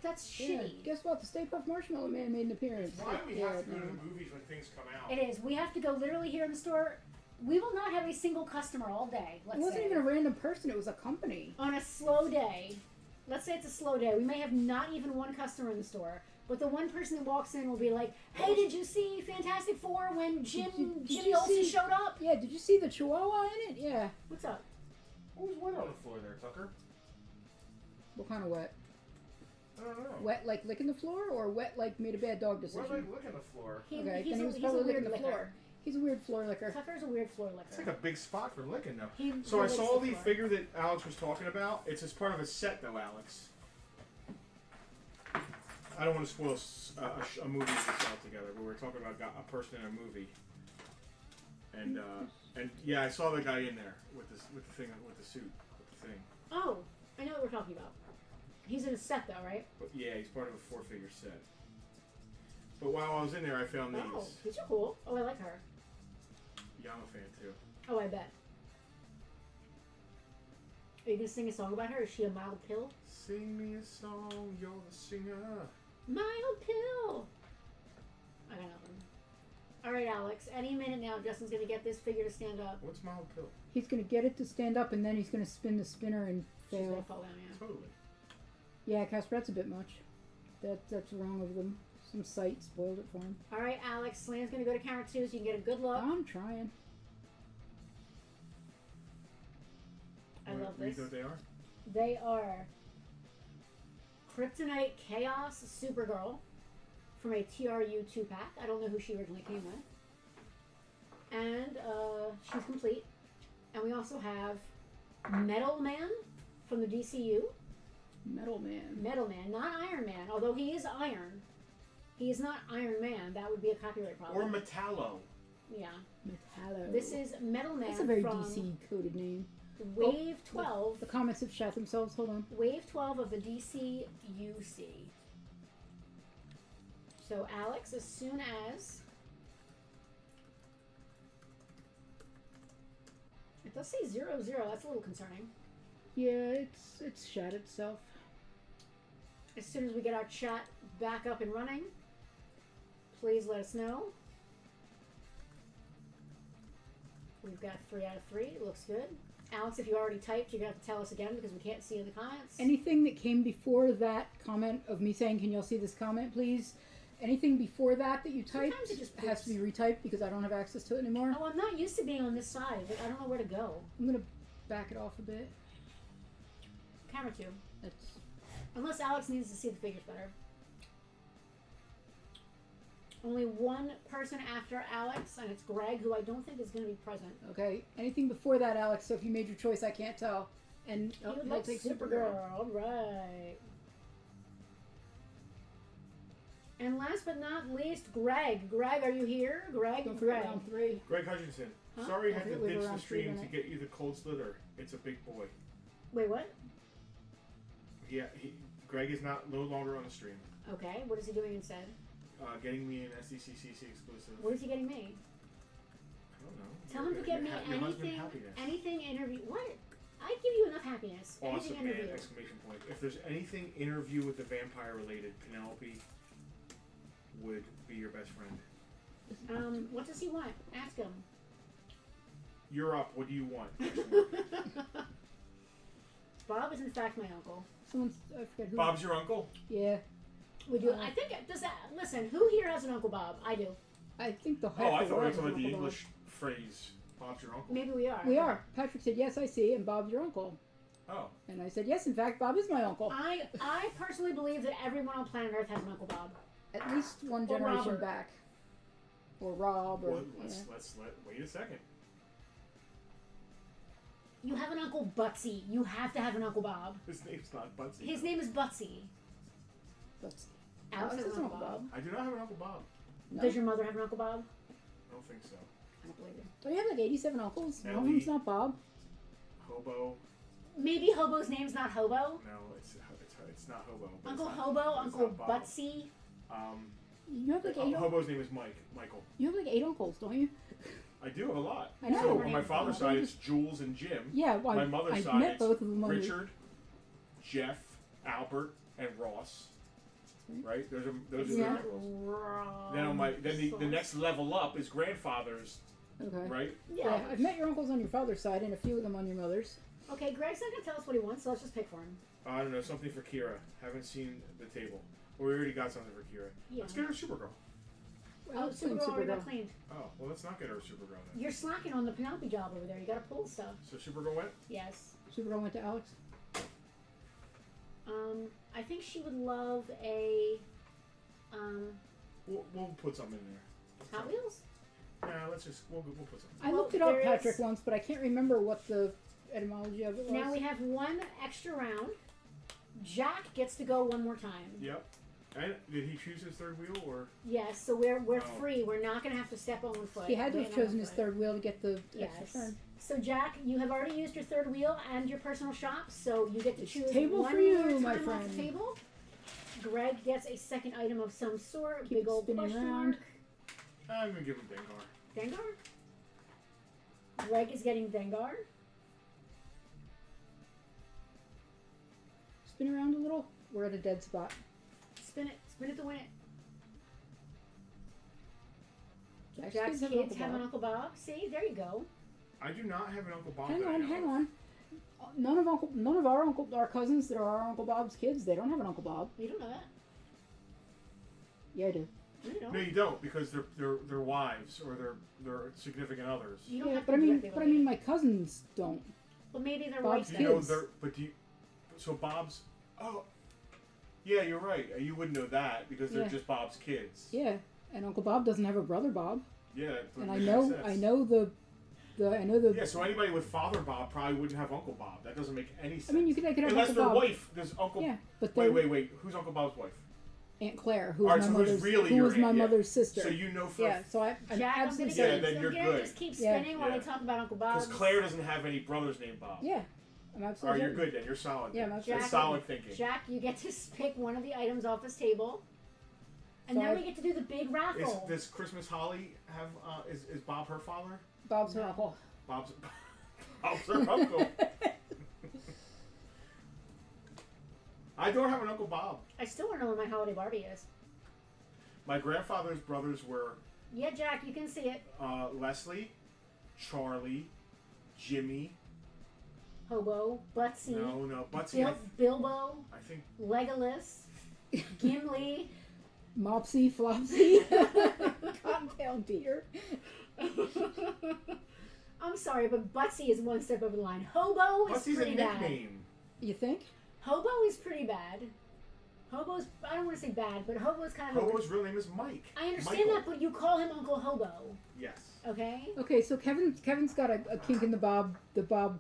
that's shitty. Guess what? The Stay Puft Marshmallow Man made an appearance. Why do we Yeah, have to go to no. the movies when things come out? It is. We have to go literally here in the store. We will not have a single customer all day. It wasn't even a random person. It was a company. On a slow day. Let's say it's a slow day. We may have not even one customer in the store. But the one person that walks in will be like, "Hey, did you see Fantastic Four when Jimmy you Olsen see- showed up?" Yeah, did you see the Chihuahua in it? Yeah. What's up? What was wet on the floor there, Tucker? What kind of wet? I don't know. Wet like licking the floor, or wet like made a bad dog Why decision? was I looking at the floor? Okay, He's then a, he was he's probably a weird licking the licker. floor. He's a weird floor licker. Tucker's a weird floor licker. It's like a big spot for licking, though. He So I licks saw the floor. figure that Alex was talking about. It's as part of a set, though, Alex. I don't want to spoil a movie we saw together, but we're talking about a person in a movie. And yeah, I saw the guy in there with the thing with the suit with the thing. Oh, I know what we're talking about. He's in a set though, right? But yeah, he's part of a 4-figure set. But while I was in there, I found these. Oh, these are cool. Oh, I like her. Yeah, I'm a fan too. Oh, I bet. Are you gonna sing a song about her? Is she a mild pill? Sing me a song, you're the singer. Mild pill. I got nothing. All right, Alex. Any minute now, Justin's gonna get this figure to stand up. What's mild pill? He's gonna get it to stand up, and then he's gonna spin the spinner and She's gonna fail. fall down. Yeah. Totally. Yeah, Casper, that's a bit much. That's wrong of them. Some site spoiled it for him. All right, Alex. Slan's gonna go to camera 2 so you can get a good look. I'm trying. I love Read this. what they are. They are Kryptonite Chaos Supergirl from a TRU 2-pack. I don't know who she originally came with. And she's complete. And we also have Metal Man from the DCU. Metal Man. Metal Man, not Iron Man. Although he is Iron. He is not Iron Man. That would be a copyright Or problem. Metallo. Yeah. Metallo. This is Metal Man That's a very from DC coded name. Wave 12. The comments have shot themselves. Hold on. Wave 12 of the DC UC. So, Alex, as soon as... It does say 0-0. That's a little concerning. Yeah, it's shot itself. As soon as we get our chat back up and running, please let us know. We've got 3 out of 3. It looks good. Alex, if you already typed, you're going to have to tell us again because we can't see in the comments. Anything that came before that comment of me saying, "Can y'all see this comment, please?" Anything before that you typed Sometimes it just has to be retyped because I don't have access to it anymore. Oh, I'm not used to being on this side. Like, I don't know where to go. I'm gonna back it off a bit. Camera 2. That's Unless Alex needs to see the figures better. Only one person after Alex, and it's Greg, who I don't think is going to be present. okay. Anything before that, Alex? So if you made your choice, I can't tell. And He would he'll like take Supergirl. All right. And last but not least, Greg. Greg, are you here? Greg, Don't forget Greg. round 3. Greg Hutchinson. Huh? Sorry I I had to think we ditch were the on stream 3 to get you the cold slither. It's a big boy. Wait, what? Yeah, Greg is no longer on the stream. Okay, what is he doing instead? Getting me an SDCCC exclusive. What is he getting me? I don't know. Tell him to get me Your husband anything. happiness. Anything interview. What? I give you enough happiness. Awesome, Anything man! interview. Exclamation point. If there's anything interview with the vampire related, Penelope would be your best friend. What does he want? Ask him. You're up. What do you want? Bob is in fact my uncle. Someone's I forget who. Bob's your uncle? Yeah, We do. I think does that. Listen, who here has an Uncle Bob? I do. I think the. Oh, I half the thought we were world talking about is the Uncle Bob. English phrase. Bob's your uncle. Maybe we are. We are. Patrick said yes, I see, and Bob's your uncle. Oh. And I said yes, in fact, Bob is my uncle. I personally believe that everyone on planet Earth has an Uncle Bob. At least one Or generation Robert. back. Or Rob, or Well, let's wait a second. You have an Uncle Butsy. You have to have an Uncle Bob. His name's not Butsy. His name is Butsy. That's Alex has Alex an Uncle Bob. I do not have an Uncle Bob. no. Does your mother have an Uncle Bob? I don't think so. I don't believe you. Don't you have like 87 uncles? One of Ellie. them's not Bob. Hobo. Maybe Hobo's name's not Hobo. No, it's not Hobo. but Uncle it's not, Hobo, but it's Uncle not Bob. Butsy. You have like 8 Hobo's name is Michael. You have like 8 uncles, don't you? I do have a lot. I know. So on my father's Well, side, it's Jules and Jim. Yeah, well, My mother's I side, met it's both of them on Richard, Jeff, Albert, and Ross. Right? Those are Yeah. then on the next level up is grandfather's. Okay. Right? Yeah, I've met your uncles on your father's side and a few of them on your mother's. Okay, Greg's not gonna tell us what he wants, so let's just pick for him. I don't know, something for Kira. Haven't seen the table. Well, we already got something for Kira. Yeah. Let's get her Supergirl. Oh, I've seen Supergirl already got Supergirl. cleaned. Oh, well, let's not get her Supergirl then. You're slacking on the Penelope job over there. You gotta pull stuff. So Supergirl went? Yes. Supergirl went to Alex. I think she would love a We'll put something in there. Hot Wheels. Yeah, we'll put something. I Well, looked it up, there Patrick, is- once, but I can't remember what the etymology of it was. Now we have one extra round. Jack gets to go one more time. Yep. And did he choose his third wheel or? Yes, so we're Oh. free. We're not gonna have to step on one foot. He had to have Wait on chosen one his foot. third wheel to get the Yes. extra turn. So Jack, you have already used your third wheel and your personal shop, so you get to It's choose table one for you, more time my off friend. the table. Greg gets a second item of some sort. Keep big it old spinning question around. mark. I'm gonna give him Dengar. Dengar. Greg is getting Dengar. Spin around a little. We're at a dead spot. Spin it to win it. Jack's Jack's kids kids have have an an Uncle Bob. See, there you go. I do not have an Uncle Bob. Hang that I on, know hang of. on. None of our cousins that are our Uncle Bob's kids, they don't have an Uncle Bob. You don't know that. Yeah, I do. No, you don't, because they're wives or they're significant others. You don't Yeah, have but to I mean, directly but I relate mean, it. my cousins don't. But maybe they're Bob's white You know, kids. so Bob's. Oh, yeah, you're right. You wouldn't know that because they're Yeah. just Bob's kids. Yeah, and Uncle Bob doesn't have a brother Bob. Yeah, that And makes sense. I know the. Yeah, so anybody with Father Bob probably wouldn't have Uncle Bob. That doesn't make any sense. I mean, they could have unless Uncle their Bob. wife. There's Uncle. Yeah, but Wait. Who's Uncle Bob's wife? Aunt Claire, who's Alright, my so who's mother's, really who your was my aunt, yeah. mother's sister. So you know for Yeah, so I'm Jack, I'm absolutely gonna, Yeah, certain. then you're I'm gonna good. just keep Yeah. spinning while Yeah. they talk about Uncle Bob. because Claire doesn't have any brothers named Bob. Yeah, I'm All absolutely right, you're certain. good then. You're solid. Yeah, I'm That's absolutely solid thinking. Jack, you get to pick one of the items off this table, and then we get to do the big raffle. Does Christmas Holly have? Is Bob her father? Bob's her uncle. Bob's her uncle. I don't have an Uncle Bob. I still want to know where my holiday Barbie is. My grandfather's brothers were Yeah, Jack, you can see it. Leslie, Charlie, Jimmy. Hobo, Butsy, No, Butsy. Bilbo, I think. Legolas, Gimli. Mopsy, Flopsy, Cottontail Deer. I'm sorry, but Butsy is one step over the line. Hobo is Butsy's a pretty bad. nickname. You think? Hobo is pretty bad. Hobo's, I don't want to say bad, but Hobo's kind of Hobo's real name is Mike. I understand Michael. that, but you call him Uncle Hobo, Yes. okay? Okay, so Kevin's got a kink in the Bob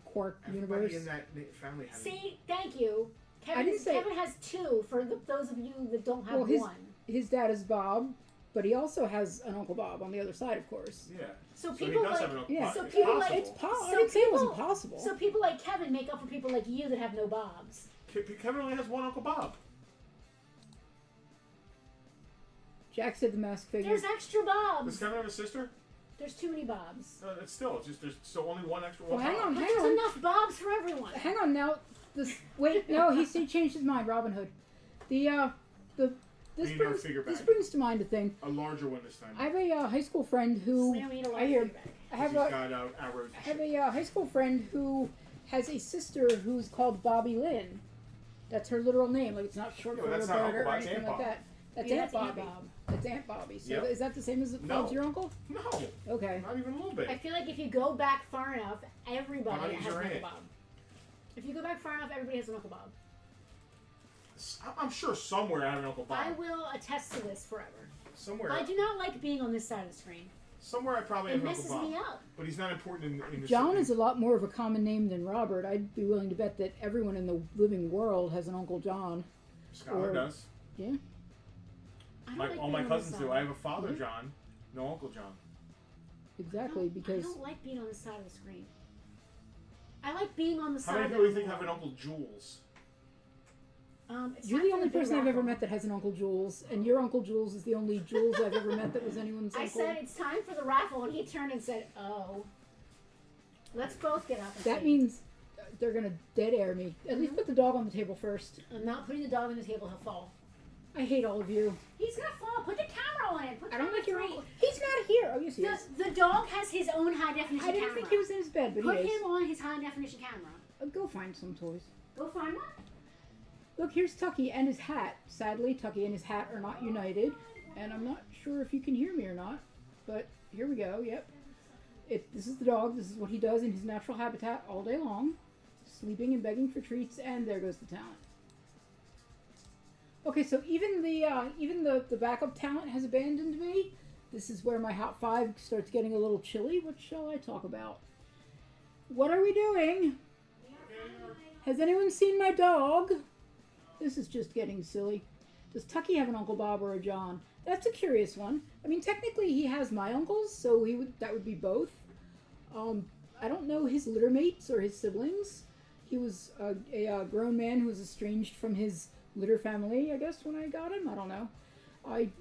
Quark Everybody universe. in that family has. See, thank you. didn't say- Kevin has two for those of you that don't have Well, his- one. His dad is Bob, but he also has an Uncle Bob on the other side, of course. Yeah. So So he people does like have an Uncle yeah. Bob. So It's people like- possible. It's possible. I So didn't say it wasn't people- possible. so people like Kevin make up for people like you that have no Bobs. Kevin only has one Uncle Bob. Jack said the mask figure. There's extra Does Bobs. Kevin have a sister? There's too many Bobs. It's still just there's so only one extra Well, one. hang Bob. on. But there's enough Bobs for everyone. Hang on now. No, he changed his mind. Robin Hood. This You need our brings figure this back. brings to mind a thing. A larger one this time. I have a high school friend who Slam me to I hear. life. I have He's a got arrows. I have a high school friend who has a sister who's called Bobby Lynn. That's her literal name. Like it's not short Yeah, for but that's Roberta not Uncle or Bob, it's anything Aunt like Bob. that. That's Yeah, Aunt that's Aunt Bobby. Bob. That's Aunt Bobby. So Yep. is that the same as No. Bob's your uncle? No, Okay. not even a little bit. I feel like if you go back far enough, everybody Bobby's has your an Uncle aunt. Bob. If you go back far enough, everybody has an Uncle Bob. I'm sure somewhere I have an Uncle Bob. I will attest to this forever. Somewhere. I do not like being on this side of the screen. Somewhere I probably It have an messes Uncle Bob. me up. But he's not important in the John city. is a lot more of a common name than Robert. I'd be willing to bet that everyone in the living world has an Uncle John. Skylar or- does. I don't like All my being on this cousins do. side. I have a father Mhm. John, no Uncle John. Exactly, I because don't like being on this side of the screen. I like being on the How side many of people do you the think have an wall. Uncle Jules? It's you're time the for only big person I've ever raffle. met that has an Uncle Jules, and your Uncle Jules is the only Jules I've ever met that was anyone's I uncle. said it's time for the raffle, and he turned and said, "Oh, let's both get up." And That sing." means they're gonna dead air me. At least put the dog on the table first. I'm not putting the dog on the table; he'll fall. I hate all of you. He's gonna fall. Put the camera on it. Put I don't camera like your three. uncle. He's not here. Oh yes, he is. The dog has his own high definition I didn't camera. think he was in his bed, but Put he is. him on his high definition camera. Go find some toys. Go find one. Look, here's Tucky and his hat. Sadly, Tucky and his hat are not united, and I'm not sure if you can hear me or not. But here we go. Yep. This is the dog. This is what he does in his natural habitat all day long, sleeping and begging for treats. And there goes the talent. Okay, so even the backup talent has abandoned me. This is where my hot five starts getting a little chilly. What shall I talk about? What are we doing? Has anyone seen my dog? This is just getting silly. Does Tucky have an Uncle Bob or a John? That's a curious one. I mean, technically he has my uncles, so that would be both. I don't know his litter mates or his siblings. He was a grown man who was estranged from his litter family, I guess, when I got him. I don't know.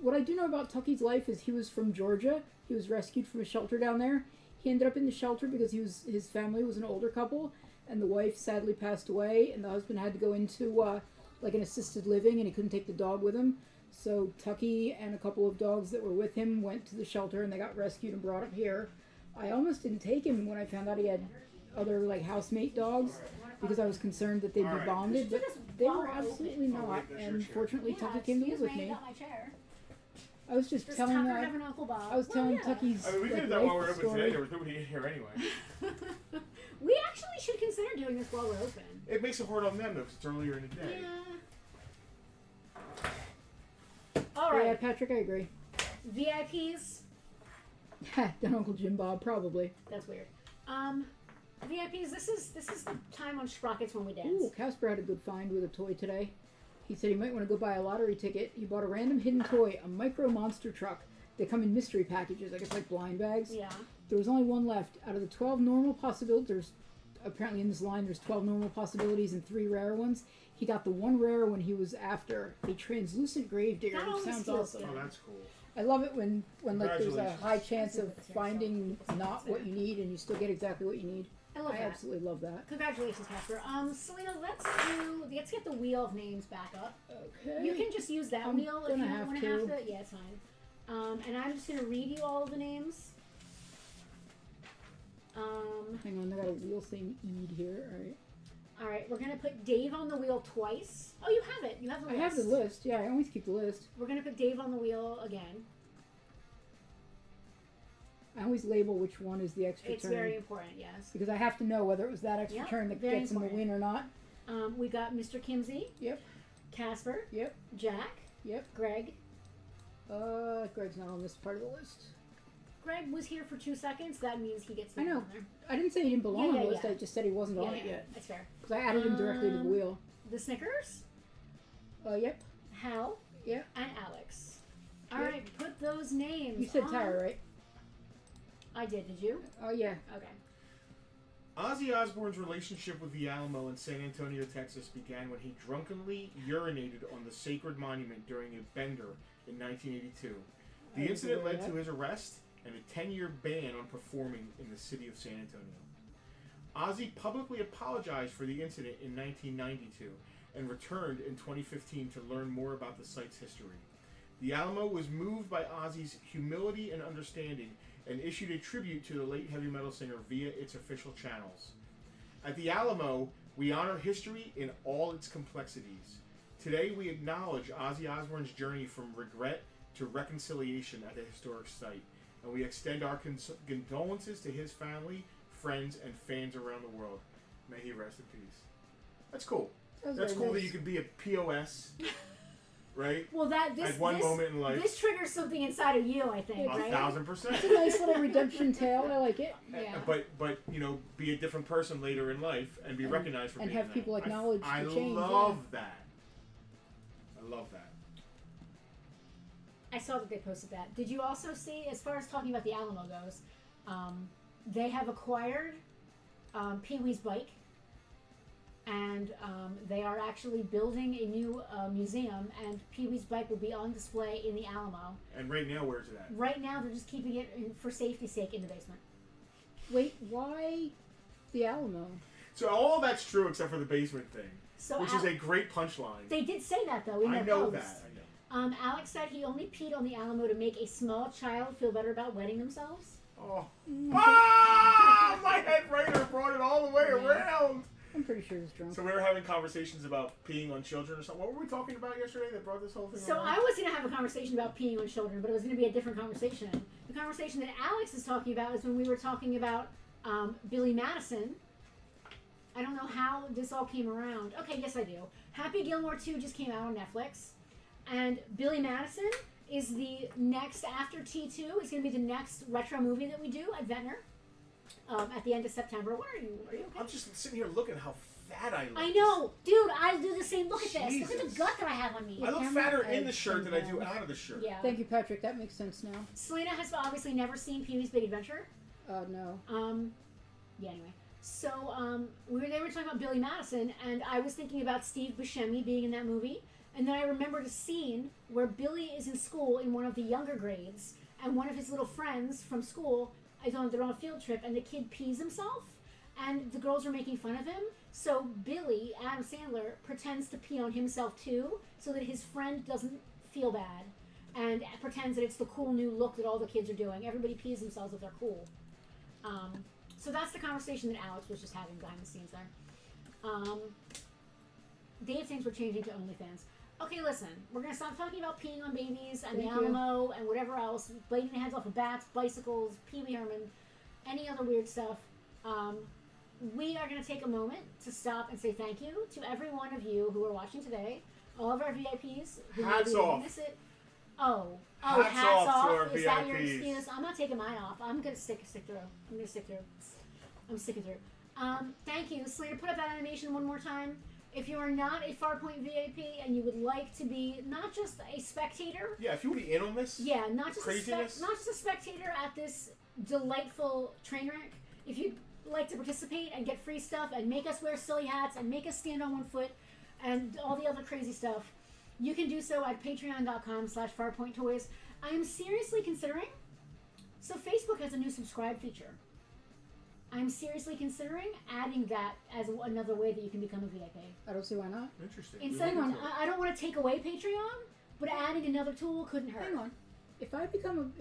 What I do know about Tucky's life is he was from Georgia. He was rescued from a shelter down there. He ended up in the shelter because his family was an older couple, and the wife sadly passed away, and the husband had to go into like an assisted living, and he couldn't take the dog with him. So Tucky and a couple of dogs that were with him went to the shelter, and they got rescued and brought up here. I almost didn't take him when I found out he had other like housemate dogs, because I was concerned that they'd be Alright. bonded, but they were absolutely not. And fortunately, Tucky came to live with me. Got my chair. I was just Does telling Tucker her. have an Uncle Bob? I was telling yeah. Tucky's. I mean, we like, did that while we life were open story. today. There was nobody here anyway. We actually should consider doing this while we're open. It makes it hard on them though, because it's earlier in the day. Yeah. All right. Yeah, Patrick, I agree. VIPs. Then Uncle Jim Bob, probably. That's weird. VIPs. This is the time on Sprockets when we dance. Ooh, Casper had a good find with a toy today. He said he might want to go buy a lottery ticket. He bought a random hidden toy, a micro monster truck. They come in mystery packages, I guess like blind bags. Yeah. There was only one left. Out of the 12 normal possibilities, there's apparently in this line there's 12 normal possibilities and 3 rare ones. He got the one rare one he was after, a translucent gravedigger, That which always sounds feels awesome. good. Oh, that's cool. I love it when like there's a Congratulations. high chance of finding not what you need and you still get exactly what you need. I love I that. absolutely love that. Congratulations, Casper. Selena, let's get the wheel of names back up. Okay. You can just use that I'm wheel if gonna you don't have want to. to have to. Yeah, it's fine. And I'm just gonna read you all of the names. Hang on, I got a wheel saying Eid here. All right. All right, we're gonna put Dave on the wheel twice. Oh, you have it. You have the I list. have the list. Yeah, I always keep the list. We're gonna put Dave on the wheel again. I always label which one is the extra It's turn very important. Yes. because I have to know whether it was that extra Yep, turn that very gets him a important. win or not. We got Mr. Kimsey. Yep. Casper. Yep. Jack. Yep. Greg. Greg's not on this part of the list. Greg was here for 2 seconds. That means he gets. I know. On there. I didn't say he didn't belong Yeah, on yeah, the list. yeah. I just said he wasn't on Yeah, it yet that's fair. because I added him directly to the wheel. The Snickers. Yep. Hal. Yep. And Alex. All Yep. right, put those names. You said on. Tara, right? I did. Did you? Oh yeah. Okay. Ozzy Osbourne's relationship with the Alamo in San Antonio, Texas began when he drunkenly urinated on the sacred monument during a bender in 1982. The I incident agree led with to his arrest and a 10-year ban on performing in the city of San Antonio. Ozzy publicly apologized for the incident in 1992 and returned in 2015 to learn more about the site's history. The Alamo was moved by Ozzy's humility and understanding and issued a tribute to the late heavy metal singer via its official channels. At the Alamo, we honor history in all its complexities. Today, we acknowledge Ozzy Osbourne's journey from regret to reconciliation at the historic site, and we extend our condolences to his family, friends, and fans around the world. May he rest in peace. That's cool. That was That's very cool that nice. you can be a POS, right? Well, At one moment in life. This triggers something inside of you, I think, right? 1,000%. It's a nice little redemption tale. I like it. Yeah. But you know, be a different person later in life and be recognized for and being have that. people acknowledge I the change, love that. I love that. I saw that they posted that. Did you also see, as far as talking about the Alamo goes, they have acquired Pee-wee's bike, and they are actually building a new museum, and Pee-wee's bike will be on display in the Alamo. And right now, where's it at? Right now, they're just keeping it for safety's sake in the basement. Wait, why the Alamo? So all that's true except for the basement thing, So which is a great punchline. they did say that though in I their know post. that. I know. Alex said he only peed on the Alamo to make a small child feel better about wetting themselves. Oh. Ah! My head writer brought it all the way around. I'm pretty sure he's drunk. So we were having conversations about peeing on children or something. What were we talking about yesterday that brought this whole thing So around? I was going to have a conversation about peeing on children, but it was going to be a different conversation. The conversation that Alex is talking about is when we were talking about Billy Madison. I don't know how this all came around. Okay, yes I do. Happy Gilmore 2 just came out on Netflix. And Billy Madison is the next, after T2, is going to be the next retro movie that we do at Ventnor at the end of September. What are you? Are you okay? I'm just sitting here looking how fat I look. I know. Dude, I do the same. Look at this. Look at Jesus. the gut that I have on me. I look Camera fatter in adds the shirt some than I do down. out of the shirt. Yeah. Thank you, Patrick. That makes sense now. Selena has obviously never seen Pee-wee's Big Adventure. No. Yeah, anyway. So, they were talking about Billy Madison, and I was thinking about Steve Buscemi being in that movie. And then I remembered a scene where Billy is in school in one of the younger grades, and one of his little friends from school they're on a field trip, and the kid pees himself, and the girls are making fun of him. So Billy, Adam Sandler, pretends to pee on himself too, so that his friend doesn't feel bad, and pretends that it's the cool new look that all the kids are doing. Everybody pees themselves if they're cool. So that's the conversation that Alex was just having behind the scenes there. Dave thinks we're changing to OnlyFans. Okay, listen. We're gonna stop talking about peeing on babies and Thank the you. Alamo and whatever else, blading the heads off of bats, bicycles, Pee Wee Herman, any other weird stuff. We are gonna take a moment to stop and say thank you to every one of you who are watching today. All of our VIPs who Hats maybe off. miss it. Oh, Hats off to our Is that your VIPs. excuse? I'm not taking mine off. I'm gonna stick through. I'm sticking through. Thank you, Slater. Put up that animation one more time. If you are not a Farpoint VIP and you would like to be not just a spectator, Yeah, if you want to be in on this, yeah, not just craziness. not just a spectator at this delightful train wreck. If you'd like to participate and get free stuff and make us wear silly hats and make us stand on one foot and all the other crazy stuff, you can do so at patreon.com/farpointtoys. I am seriously considering. So Facebook has a new subscribe feature. I'm seriously considering adding that as another way that you can become a VIP. I don't see why not. Interesting. Instead, We'll look into it. I don't want to take away Patreon, but adding another tool couldn't hurt. Hang on. If I become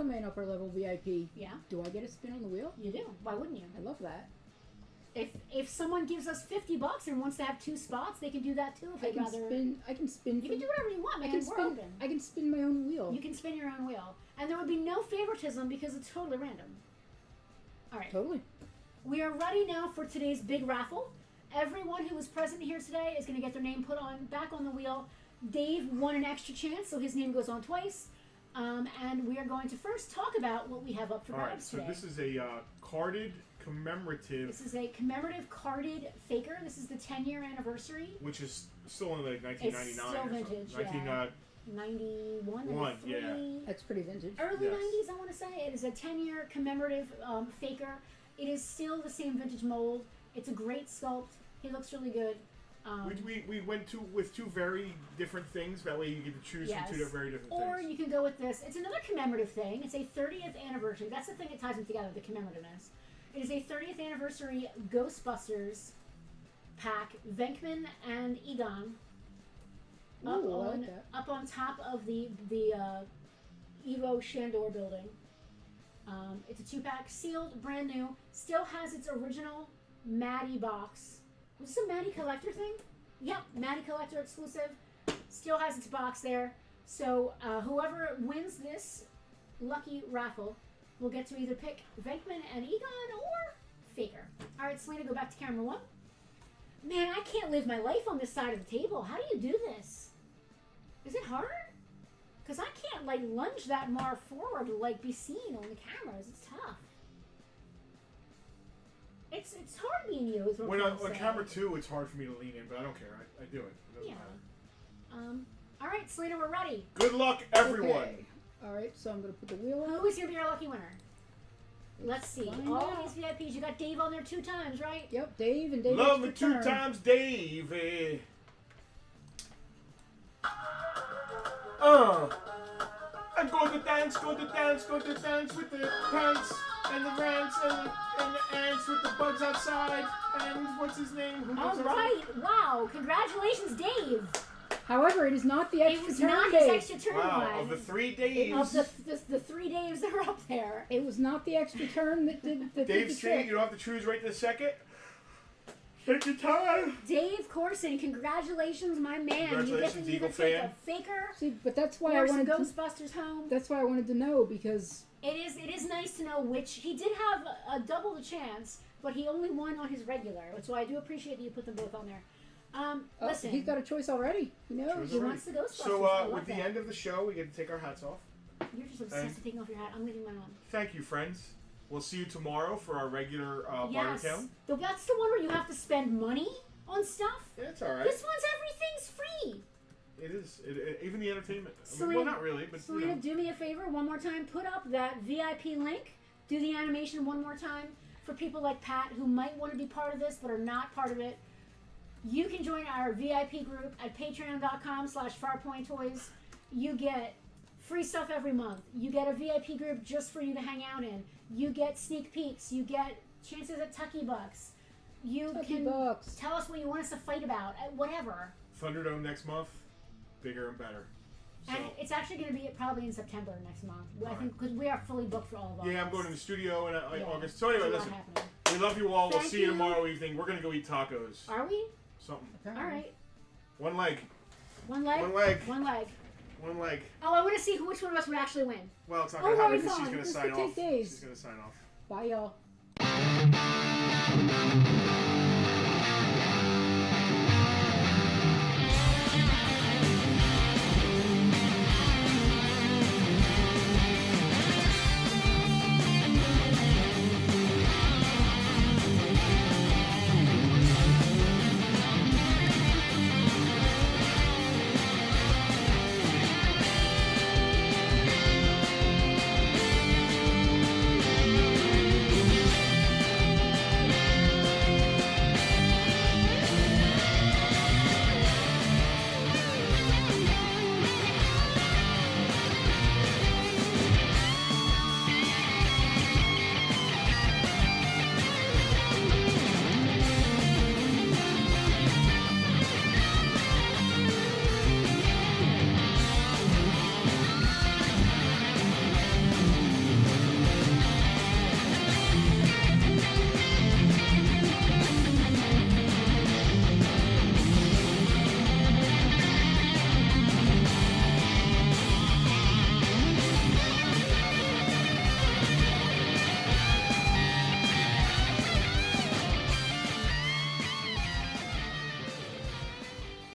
an upper level VIP, Yeah, do I get a spin on the wheel? you do. Why wouldn't you? I love that. If someone gives us $50 and wants to have 2 spots, they can do that too. If I they'd can rather, spin. I can spin. you can do whatever you want, man. I can We're spin. open. I can spin my own wheel. You can spin your own wheel, and there would be no favoritism because it's totally random. All right. Totally. We are ready now for today's big raffle. Everyone who was present here today is going to get their name put back on the wheel. Dave won an extra chance, so his name goes on twice. And we are going to first talk about what we have up for All right, grabs so today. this is a carded commemorative, This is a commemorative carded faker. This is the 10-year anniversary. which is still in like It's 1999 still or vintage, something. yeah. 91, One, 93, yeah. That's pretty vintage. early Yes. 90s, I want to say. It is a 10-year commemorative faker. It is still the same vintage mold. It's a great sculpt. He looks really good. We went with two very different things. That way you get to choose Yes. from two very different Or things. you can go with this. It's another commemorative thing. It's a 30th anniversary. That's the thing that ties them together, the commemorativeness. It is a 30th anniversary Ghostbusters pack, Venkman and Egon. Ooh, I like that. Up on top of the Evo Shandor building. It's a 2-pack, sealed, brand new. Still has its original Maddie box. Was this a Maddie Collector thing? Yep, Maddie Collector exclusive. Still has its box there. So whoever wins this lucky raffle will get to either pick Venkman and Egon or Faker. All right, Selena, go back to camera 1. Man, I can't live my life on this side of the table. How do you do this? Is it hard? Because I can't, like, lunge that far forward to, like, be seen on the cameras. It's tough. It's hard being you, is what When I'm on saying. camera 2, it's hard for me to lean in, but I don't care. I do it. It doesn't Yeah. matter. All right, Selena, we're ready. Good luck, everyone. Okay. All right, so I'm gonna put the wheel Who up. is going to be our lucky winner? Let's see. Find All out. these VIPs. You got Dave on there 2 times, right? Yep, Dave and Dave. Love me extra 2 turn. times, Davey. I'm going to dance with the pants and the rants and the ants with the bugs outside. And what's his name? Who All lives outside? right. Wow. Congratulations, Dave. However, it is not the It extra was turn not Dave. his extra turn Wow, one. of the 3 days. Of the 3 Daves that are up there. It was not the extra turn that did the Dave's saying trick. you don't have to choose right this second. Take your time. Dave Corson, congratulations, my man. You get Congratulations, to Eagle either take fan. a faker See, but that's why or I some wanted to. Ghostbusters home. That's why I wanted to know because It is nice to know which. He did have a double the chance, but he only won on his regular. So I do appreciate that you put them both on there. Listen, he's got a choice already. He knows. Choose he already. wants the Ghostbusters. So I love with the that. end of the show, we get to take our hats off. You're just obsessed with taking off your hat. I'm leaving mine on. Thank you, friends. We'll see you tomorrow for our regular Yes. Bartertown. That's the one where you have to spend money on stuff. Yeah, it's all right. This one's everything's free. It is. Even the entertainment. I mean, Selena- well, not really, but you Selena, know. do me a favor one more time. Put up that VIP link. Do the animation one more time for people like Pat who might want to be part of this but are not part of it. You can join our VIP group at patreon.com/farpointtoys. You get free stuff every month. You get a VIP group just for you to hang out in. You get sneak peeks. You get chances at Tucky Bucks. You Tucky can Bucks. tell us what you want us to fight about. Whatever. Thunderdome next month, bigger and better. So, And it's actually going to be probably in September next month. I Alright. think because we are fully booked for all of yeah, I'm August. going to the studio in Yeah. August. So anyway, It's a lot listen. happening. We love you all. We'll Thank see you you. tomorrow evening. We're gonna go eat tacos. Are we? Something. All right. One leg. One leg? One leg. One leg. One leg. Oh, I want to see which one of us would actually win. Well, it's not Oh, gonna happen Marathon. because she's gonna This sign could take off. days. She's gonna sign off. Bye, y'all.